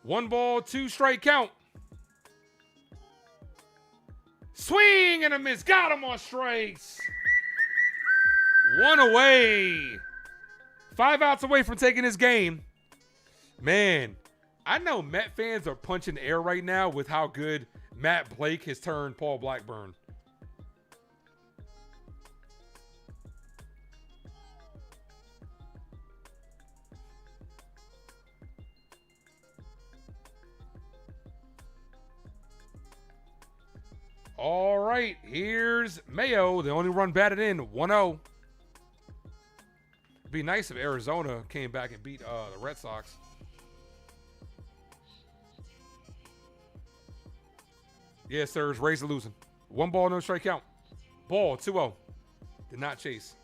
One ball, 2 strike count. Swing and a miss. Got him on strikes. 1 away. 5 outs away from taking this game. Man, I know Met fans are punching air right now with how good Matt Blake has turned Paul Blackburn. All right, here's Mayo. The only run batted in, 1-0. Be nice if Arizona came back and beat the Red Sox. Yeah, Serge, Rays are losing. 1 ball, no strike count. Ball, 2-0. Did not chase.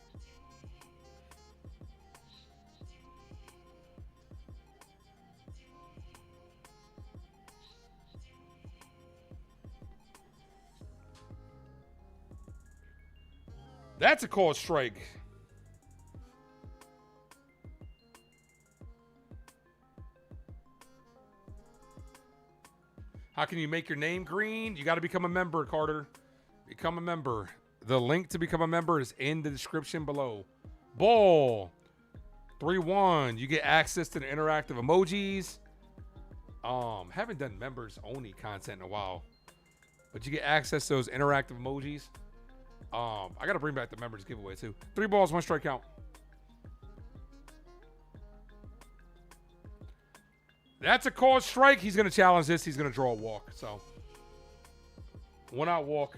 That's a called strike. How can you make your name green? You got to become a member, Carter. Become a member. The link to become a member is in the description below. Ball. 3-1. You get access to the interactive emojis. Haven't done members only content in a while, but you get access to those interactive emojis. I got to bring back the members giveaway too. 3 balls, 1 strike count. That's a called strike. He's going to challenge this. He's going to draw a walk. So 1 out walk.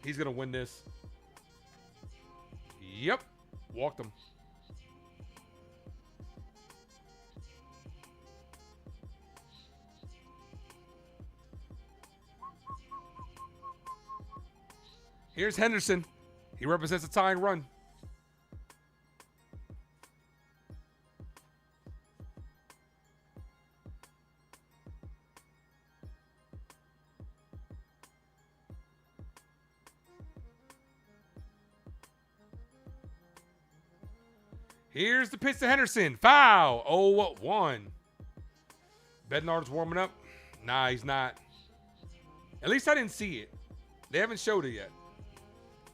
He's going to win this. Yep. Walked him. Here's Henderson. He represents a tying run. Here's the pitch to Henderson. Foul. 0-1. Bednard's warming up. Nah, he's not. At least I didn't see it. They haven't showed it yet.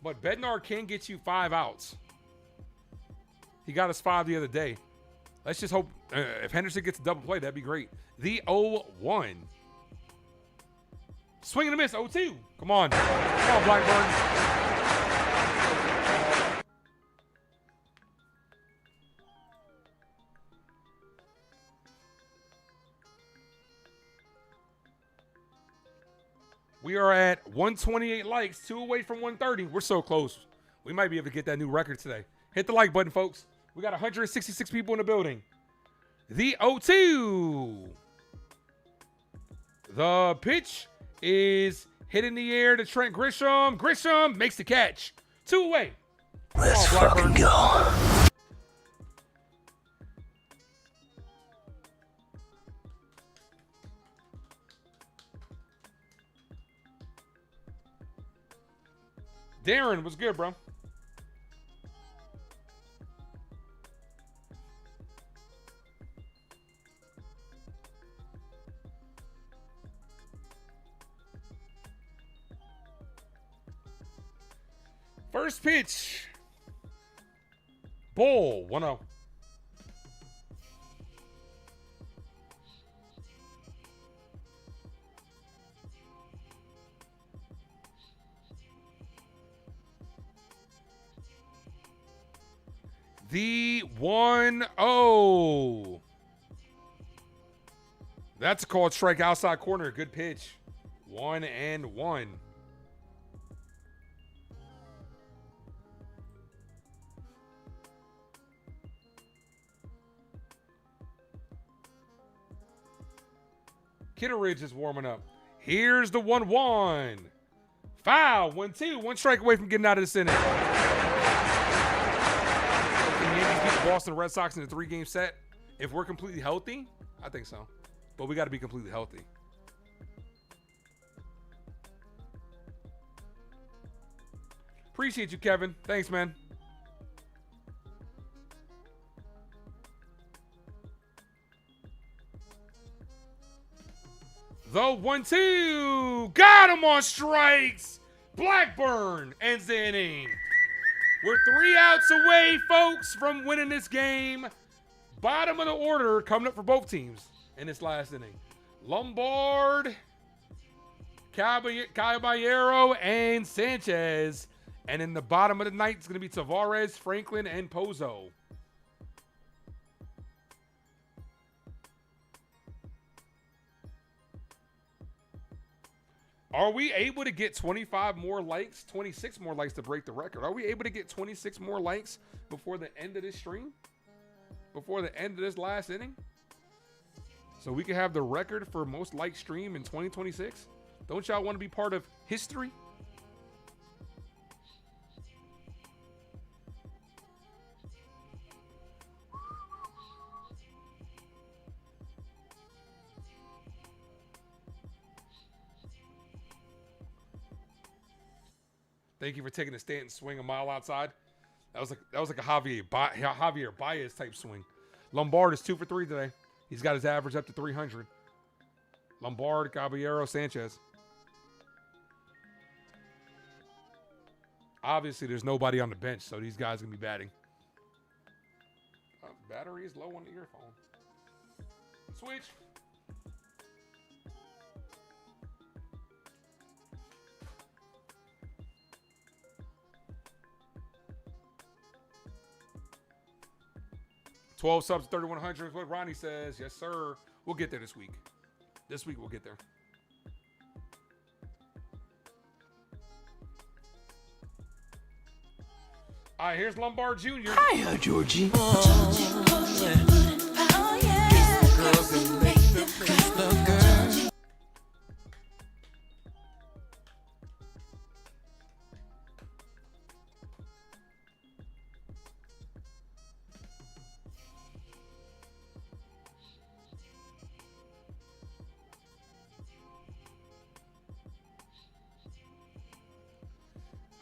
But Bednard can get you 5 outs. He got us 5 the other day. Let's just hope if Henderson gets a double play, that'd be great. The 0-1. Swing and a miss. 0-2. Come on. Come on, Blackburn. We are at 128 likes, 2 away from 130. We're so close. We might be able to get that new record today. Hit the like button, folks. We got 166 people in the building. The 0-2. The pitch is hit in the air to Trent Grisham. Grisham makes the catch. 2 away. Let's fucking go. Darren, what's good, bro? First pitch. Ball. 1-0. The 1-0. That's a called strike outside corner. Good pitch. 1-1. Kitteridge is warming up. Here's the 1-1. Foul. 1-2. 1 strike away from getting out of this inning. Boston Red Sox in a 3-game set. If we're completely healthy, I think so. But we got to be completely healthy. Appreciate you, Kevin. Thanks, man. The 1-2. Got him on strikes. Blackburn ends the inning. We're 3 outs away, folks, from winning this game. Bottom of the order coming up for both teams in this last inning. Lombard, Caballero, and Sanchez. And in the bottom of the ninth, it's going to be Tavares, Franklin, and Pozo. Are we able to get 25 more likes, 26 more likes to break the record? Are we able to get 26 more likes before the end of this stream? Before the end of this last inning? So we can have the record for most liked stream in 2026? Don't y'all want to be part of history? Thank you for taking a stand and swing a mile outside. That was like a Javier Baez type swing. Lombard is 2 for 3 today. He's got his average up to 300. Lombard, Caballero, Sanchez. Obviously, there's nobody on the bench, so these guys are going to be batting. Battery is low on the earphone. Switch. $12 subs, 3,100 is what Ronnie says. Yes, sir. We'll get there this week. This week we'll get there. All right, here's Lombard Jr. Hiya, Georgie.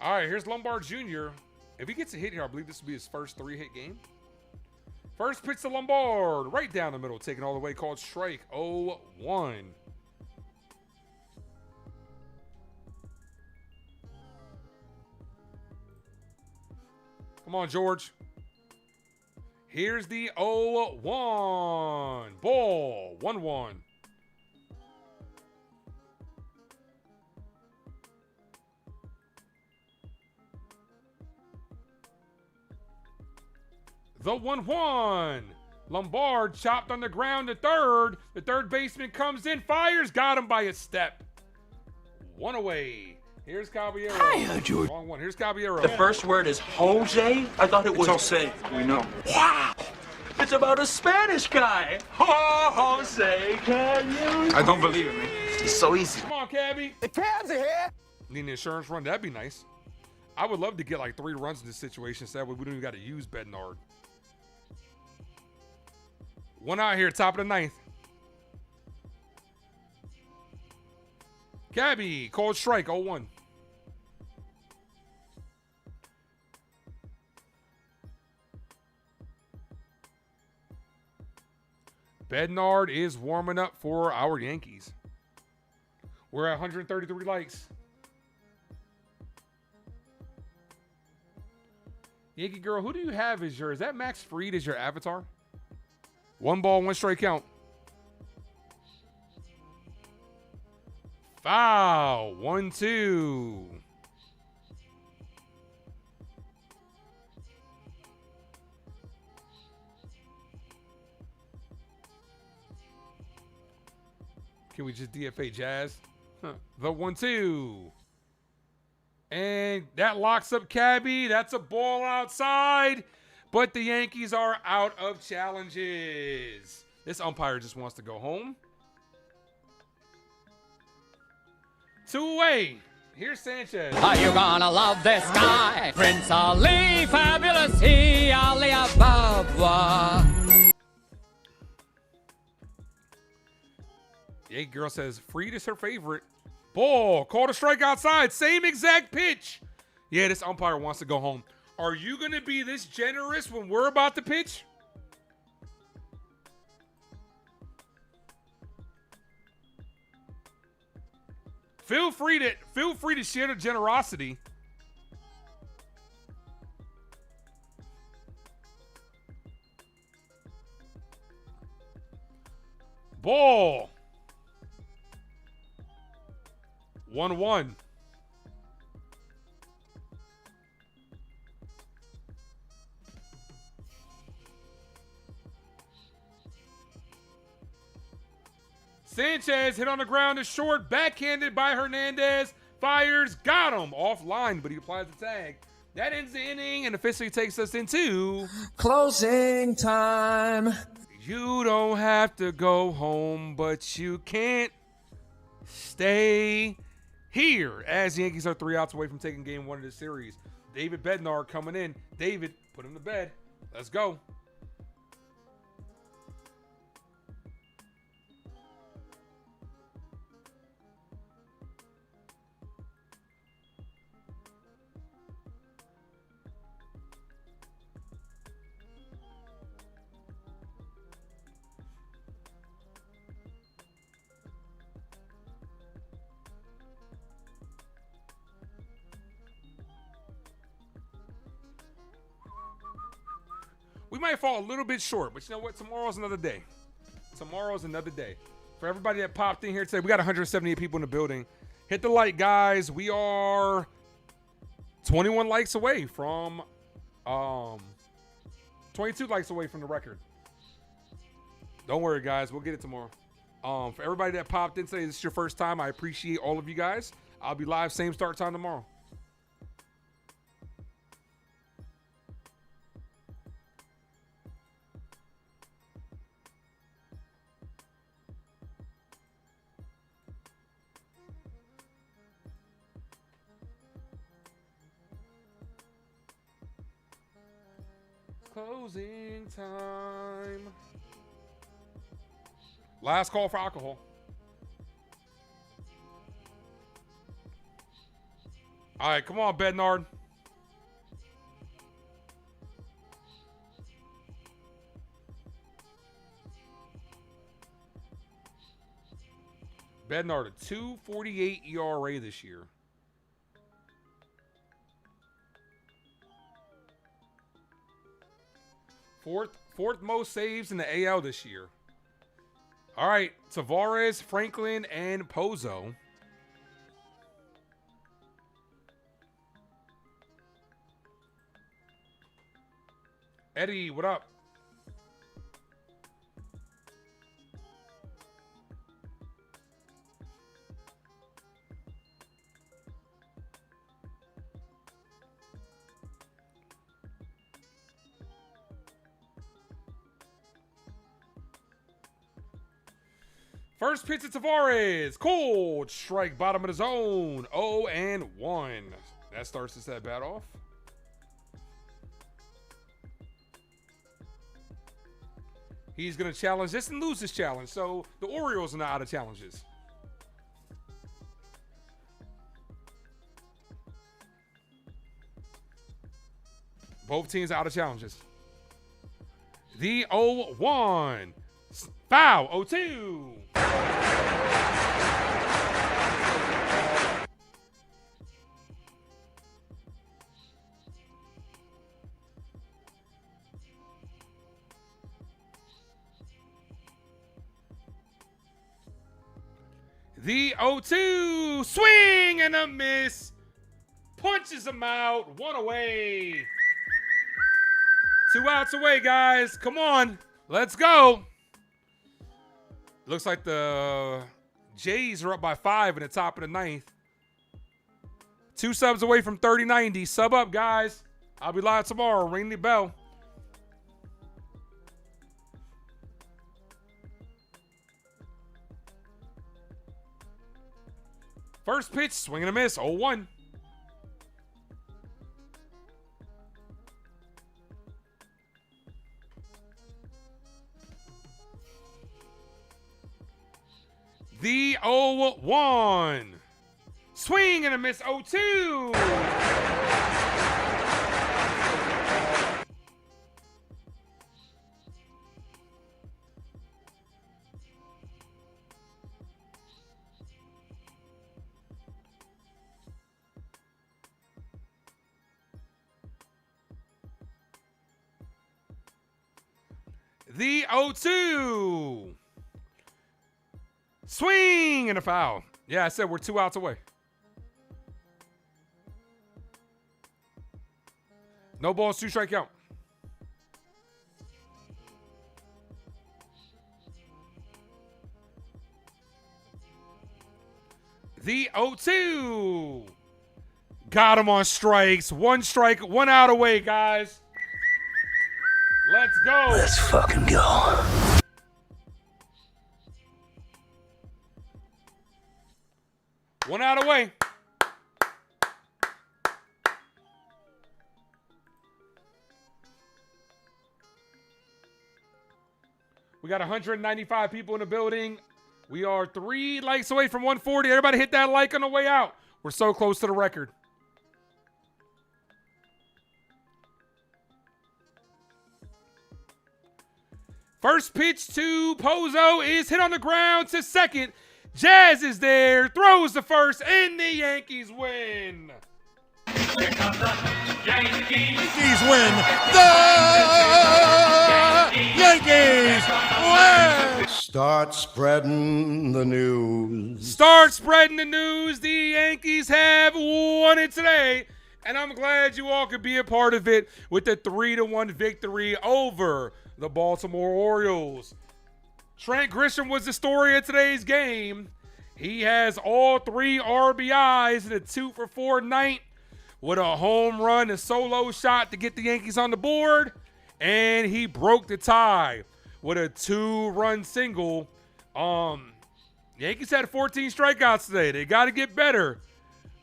All right, here's Lombard Jr. If he gets a hit here, I believe this will be his first 3-hit game. First pitch to Lombard, right down the middle, taken all the way, called strike 0-1. Come on, George. Here's the 0-1. Ball, 1-1. The 1-1. Lombard chopped on the ground to third. The third baseman comes in, fires, got him by a step. One away. Here's Caballero. Hiya, George. Wrong one. Here's Caballero. The first word is Jose? I thought it was Jose. We know. Wow. It's about a Spanish guy. Jose, can you? I don't believe it, man. It's so easy. Come on, Cabby. The cabs are here. Need an insurance run? That'd be nice. I would love to get like 3 runs in this situation so that way we don't even got to use Bednard. One out here, top of the 9th. Cabby, called strike, 0-1. Bednard is warming up for our Yankees. We're at 133 likes. Yankee girl, who do you have as your, is that Max Fried as your avatar? 1 ball, 1 strike count. Foul. 1-2. Can we just DFA Jazz? Huh. The 1-2. And that locks up Cabby. That's a ball outside. But the Yankees are out of challenges. This umpire just wants to go home. 2 away. Here's Sanchez. Are you gonna love this guy? Prince Ali, fabulous he, Ali Ababa. Yankee girl says Fried is her favorite. Ball. Called a strike outside. Same exact pitch. Yeah, this umpire wants to go home. Are you going to be this generous when we're about to pitch? Feel free to share the generosity. Ball. 1-1. Sanchez hit on the ground is short, backhanded by Hernandez, fires, got him offline, but he applies the tag. That ends the inning and officially takes us into closing time. You don't have to go home, but you can't stay here as the Yankees are 3 outs away from taking game 1 of the series. David Bednar coming in. David, put him to bed. Let's go. might fall a little bit short, but you know what? Tomorrow's another day. Tomorrow's another day. For everybody that popped in here today, we got 178 people in the building. Hit the like, guys. We are 21 likes away from 22 likes away from the record. Don't worry, guys. We'll get it tomorrow. For everybody that popped in today, this is your first time. I appreciate all of you guys. I'll be live, same start time tomorrow. Closing time. Last call for alcohol. All right, come on, Bednard. Bednard, a 2.48 ERA this year. Fourth most saves in the AL this year. All right, Tavares, Franklin, and Pozo. Eddie, what up? First pitch to Tavares. Cold strike, bottom of the zone. 0-1. That starts this at bat off. He's going to challenge this and lose this challenge. So the Orioles are not out of challenges. Both teams out of challenges. The 0-1. Foul. 0-2. The 0-2. Swing and a miss. Punches him out. One away. 2 outs away, guys. Come on. Let's go. Looks like the Jays are up by 5 in the top of the 9th. 2 subs away from 30-90. Sub up, guys. I'll be live tomorrow. Ring the bell. First pitch, swing and a miss. 0-1. The 0-1. Swing and a miss. 0-2. The 0-2. Swing and a foul. Yeah, I said we're 2 outs away. No balls, 2 strike count. The 0-2. Got him on strikes. 1 strike, 1 out away, guys. Let's go. Let's fucking go. One out away. We got 195 people in the building. We are 3 likes away from 140. Everybody hit that like on the way out. We're so close to the record. First pitch to Pozo is hit on the ground to second. Jazz is there, throws the first, and the Yankees win. Here comes the Yankees. Yankees win the Yankees win! Start spreading the news. Start spreading the news. The Yankees have won it today. And I'm glad you all could be a part of it with the 3-1 victory over the Baltimore Orioles. Trent Grisham was the story of today's game. He has all 3 RBIs in a 2-for-4 night with a home run, a solo shot to get the Yankees on the board. And he broke the tie with a 2-run single. Yankees had 14 strikeouts today. They got to get better.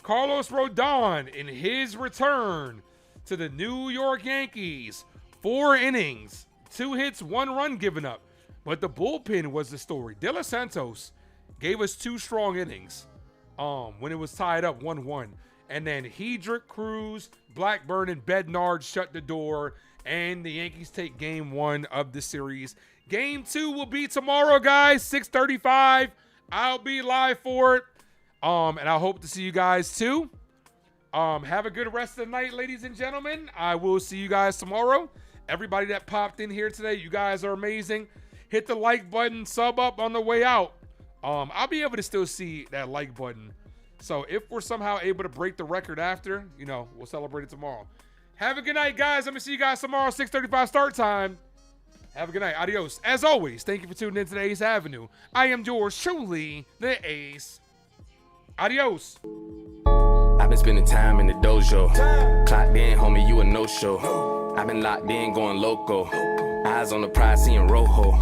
Carlos Rodon, in his return to the New York Yankees, 4 innings, 2 hits, 1 run given up. But the bullpen was the story. De Los Santos gave us 2 strong innings when it was tied up 1-1. And then Hedrick, Cruz, Blackburn, and Bednard shut the door. And the Yankees take game 1 of the series. Game 2 will be tomorrow, guys, 6:35. I'll be live for it. And I hope to see you guys too. Have a good rest of the night, ladies and gentlemen. I will see you guys tomorrow. Everybody that popped in here today, you guys are amazing. Hit the like button, sub up on the way out. I'll be able to still see that like button. So if we're somehow able to break the record after, we'll celebrate it tomorrow. Have a good night, guys. I'm going to see you guys tomorrow, 6:35 start time. Have a good night. Adios. As always, thank you for tuning in to the Ace Avenue. I am yours truly, the Ace. Adios. I've been spending time in the dojo. Clocked in, homie, you a no-show. I've been locked in, going loco. Eyes on the prize, seeing rojo.